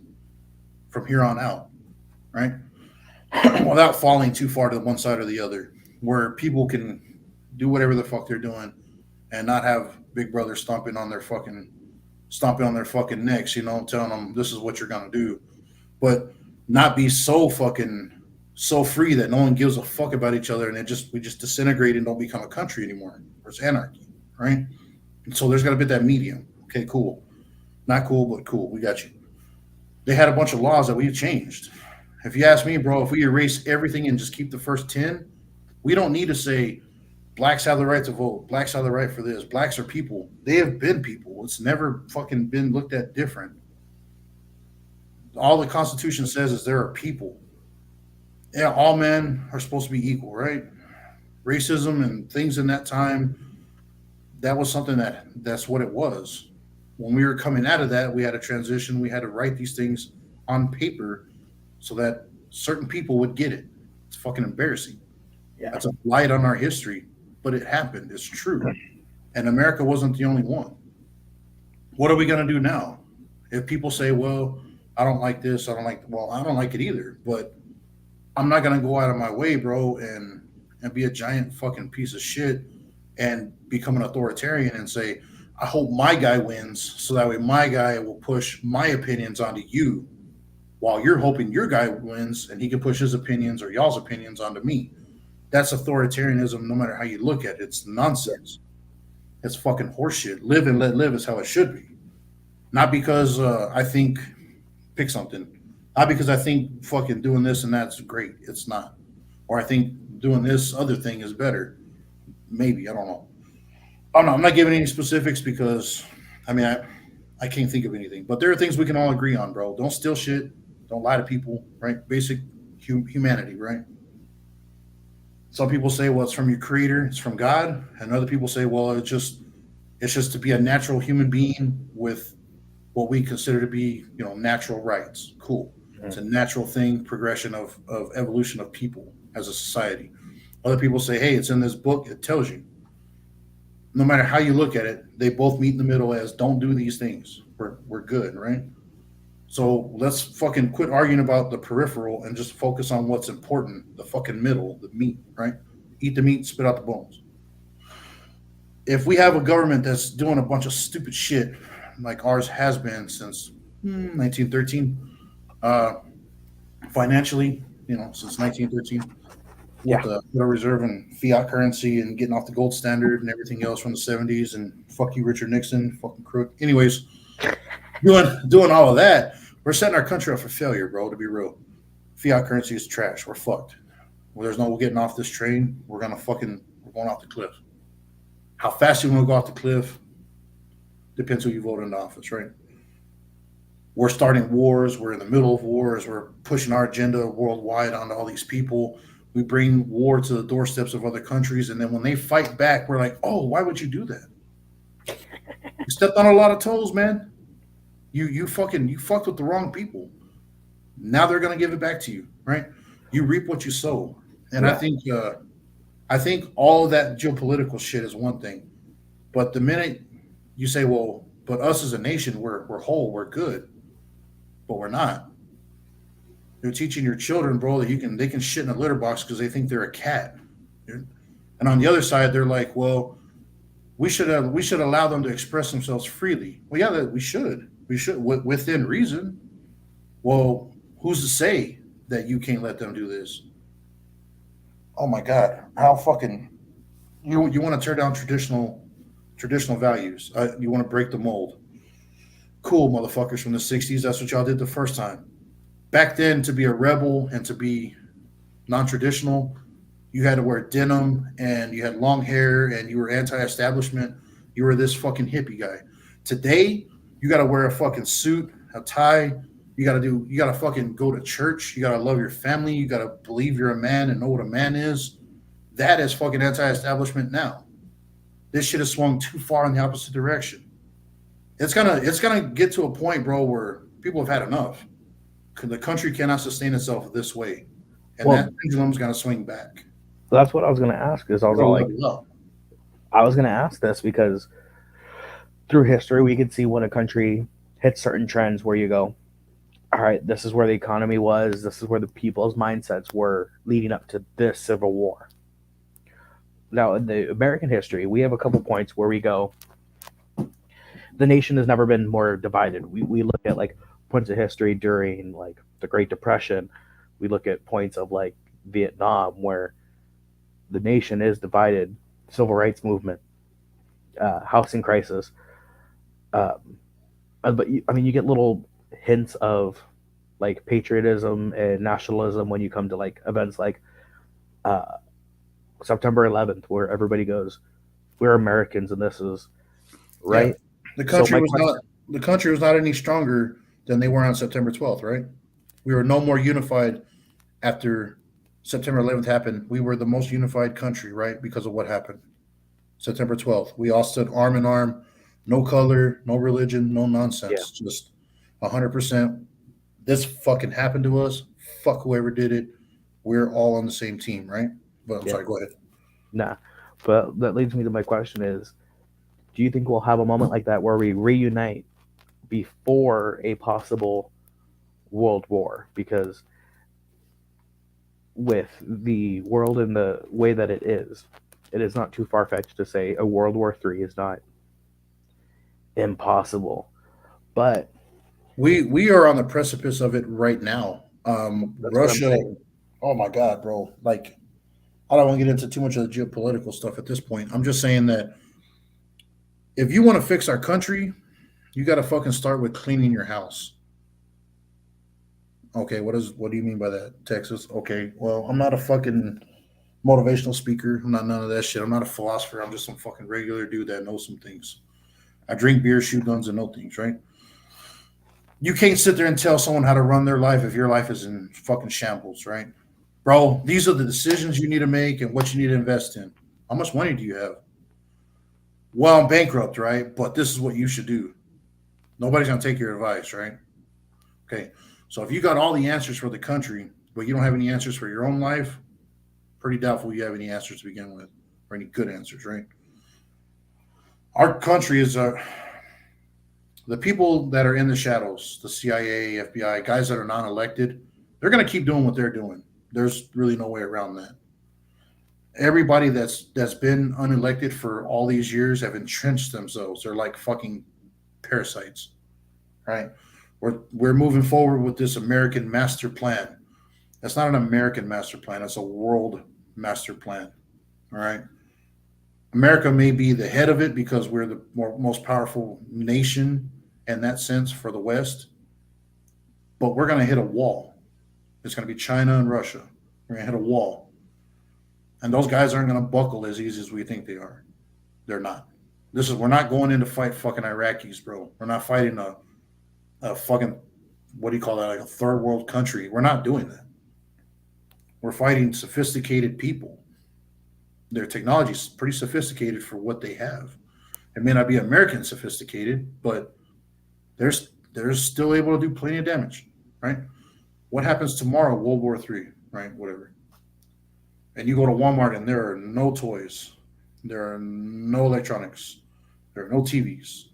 from here on out, right? Without falling too far to one side or the other, where people can do whatever the fuck they're doing and not have Big Brother stomping on their fucking necks, telling them this is what you're gonna do, but not be so free that no one gives a fuck about each other and we just disintegrate and don't become a country anymore. There's anarchy, right? And so there's got to be that medium. Okay, cool. Not cool, but cool. We got you. They had a bunch of laws that we changed, If you ask me, bro, if we erase everything and just keep the first 10, we don't need to say blacks have the right to vote. Blacks have the right for this. Blacks are people. They have been people. It's never fucking been looked at different. All the Constitution says is there are people. Yeah, all men are supposed to be equal, right? Racism and things in that time, that was something that's what it was. When we were coming out of that, we had a transition. We had to write these things on paper so that certain people would get it. It's fucking embarrassing. Yeah. That's a blight on our history, but it happened. It's true. And America wasn't the only one. What are we going to do now? If people say, well, I don't like this, I don't like it either, but I'm not going to go out of my way, bro, and be a giant fucking piece of shit and become an authoritarian and say, I hope my guy wins so that way my guy will push my opinions onto you while you're hoping your guy wins and he can push his opinions or y'all's opinions onto me. That's authoritarianism, no matter how you look at it. It's nonsense. It's fucking horseshit. Live and let live is how it should be. Not because I think, pick something, not because I think fucking doing this and that's great. It's not. Or I think doing this other thing is better. Maybe. I don't know. I don't know. I'm not giving any specifics because, I mean, I can't think of anything. But there are things we can all agree on, bro. Don't steal shit. Don't lie to people, right? Basic humanity, right? Some people say, well, it's from your creator, it's from God, and other people say, well, it's just to be a natural human being with what we consider to be, natural rights. Cool. It's a natural thing, progression of evolution of people as a society. Other people say, hey, it's in this book, it tells you. No matter how you look at it, they both meet in the middle as don't do these things. We're good, right? So let's fucking quit arguing about the peripheral and just focus on what's important, the fucking middle, the meat, right? Eat the meat, spit out the bones. If we have a government that's doing a bunch of stupid shit like ours has been since 1913, financially, since 1913, with the Federal Reserve and fiat currency and getting off the gold standard and everything else from the 70s, and fuck you, Richard Nixon, fucking crook. Anyways, doing all of that, we're setting our country up for failure, bro, to be real. Fiat currency is trash. We're fucked. Well, there's no getting off this train. We're going off the cliff. How fast you want to go off the cliff depends who you vote into office, right? We're starting wars. We're in the middle of wars. We're pushing our agenda worldwide onto all these people. We bring war to the doorsteps of other countries. And then when they fight back, we're like, oh, why would you do that? You stepped on a lot of toes, man. You fucked with the wrong people. Now they're gonna give it back to you, right? You reap what you sow. And I think all of that geopolitical shit is one thing. But the minute you say, well, but us as a nation, we're whole, we're good, but we're not. You're teaching your children, bro, that they can shit in a litter box because they think they're a cat. And on the other side, they're like, well, we should allow them to express themselves freely. Well, yeah, we should within reason. Well, who's to say that you can't let them do this? Oh my God, how fucking you want to tear down traditional values? You want to break the mold? Cool, motherfuckers from the '60s. That's what y'all did the first time. Back then, to be a rebel and to be non-traditional, you had to wear denim and you had long hair and you were anti-establishment. You were this fucking hippie guy. Today, you got to wear a fucking suit, a tie. You got to fucking go to church. You got to love your family. You got to believe you're a man and know what a man is. That is fucking anti-establishment now. This shit has swung too far in the opposite direction. It's gonna get to a point, bro, where people have had enough. The country cannot sustain itself this way, and that pendulum's gonna swing back. That's what I was gonna ask. I was gonna ask this because through history we could see when a country hits certain trends where you go, all right, this is where the economy was, this is where the people's mindsets were leading up to this civil war. Now, in the American history, we have a couple points where we go, the nation has never been more divided. We look at like points of history during like the Great Depression. We look at points of like Vietnam where the nation is divided, civil rights movement, housing crisis. But you get little hints of like patriotism and nationalism when you come to like events like uh, September 11th, where everybody goes, "We're Americans," and this is Yeah, right. the So country my was question, not the country was not any stronger than they were on September 12th, right? We were no more unified after September 11th happened. We were the most unified country, right? Because of what happened September 12th. We all stood arm in arm, no color, no religion, no yeah, nonsense, just 100%. This fucking happened to us. Fuck whoever did it. We're all on the same team, right? But I'm yeah, sorry, go ahead. nah. But that leads me to my question: is do you think we'll have a moment like that where we reunite before a possible world war? Because with the world in the way that it is not too far fetched to say a World War III is not impossible. But We are on the precipice of it right now. that's what I'm Russia. saying. Oh my God, bro! Like, I don't want to get into too much of the geopolitical stuff at this point. I'm just saying that if you want to fix our country, you got to fucking start with cleaning your house. Okay, what do you mean by that, Texas? Okay, well, I'm not a fucking motivational speaker. I'm not none of that shit. I'm not a philosopher. I'm just some fucking regular dude that knows some things. I drink beer, shoot guns, and know things, right? You can't sit there and tell someone how to run their life if your life is in fucking shambles, right? Bro, these are the decisions you need to make and what you need to invest in. How much money do you have? Well, I'm bankrupt, right? But this is what you should do. Nobody's gonna take your advice, right? Okay. So if you got all the answers for the country, but you don't have any answers for your own life, pretty doubtful you have any answers to begin with, or any good answers, right? Our country is the people that are in the shadows, the CIA, FBI, guys that are non-elected, they're going to keep doing what they're doing. There's really no way around that. Everybody that's been unelected for all these years have entrenched themselves. They're like fucking parasites, right? We're moving forward with this American master plan. That's not an American master plan. It's a world master plan. All right. America may be the head of it because we're the most powerful nation in that sense for the West, but we're going to hit a wall. It's going to be China and Russia. We're going to hit a wall. And those guys aren't going to buckle as easy as we think they are. They're not. We're not going in to fight fucking Iraqis, bro. We're not fighting a fucking, what do you call that, like a third world country. We're not doing that. We're fighting sophisticated people. Their technology is pretty sophisticated for what they have. It may not be American sophisticated, but they're still able to do plenty of damage, right? What happens tomorrow? World War III, right? Whatever. And you go to Walmart and there are no toys, there are no electronics, there are no TVs.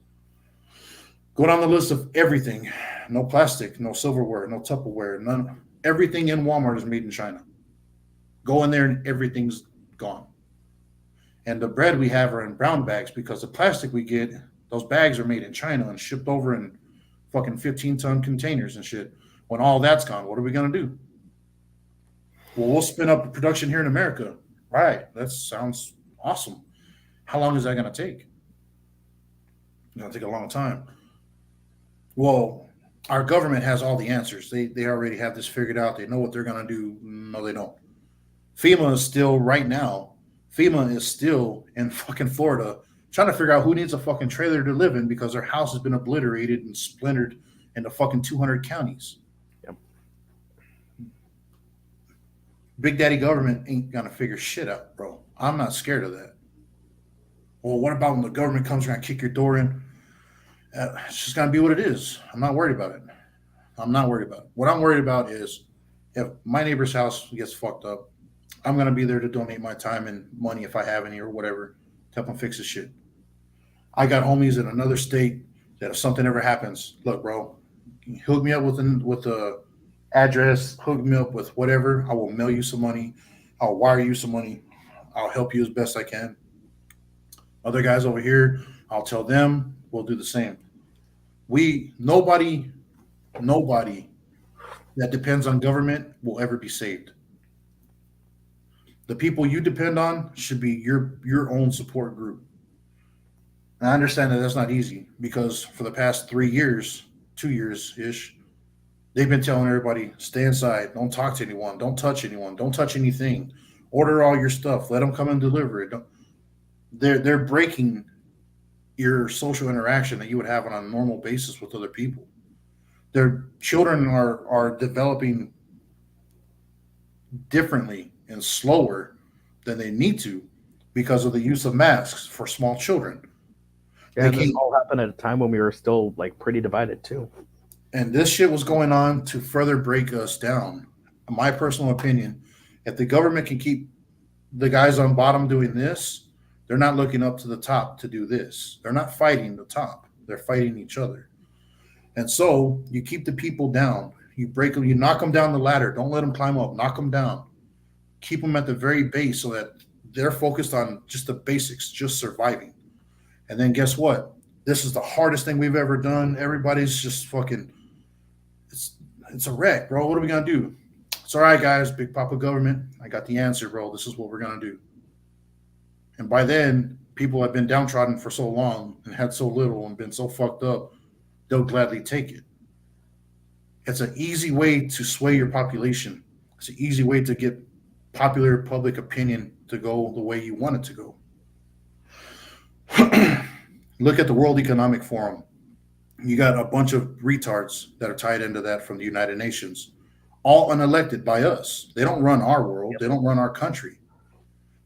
Go down the list of everything: no plastic, no silverware, no Tupperware, none. Everything in Walmart is made in China. Go in there and everything's gone. And the bread we have are in brown bags because the plastic we get, those bags are made in China and shipped over in fucking 15-ton containers and shit. When all that's gone, what are we gonna do? Well, we'll spin up production here in America. Right. That sounds awesome. How long is that gonna take? It's gonna take a long time. Well, our government has all the answers. They already have this figured out. They know what they're gonna do. No, they don't. FEMA is still right now. FEMA is still in fucking Florida trying to figure out who needs a fucking trailer to live in because their house has been obliterated and splintered into fucking 200 counties. Yep. Big Daddy government ain't gonna figure shit out, bro. I'm not scared of that. Well, what about when the government comes around and kick your door in? It's just gonna be what it is. I'm not worried about it. I'm not worried about it. What I'm worried about is if my neighbor's house gets fucked up, I'm gonna be there to donate my time and money if I have any or whatever to help them fix the shit. I got homies in another state that if something ever happens, look, bro, hook me up with the address, hook me up with whatever. I will mail you some money. I'll wire you some money. I'll help you as best I can. Other guys over here, I'll tell them. We'll do the same. We nobody that depends on government will ever be saved. The people you depend on should be your own support group. And I understand that that's not easy because for the past 3 years, 2 years ish, They've been telling everybody, stay inside, don't talk to anyone, don't touch anything, order all your stuff, let them come and deliver it. They're breaking your social interaction that you would have on a normal basis with other people. Their children are developing differently and slower than they need to because of the use of masks for small children. They And this can't, all happened at a time when we were still like pretty divided too. and this shit was going on to further break us down. In my personal opinion, if the government can keep the guys on bottom doing this, they're not looking up to the top to do this. They're not fighting the top. They're fighting each other. And so you keep the people down. You break them. You knock them down the ladder. Don't let them climb up. Knock them down. Keep them at the very base so that they're focused on just the basics, just surviving. And then guess what? This is the hardest thing we've ever done. Everybody's just fucking. It's it's a wreck, bro. What are we gonna do? It's all right, guys. Big Papa government. I got the answer, bro. This is what we're gonna do. And by then, people have been downtrodden for so long and had so little and been so fucked up, they'll gladly take it. It's an easy way to sway your population. It's an easy way to get popular public opinion to go the way you want it to go. Look at the World Economic Forum. You got a bunch of retards that are tied into that from the United Nations, all unelected by us. They don't run our world, Yep. they don't run our country.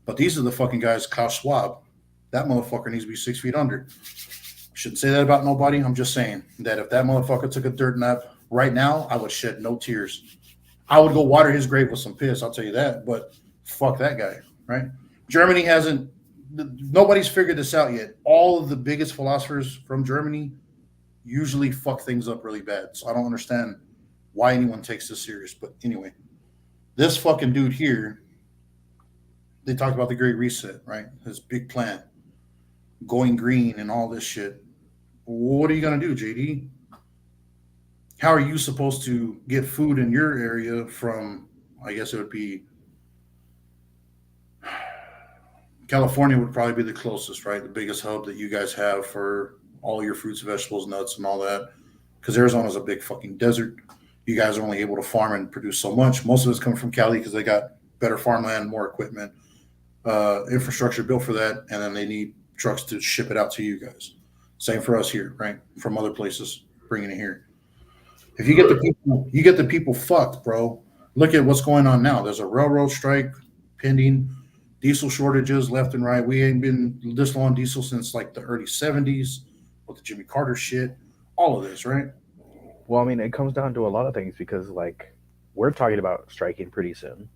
But these are the fucking guys, Klaus Schwab. That motherfucker needs to be 6 feet under. Shouldn't say that about nobody. I'm just saying that if that motherfucker took a dirt nap right now, I would shed no tears. I would go water his grave with some piss. I'll tell you that. But fuck that guy, right? Germany hasn't. Nobody's figured this out yet. All of the biggest philosophers from Germany usually fuck things up really bad. So I don't understand why anyone takes this serious. But anyway, this fucking dude here, they talked about the Great Reset, right? His big plan, going green and all this shit. What are you gonna do, JD? How are you supposed to get food in your area from? I guess it would be California would probably be the closest, right? The biggest hub that you guys have for all your fruits, vegetables, nuts, and all that. Because Arizona's a big fucking desert. You guys are only able to farm and produce so much. Most of it's coming from Cali because they got better farmland, more equipment, infrastructure built for that, and then they need trucks to ship it out to you guys. Same for us here, right? From other places, bringing it here. If you get the people, you get the people fucked, bro. Look at what's going on now. There's a railroad strike pending, diesel shortages left and right. We ain't been this low on diesel since like the early '70s with the Jimmy Carter shit. All of this, right? Well, I mean, it comes down to a lot of things because like we're talking about striking pretty soon.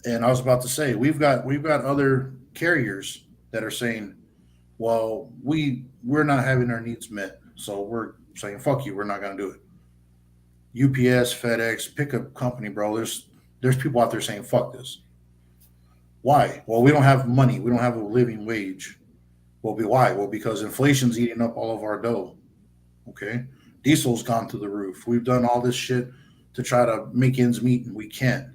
And I was about to say we've got other carriers that are saying, well, we're not having our needs met, so we're saying fuck you, we're not going to do it. UPS, FedEx, pick a company, bro. There's people out there saying fuck this. Why? Well, we don't have money. We don't have a living wage. Well, why? Well, because inflation's eating up all of our dough. Okay, diesel's gone through the roof. We've done all this shit to try to make ends meet, and we can't.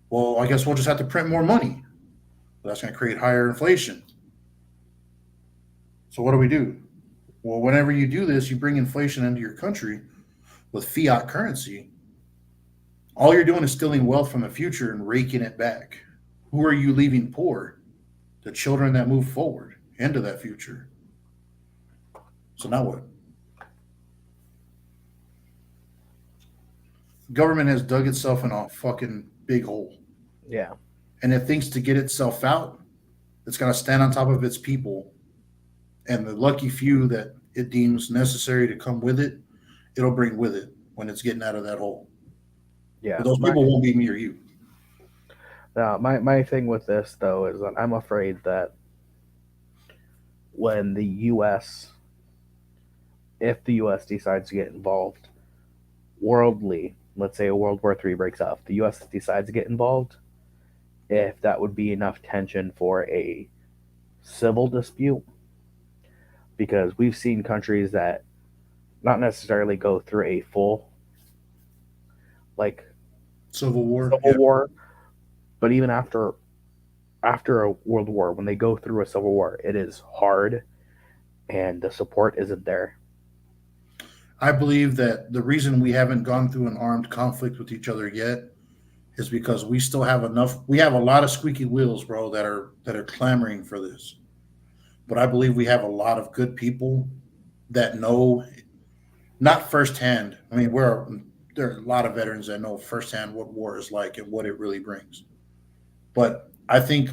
Well, I guess we'll just have to print more money. That's going to create higher inflation. So what do we do? Well, whenever you do this, you bring inflation into your country with fiat currency. All you're doing is stealing wealth from the future and raking it back. Who are you leaving poor? The children that move forward into that future. So now what? Government has dug itself in a fucking big hole. Yeah. And it thinks to get itself out, it's got to stand on top of its people. And the lucky few that it deems necessary to come with it, it'll bring with it when it's getting out of that hole. Yeah. But those My, people won't be me or you. now, my thing with this though is that I'm afraid that when the U.S. if the U.S. decides to get involved worldly, let's say a World War III breaks out, if the U.S. decides to get involved, if that would be enough tension for a civil dispute, because we've seen countries that not necessarily go through a full like Civil War, civil yeah. war, but even after a world war, when they go through a civil war, it is hard and the support isn't there. I believe that the reason we haven't gone through an armed conflict with each other yet is because we still have enough. We have a lot of squeaky wheels, bro, that are clamoring for this. But I believe we have a lot of good people that know, not firsthand. I mean, there are a lot of veterans that know firsthand what war is like and what it really brings. But I think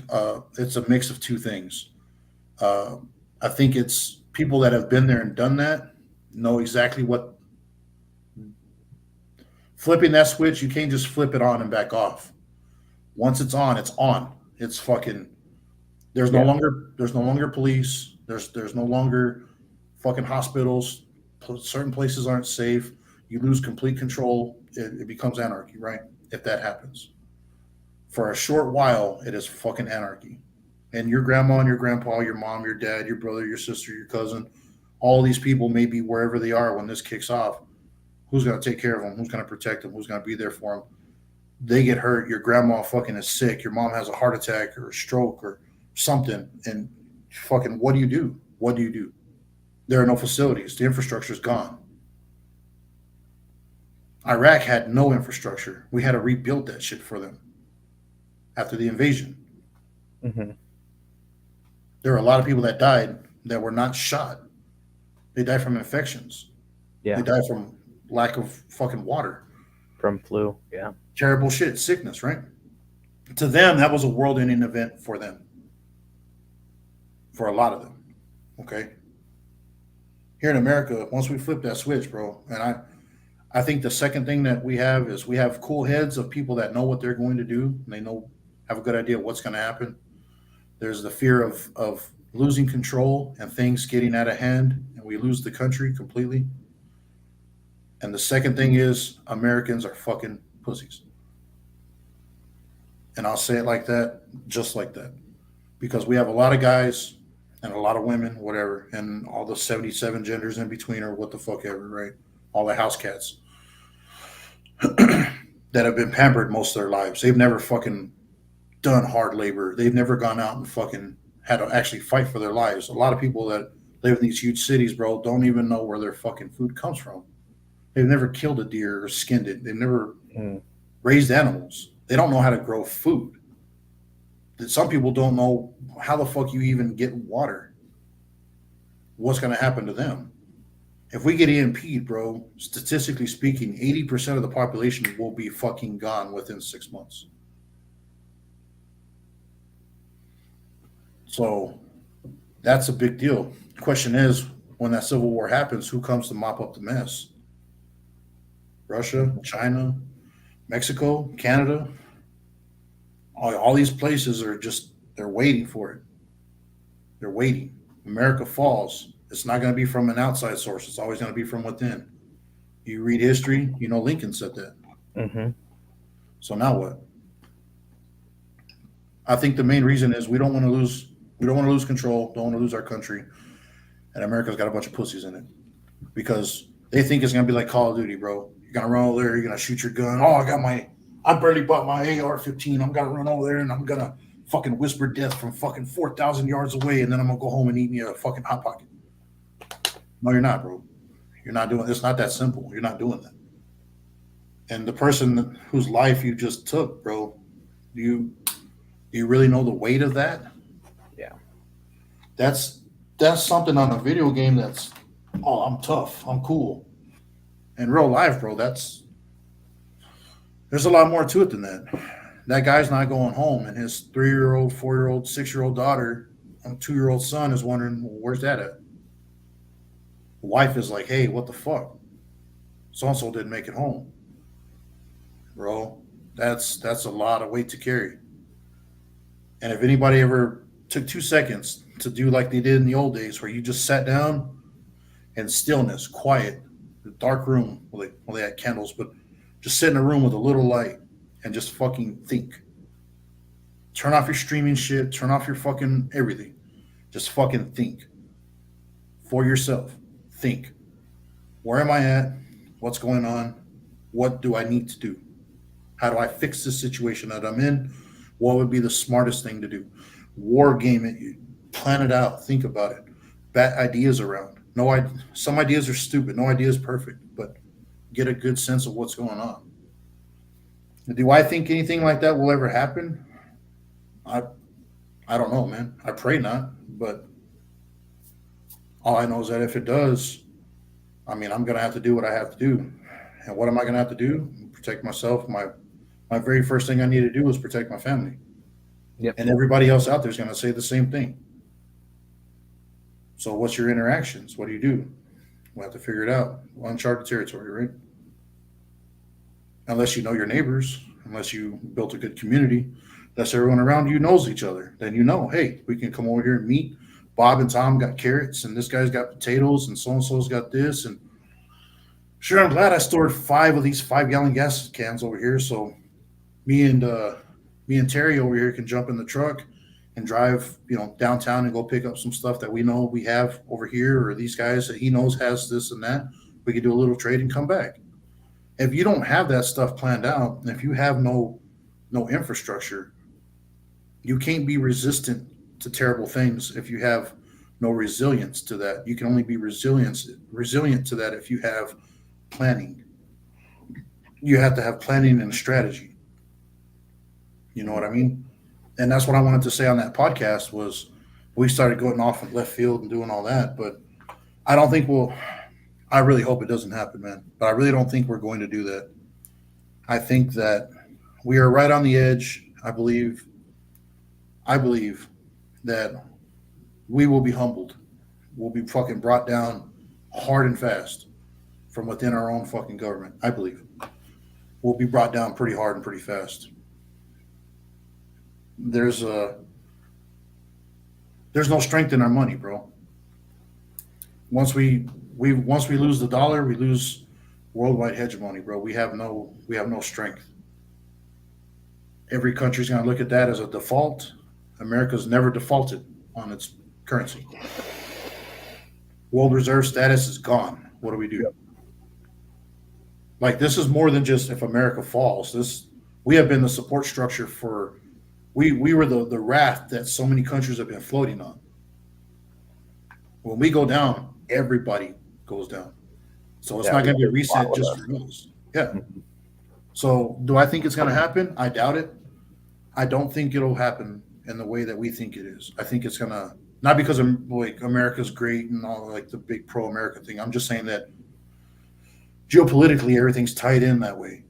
it's a mix of two things. Uh, I think it's people that have been there and done that know exactly what flipping that switch. You can't just flip it on and back off. Once it's on, it's on. It's fucking. Yeah. There's no longer police. There's no longer fucking hospitals. Certain places aren't safe. You lose complete control. It becomes anarchy, right? If that happens, for a short while, it is fucking anarchy. And your grandma and your grandpa, your mom, your dad, your brother, your sister, your cousin, all these people may be wherever they are when this kicks off. Who's going to take care of them? Who's going to protect them? Who's going to be there for them? They get hurt. Your grandma fucking is sick. Your mom has a heart attack or a stroke or something. And fucking, what do you do? What do you do? There are no facilities. The infrastructure is gone. Iraq had no infrastructure. We had to rebuild that shit for them after the invasion. Hmm. There were a lot of people that died that were not shot. They died from infections. Yeah. They died from lack of fucking water. From flu. Yeah. Terrible shit, sickness, right? To them, that was a world ending event for them. For a lot of them. Okay. Here in America, once we flip that switch, bro, and I think the second thing that we have is we have cool heads of people that know what they're going to do. And they know, have a good idea of what's going to happen. There's the fear of losing control and things getting out of hand, and we lose the country completely. And the second thing is Americans are fucking pussies. And I'll say it like that, just like that. Because we have a lot of guys and a lot of women, whatever, and all the 77 genders in between or what the fuck ever, right? All the house cats that have been pampered most of their lives. They've never fucking done hard labor. They've never gone out and fucking had to actually fight for their lives. A lot of people that live in these huge cities, bro, don't even know where their fucking food comes from. They've never killed a deer or skinned it. They've never raised animals. They don't know how to grow food. Some people don't know how the fuck you even get water. What's going to happen to them? If we get EMP'd, bro, statistically speaking, 80% of the population will be fucking gone within 6 months. So that's a big deal. The question is, when that civil war happens, who comes to mop up the mess? Russia, China, Mexico, Canada? All these places are just, they're waiting for it. They're waiting. America falls. It's not going to be from an outside source. It's always going to be from within. You read history, you know Lincoln said that. Mm-hmm. So now what? I think the main reason is we don't want to lose control, don't want to lose our country, and America's got a bunch of pussies in it because they think it's gonna be like Call of Duty, bro. You're gonna run over there, you're gonna shoot your gun. Oh, I barely bought my AR-15. I'm gonna run over there and I'm gonna fucking whisper death from fucking 4,000 yards away, and then I'm gonna go home and eat me a fucking hot pocket. No, you're not, bro. You're not doing. It's not that simple. You're not doing that. And the person whose life you just took, bro, do you really know the weight of that? Yeah. That's something on a video game that's, oh, I'm tough, I'm cool. In real life, bro, there's a lot more to it than that. That guy's not going home, and his 3-year-old, 4-year-old, 6-year-old daughter and 2-year-old son is wondering, well, where's that at? The wife is like, hey, what the fuck? So and so didn't make it home, bro. That's a lot of weight to carry. And if anybody ever took 2 seconds to do like they did in the old days, where you just sat down in stillness, quiet, the dark room, well, they had candles, but just sit in a room with a little light and just fucking think. Turn off your streaming shit, turn off your fucking everything. Just fucking think for yourself. Think. Where am I at? What's going on? What do I need to do? How do I fix this situation that I'm in? What would be the smartest thing to do? War game it, plan it out, think about it, bat ideas around. No, some ideas are stupid. No idea is perfect, but get a good sense of what's going on. Do I think anything like that will ever happen? I I don't know, man. I pray not, but all I know is that if it does, I mean, I'm gonna have to do what I have to do. And what am I gonna have to do? Protect myself. My very first thing I need to do is protect my family. Yep. And everybody else out there is gonna say the same thing. So what's your interactions? What do you do? We'll have to figure it out. Uncharted territory, right? Unless you know your neighbors, unless you built a good community, unless everyone around you knows each other, then you know, hey, we can come over here and meet. Bob and Tom got carrots, and this guy's got potatoes, and so's got this. And sure, I'm glad I stored five of these 5 gallon gas cans over here, so me and me and Terry over here can jump in the truck and drive, downtown and go pick up some stuff that we know we have over here, or these guys that he knows has this and that. We could do a little trade and come back. If you don't have that stuff planned out, and if you have no infrastructure, you can't be resistant to terrible things if you have no resilience to that. You can only be resilient to that if you have planning. You have to have planning and strategy. You know what I mean? And that's what I wanted to say on that podcast was we started going off in left field and doing all that, but I don't think we'll I really hope it doesn't happen, man. But I really don't think we're going to do that. I think that we are right on the edge. I believe that we will be humbled. We'll be fucking brought down hard and fast from within our own fucking government. I believe we'll be brought down pretty hard and pretty fast. There's a there's no strength in our money, bro. Once we lose the dollar, we lose worldwide hegemony, bro. We have no strength. Every country's gonna look at that as a default. America's never defaulted on its currency. World reserve status is gone. What do we do? Yep. Like this is more than just if America falls. This we have been the support structure for we were the raft that so many countries have been floating on. When we go down, everybody goes down. So it's Yeah, not we going to be a have a lot reset with just us. for us. Yeah. So do I think it's going to happen? I doubt it. I don't think it'll happen in the way that we think it is. I think it's going to not because like America's great and all like the big pro America thing. I'm just saying that geopolitically everything's tied in that way.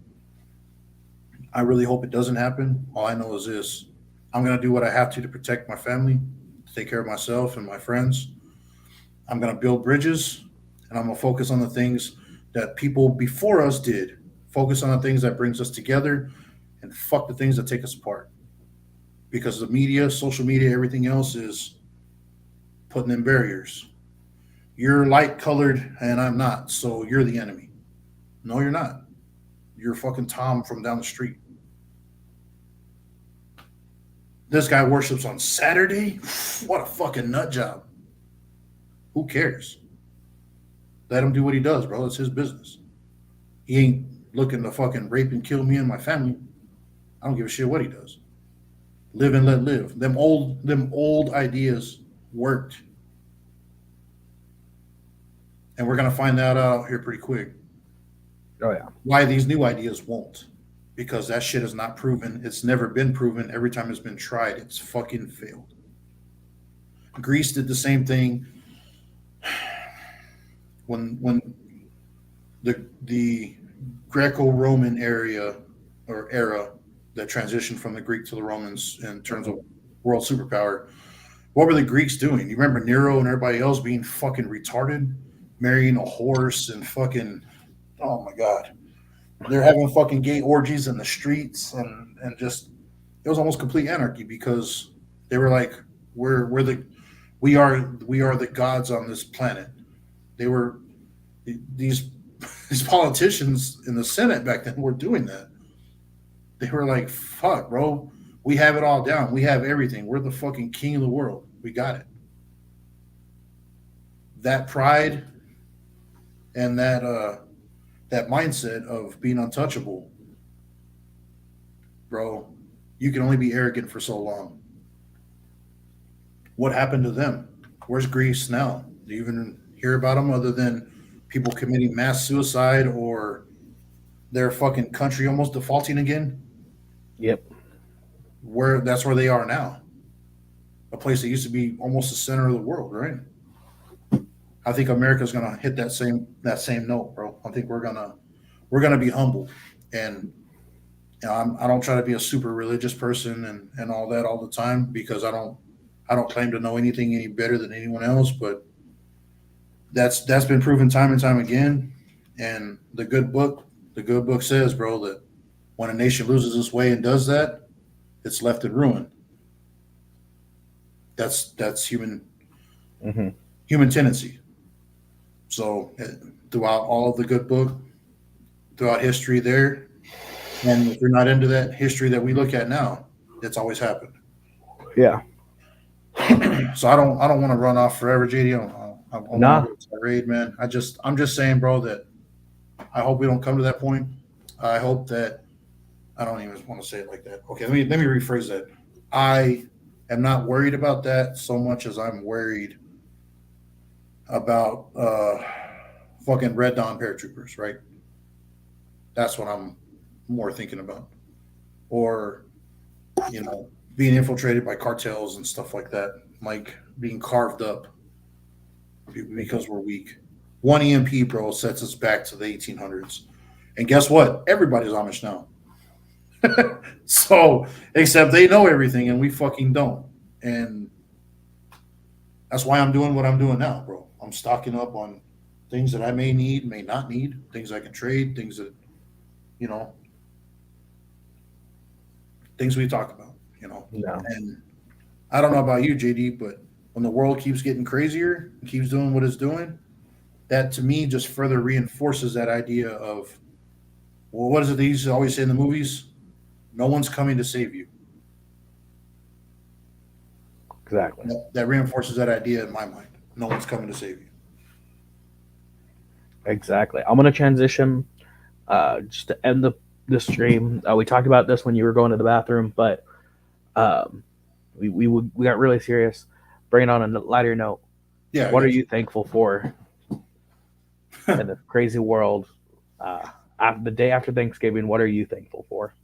I really hope it doesn't happen. All I know is this: I'm going to do what I have to protect my family, to take care of myself and my friends. I'm going to build bridges, and I'm going to focus on the things that people before us did. Focus on the things that brings us together, and fuck the things that take us apart. Because the media, social media, everything else is putting in barriers. You're light colored, and I'm not, so you're the enemy. No, you're not. You're fucking Tom from down the street. This guy worships on Saturday. What a fucking nut job. Who cares? Let him do what he does, bro. It's his business. He ain't looking to fucking rape and kill me and my family. I don't give a shit what he does. Live and let live. Them old ideas worked. And we're gonna find that out here pretty quick. Oh yeah. Why these new ideas won't. Because that shit is not proven. It's never been proven. Every time it's been tried, it's fucking failed. Greece did the same thing when the Greco-Roman era that transitioned from the Greek to the Romans in terms of world superpower. What were the Greeks doing? You remember Nero and everybody else being fucking retarded, marrying a horse and fucking oh my god, they're having fucking gay orgies in the streets and just it was almost complete anarchy because they were like we are the gods on this planet. They were these these politicians in the Senate back then were doing that. They were like, fuck, bro. We have it all down. We have everything. We're the fucking king of the world. We got it. That pride and that mindset of being untouchable, bro, you can only be arrogant for so long. What happened to them? Where's Greece now? Do you hear about them other than people committing mass suicide or their fucking country almost defaulting again. Yep. Where that's where they are now, a place that used to be almost the center of the world, right? I think America's gonna hit that same note, bro. I think we're gonna be humble, and I don't try to be a super religious person and all that all the time because I don't claim to know anything any better than anyone else, but that's been proven time and time again. And the good book says, bro, that when a nation loses its way and does that, it's left in ruin. That's Hmm. human tendency. So throughout all of the good book, throughout history, there, and if you're not into that history that we look at now, it's always happened. Yeah. So I don't want to run off forever, JD. I want to Nah. go to raid, man. I'm just saying, bro, that I hope we don't come to that point. I hope that I don't even want to say it like that. Okay, let me rephrase that. I am not worried about that so much as I'm worried about fucking Red Dawn paratroopers, right? That's what I'm more thinking about. Or, being infiltrated by cartels and stuff like that, like being carved up because we're weak. One EMP, bro, sets us back to the 1800s. And guess what? Everybody's Amish now. So, except they know everything and we fucking don't. And that's why I'm doing what I'm doing now, bro. I'm stocking up on things that I may need, may not need, things I can trade, things that, you know, things we talk about, you know. No. And I don't know about you, JD, but when the world keeps getting crazier, keeps doing what it's doing, that to me just further reinforces that idea of, well, what is it they used to always say in the movies? No one's coming to save you. Exactly. That reinforces that idea in my mind. No one's coming to save you. Exactly. I'm gonna transition just to end the stream. We talked about this when you were going to the bathroom, but um, we got really serious. Bring it on a lighter note. Yeah, I What are got you thankful for in this crazy world? The day after Thanksgiving, what are you thankful for?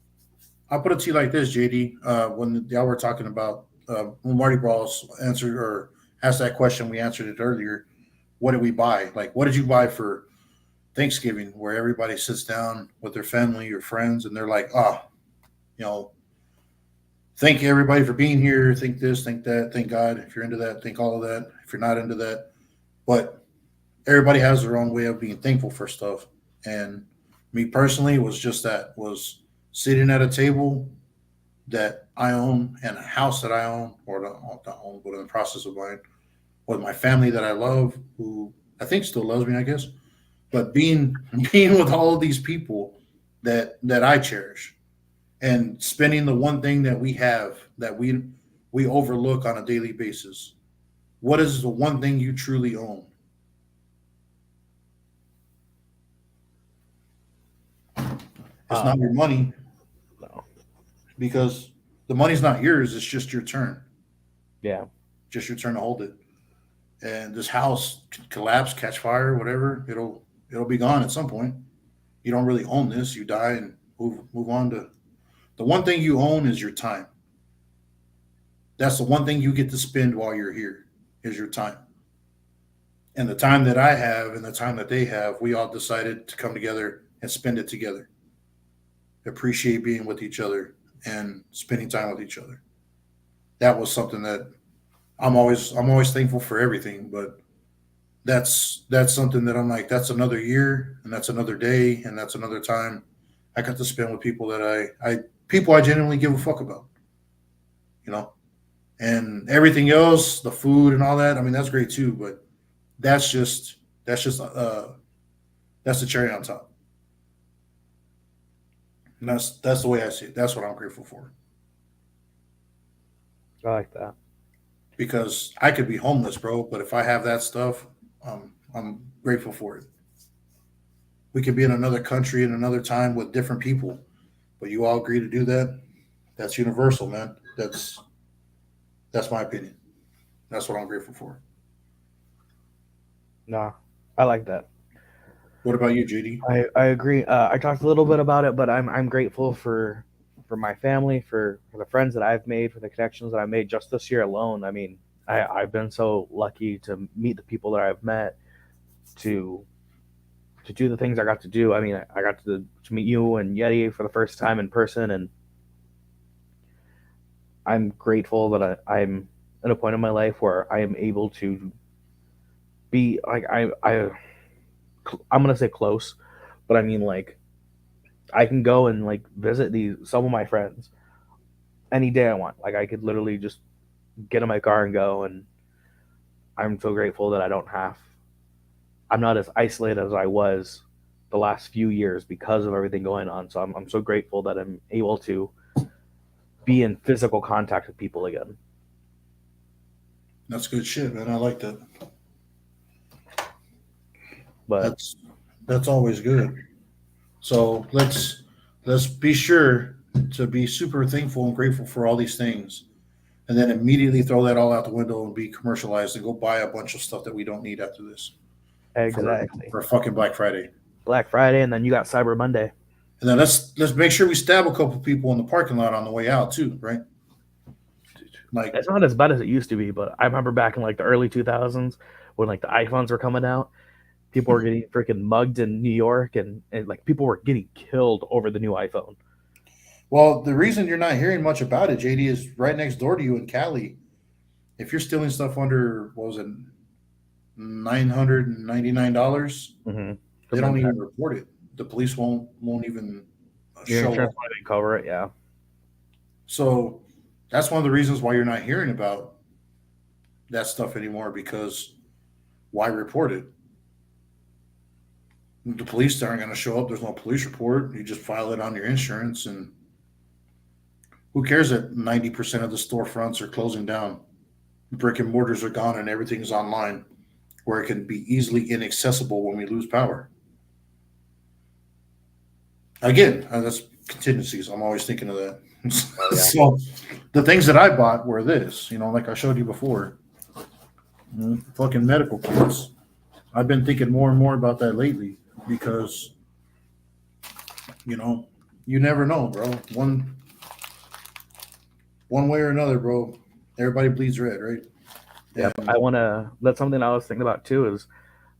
I'll put it to you like this, JD. When y'all were talking about when Marty Balls answered or asked that question, we answered it earlier. What did we buy? Like, what did you buy for Thanksgiving, where everybody sits down with their family or friends, and they're like, you know, thank everybody for being here. Think this, think that, thank God. If you're into that, think all of that. If you're not into that, but everybody has their own way of being thankful for stuff. And me personally was just that was sitting at a table that I own and a house that I own or not own, but in the process of buying with my family that I love, who I think still loves me, I guess. But being with all of these people that I cherish and spending the one thing that we have that we overlook on a daily basis. What is the one thing you truly own? It's not your Um, money no. because the money's not yours. It's just your turn. Yeah. Just your turn to hold it. And this house could collapse, catch fire, whatever. It'll be gone at some point. You don't really own this. You die and move on to the one thing you own is your time. That's the one thing you get to spend while you're here is your time. And the time that I have and the time that they have, we all decided to come together and spend it together. Appreciate being with each other and spending time with each other. That was something that I'm always thankful for everything, but that's something that I'm like, that's another year and that's another day and that's another time I got to spend with people that I people I genuinely give a fuck about, you know. And everything else, the food and all that, I mean that's great too, but that's just that's the cherry on top. And that's the way I see it. That's what I'm grateful for. I like that. Because I could be homeless, bro, but if I have that stuff, I'm grateful for it. We could be in another country in another time with different people, but you all agree to do that. That's universal, man. That's my opinion. That's what I'm grateful for. Nah, I like that. What about you, JD? I agree. I talked a little bit about it, but I'm grateful for my family, for the friends that I've made, for the connections that I made just this year alone. I mean, I've been so lucky to meet the people that I've met, to to do the things I got to do. I mean, I got to meet you and Yeti for the first time in person, and I'm grateful that I'm at a point in my life where I am able to be like I'm gonna say close, but I mean like I can go and like visit these some of my friends any day I want. Like I could literally just get in my car and go, and I'm so grateful that I don't have. I'm not as isolated as I was the last few years because of everything going on. So I'm so grateful that I'm able to be in physical contact with people again. That's good shit, man. I like that. But That's that's always good. So let's be sure to be super thankful and grateful for all these things, and then immediately throw that all out the window and be commercialized and go buy a bunch of stuff that we don't need after this for exactly, for fucking Black Friday. Black Friday, and then you got Cyber Monday. And then let's make sure we stab a couple people in the parking lot on the way out too, right? Like, It's not as bad as it used to be, but I remember back in like the early 2000s when like the iPhones were coming out, people were getting freaking mugged in New York, and like people were getting killed over the new iPhone. well, the reason you're not hearing much about it, JD, is right next door to you in Cali. If you're stealing stuff under what was it, $999, Mm-hmm. they Something don't like that. even report it. The police won't even Your show insurance up. might cover it, yeah. So that's one of the reasons why you're not hearing about that stuff anymore, because why report it? The police aren't going to show up. There's no police report. You just file it on your insurance, and who cares that 90% of the storefronts are closing down? Brick and mortars are gone and everything's online, where it can be easily inaccessible when we lose power. Again, that's contingencies. I'm always thinking of that. Oh yeah. So the things that I bought were this, like I showed you before, fucking medical kits. I've been thinking more and more about that lately because you know you never know, bro. One way or another, bro. Everybody bleeds red, right? Yep. And I want to. That's something I was thinking about too. Is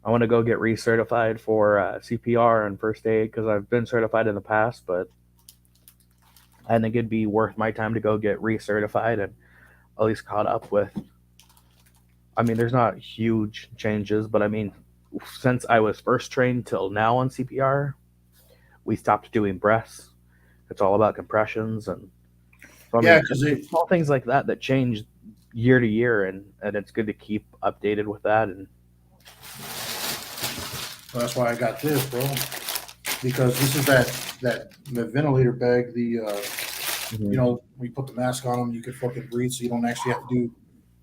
I want to go get recertified for CPR and first aid because I've been certified in the past, but I think it'd be worth my time to go get recertified and at least caught up with. I mean, there's not huge changes, but I mean, since I was first trained till now on CPR, we stopped doing breaths. It's all about compressions, and so I yeah, mean, because it's small things like that that change year to year, and it's good to keep updated with that. And that's why I got this, bro. Because this is that the ventilator bag. mhm. We put the mask on them, you can fucking breathe, so you don't actually have to do.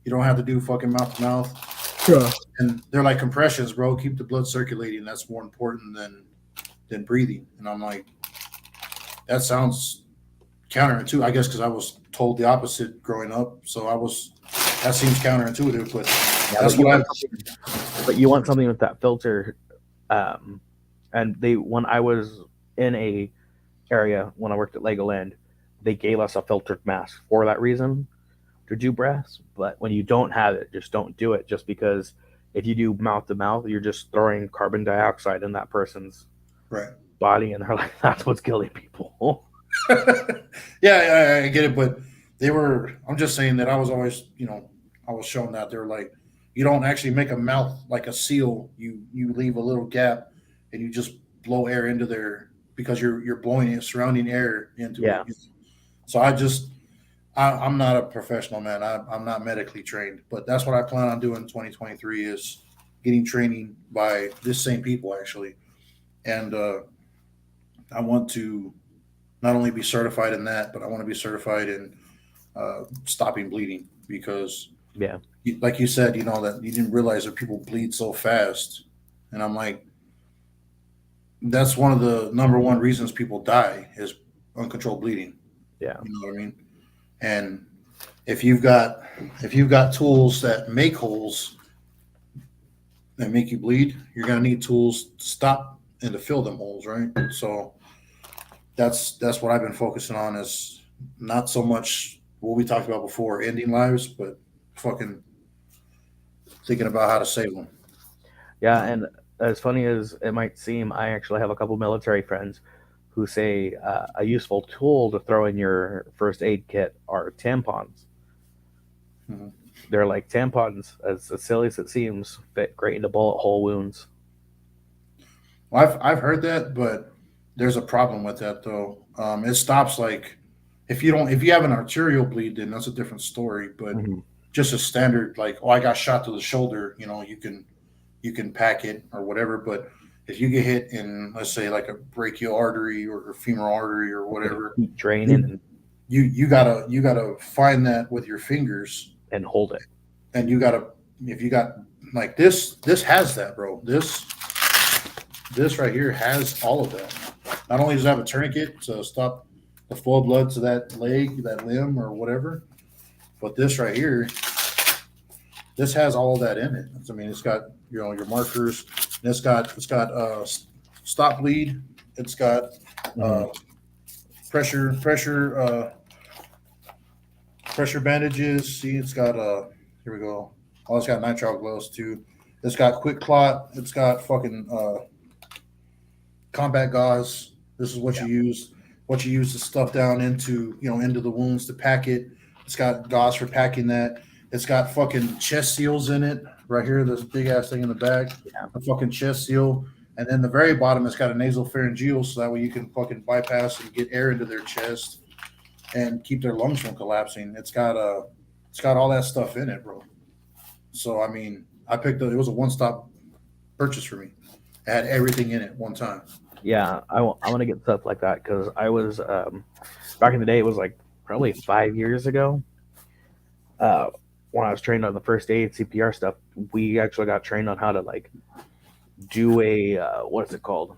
You don't have to do fucking mouth to mouth. Yeah. And they're like compressions, bro. Keep the blood circulating. That's more important than breathing. And I'm like, that sounds counterintuitive. I guess because I was told the opposite growing up, so that seems counterintuitive, but Yeah, that's what I. but you want something with that filter. Um, and they when I was in a area when I worked at Legoland, they gave us a filtered mask for that reason to do breaths. But when you don't have it, just don't do it. Just because if you do mouth to mouth, you're just throwing carbon dioxide in that person's Right. body, and they're like, "That's what's killing people." Yeah, I get it, but they were. I'm just saying that I was always, I was shown that they're like, you don't actually make a mouth like a seal. You leave a little gap, and you just blow air into there because you're blowing it, surrounding air into it. Yeah, So I'm not a professional, man. I'm not medically trained, but that's what I plan on doing in 2023 is getting training by this same people actually, and I want to not only be certified in that, but I want to be certified in stopping bleeding because, yeah, like you said, that you didn't realize that people bleed so fast, and I'm like, that's one of the number one reasons people die is uncontrolled bleeding. yeah. You know what I mean? And if you've got if you've got tools that make holes, that make you bleed, you're gonna need tools to stop and to fill them holes, right? So that's what I've been focusing on is not so much what we talked about before, ending lives, but fucking thinking about how to save them. Yeah, and as funny as it might seem, I actually have a couple military friends who say a useful tool to throw in your first aid kit are tampons. Mhm. They're like tampons, as silly as it seems, fit great into bullet hole wounds. Well, I've heard that, but there's a problem with that though. It stops like if you have an arterial bleed, then that's a different story. But Hmm. just a standard like, oh, I got shot to the shoulder, you can pack it or whatever. But if you get hit in, let's say, like a brachial artery or femoral artery or Like a whatever, heat draining you you gotta find that with your fingers, and hold it. and you gotta if you got like this has that, bro. This right here has all of that. Not only does it have a tourniquet to stop the flow of blood to that leg, that limb, or whatever, but this right here, this has all of that in it. I mean, it's got your markers. And it's got stop bleed. It's got Hmm. uh, pressure bandages. See, it's got here we go. Oh, it's got nitrile gloves too. It's got quick clot. It's got fucking combat gauze. This is what Yeah. you use to stuff down into the wounds to pack it. It's got gauze for packing that. It's got fucking chest seals in it right here. This big ass thing in the back, Yeah. a fucking chest seal, and then the very bottom it's got a nasal pharyngeal, so that way you can fucking bypass and get air into their chest and keep their lungs from collapsing. It's got all that stuff in it, bro. So I mean, it was a one stop purchase for me. It had everything in it one time. Yeah, I want to get stuff like that because I was back in the day. It was like probably 5 years ago. Uh, when I was trained on the first aid CPR stuff, we actually got trained on how to like do a what is it called?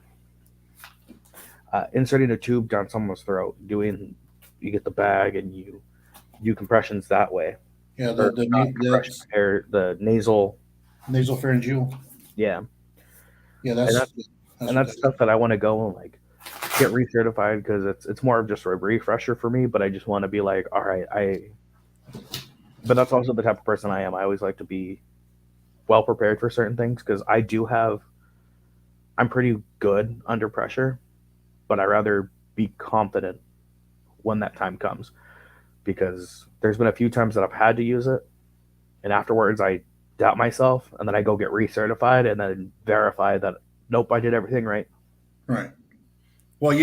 Inserting a tube down someone's throat. Doing you get the bag and you do compressions that way, Yeah, or not compression, that's air the nasal. nasopharyngeal. Yeah, Yeah, and that's what that that's is. stuff that I want to go and like get recertified because it's more of just a refresher for me. But I just want to be like, all right, I. But that's also the type of person I am. I always like to be well prepared for certain things because I do have. I'm pretty good under pressure, but I rather be confident when that time comes because there's been a few times that I've had to use it, and afterwards I doubt myself, and then I go get recertified and then verify that nope, I did everything right. Right. Well,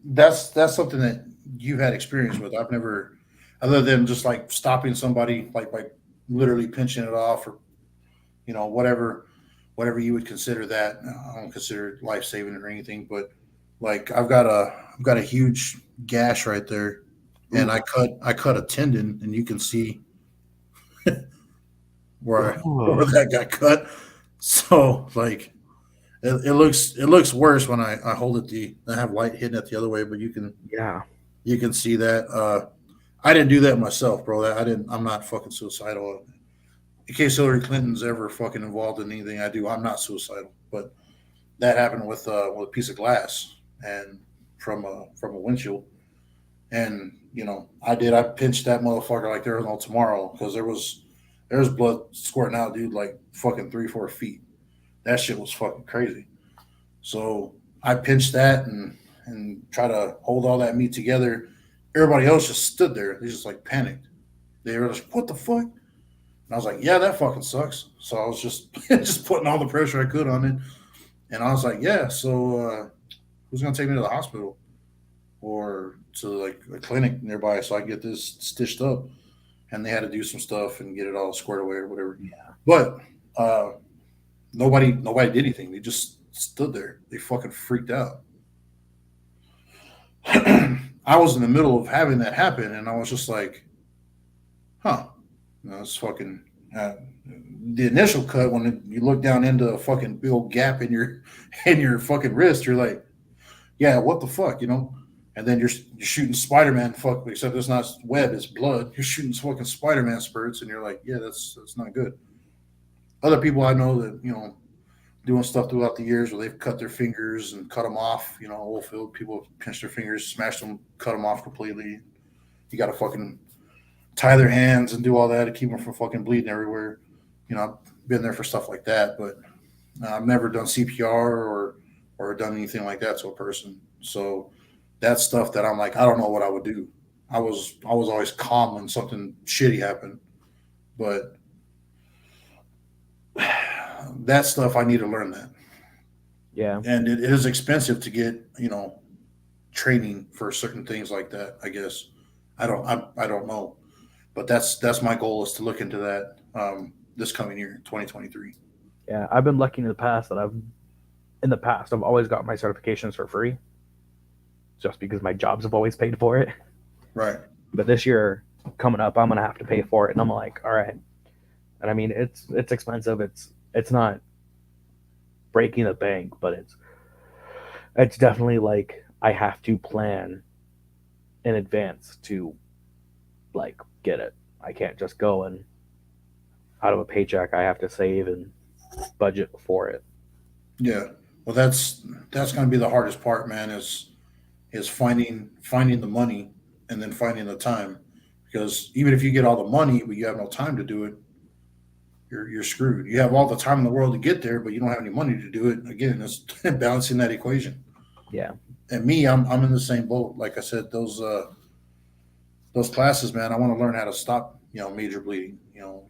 that's something that you've had experience with. I've never, other than just like stopping somebody, like by literally pinching it off, or whatever you would consider that. I don't consider it life saving or anything, but like I've got a huge gash right there, and Ooh. I cut a tendon, and you can see where Ooh. that got cut. So like it looks worse when I hold it I have light hitting it the other way, but Yeah. you can see that. I didn't do that myself, bro. I'm not fucking suicidal. In case Hillary Clinton's ever fucking involved in anything I do, I'm not suicidal. But that happened with a piece of glass and from a windshield. And I pinched that motherfucker like there was no tomorrow because there was blood squirting out, dude, like fucking 3 4 feet. That shit was fucking crazy. So I pinched that and try to hold all that meat together. Everybody else just stood there. They just like panicked. They were just, what the fuck? And I was like, yeah, that fucking sucks. So I was just just putting all the pressure I could on it. And I was like, yeah, so who's gonna take me to the hospital or to like a clinic nearby so I can get this stitched up? And they had to do some stuff and get it all squared away or whatever. Yeah. But uh, nobody did anything. They just stood there. They fucking freaked out. I was in the middle of having that happen, and I was just like, "Huh, it's fucking." The initial cut when you look down into a fucking big old gap in your in your fucking wrist, you're like, "Yeah, what the fuck?" And then you're shooting Spider-Man fuck, except it's not web, it's blood. You're shooting fucking Spider-Man spurts, and you're like, "Yeah, that's not good." Other people I know that doing stuff throughout the years where they've cut their fingers and cut them off. You know, oil field people pinch their fingers, smash them, cut them off completely. You got to fucking tie their hands and do all that to keep them from fucking bleeding everywhere. You know, I've been there for stuff like that, but I've never done CPR or done anything like that to a person. So that's stuff that I'm like, I don't know what I would do. I was always calm when something shitty happened, but that stuff I need to learn that, Yeah. and it is expensive to get training for certain things like that. I guess I don't know, but that's my goal is to look into that this coming year, 2023. Yeah. I've been lucky in the past, I've always got my certifications for free just because my jobs have always paid for it. Right. But this year coming up, I'm going to have to pay for it. And I'm like, all right. And I mean, it's expensive. It's not breaking the bank, but it's definitely like I have to plan in advance to like get it. I can't just go and out of a paycheck. I have to save and budget for it. Yeah. Well, that's going to be the hardest part, man. Is finding the money and then finding the time, because even if you get all the money but you have no time to do it, you're screwed. You have all the time in the world to get there, but you don't have any money to do it. Again, it's balancing that equation. Yeah. And me, I'm in the same boat. Like I said, those classes, man. I want to learn how to stop major bleeding.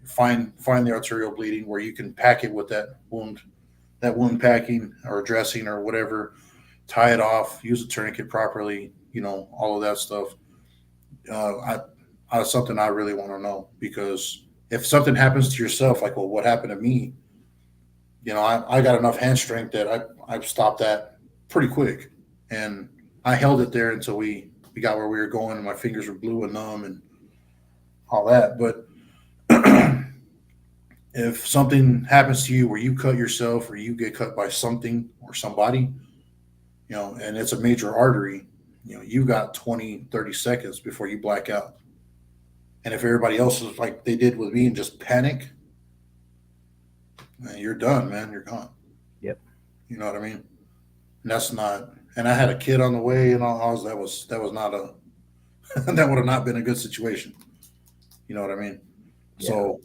Find the arterial bleeding where you can pack it with that wound packing or dressing or whatever, tie it off, use a tourniquet properly, all of that stuff. That's something I really want to know, because if something happens to yourself, like, well, what happened to me, I got enough hand strength that I stopped that pretty quick. And I held it there until we got where we were going and my fingers were blue and numb and all that. But if something happens to you where you cut yourself or you get cut by something or somebody, and it's a major artery, you got 20, 30 seconds before you black out. And if everybody else is like they did with me and just panic, man, you're done, man. You're gone. Yep. You know what I mean? And that's not. And I had a kid on the way, and all that was not a that would have not been a good situation. You know what I mean? Yeah. So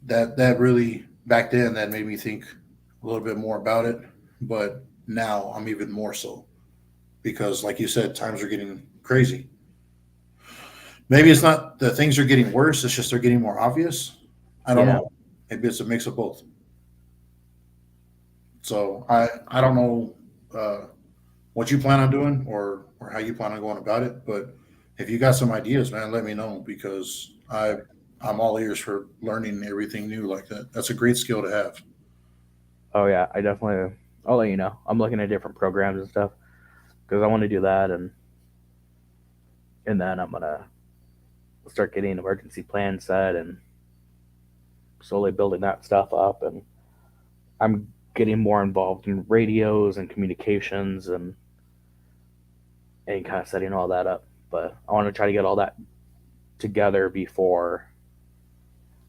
that really back then that made me think a little bit more about it, but now I'm even more so, because, like you said, times are getting crazy. Maybe it's not that things are getting worse; it's just they're getting more obvious. I don't Yeah. know. Maybe it's a mix of both. So I don't know what you plan on doing or how you plan on going about it, but if you got some ideas, man, let me know, because I'm all ears for learning everything new like that. That's a great skill to have. Oh yeah. I'll let you know. I'm looking at different programs and stuff because I want to do that, and then I'm gonna start getting an emergency plan set and slowly building that stuff up. And I'm getting more involved in radios and communications and kind of setting all that up. But I want to try to get all that together before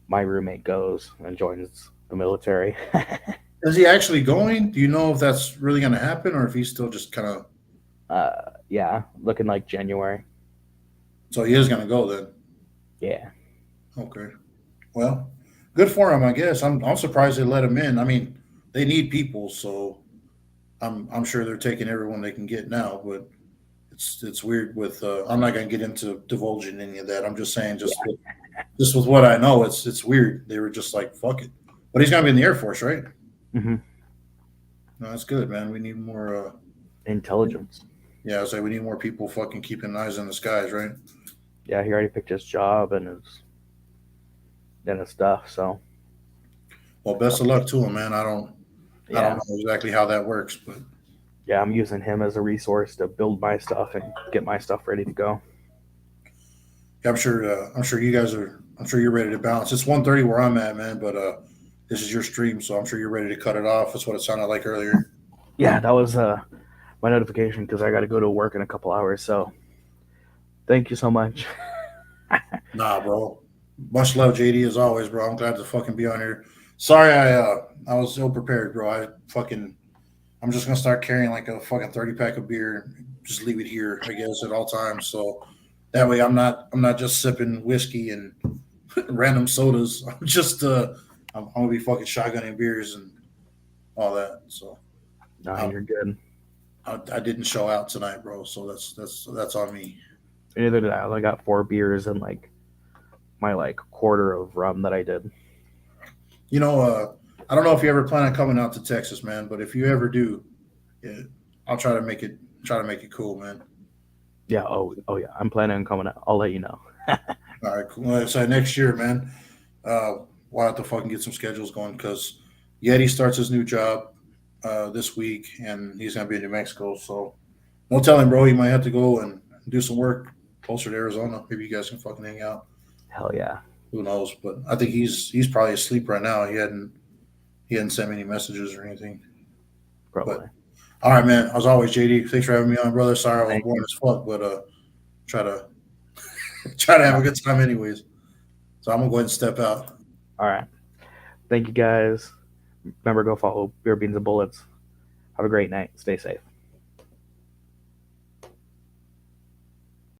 my roommate goes and joins the military. Is he actually going? Do you know if that's really going to happen, or if he's still just kind of? Yeah, looking like January. So he is going to go then. Yeah. Okay. Well, good for him, I guess. I'm surprised they let him in. I mean, they need people, so I'm sure they're taking everyone they can get now. But it's weird with. I'm not going to get into divulging any of that. I'm just saying, just with what I know, it's weird. They were just like, fuck it. But he's going to be in the Air Force, right? Hmm. No, that's good, man. We need more. Intelligence. Yeah, I say we need more people fucking keeping eyes in the skies, right? Yeah, he already picked his job and his stuff. So Well, best of luck to him, man. I don't yeah, know exactly how that works, but yeah, I'm using him as a resource to build my stuff and get my stuff ready to go. yeah, I'm sure you guys are. I'm sure you're ready to bounce. It's 1:30 where I'm at, man. But this is your stream, so I'm sure you're ready to cut it off. That's what it sounded like earlier. Yeah, that was my notification because I got to go to work in a couple hours. So thank you so much. Nah, bro. Much love, JD, as always, bro. I'm glad to fucking be on here Sorry, I was ill prepared, bro. I'm just gonna start carrying like a fucking 30 pack of beer. Just leave it here, I guess, at all times. So that way, I'm not just sipping whiskey and random sodas. I'm gonna be fucking shotgunning beers and all that. So Nah, I, you're good. I didn't show out tonight, bro. So that's on me. Neither did I. I only got 4 beers and like my like quarter of rum that I did. You know, I don't know if you ever plan on coming out to Texas, man. But if you ever do, yeah, I'll try to make it cool, man. Yeah. Oh yeah. I'm planning on coming out. I'll let you know. All right, cool. Like I said, next year, man, uh, we'll have to fucking get some schedules going because Yeti starts his new job this week, and he's gonna be in New Mexico. So no telling, bro. He might have to go and do some work closer to Arizona. Maybe you guys can fucking hang out. Hell yeah. Who knows? But I think he's probably asleep right now. He hadn't sent me any messages or anything. But Probably. all right, man. As always, JD, thanks for having me on, brother. Sorry I was Thank boring you. as fuck, but try to try to have Nah. a good time anyways. So I'm gonna go ahead and step out. All right. Thank you guys. Remember, go follow Beer Beans and Bullets. Have a great night. Stay safe.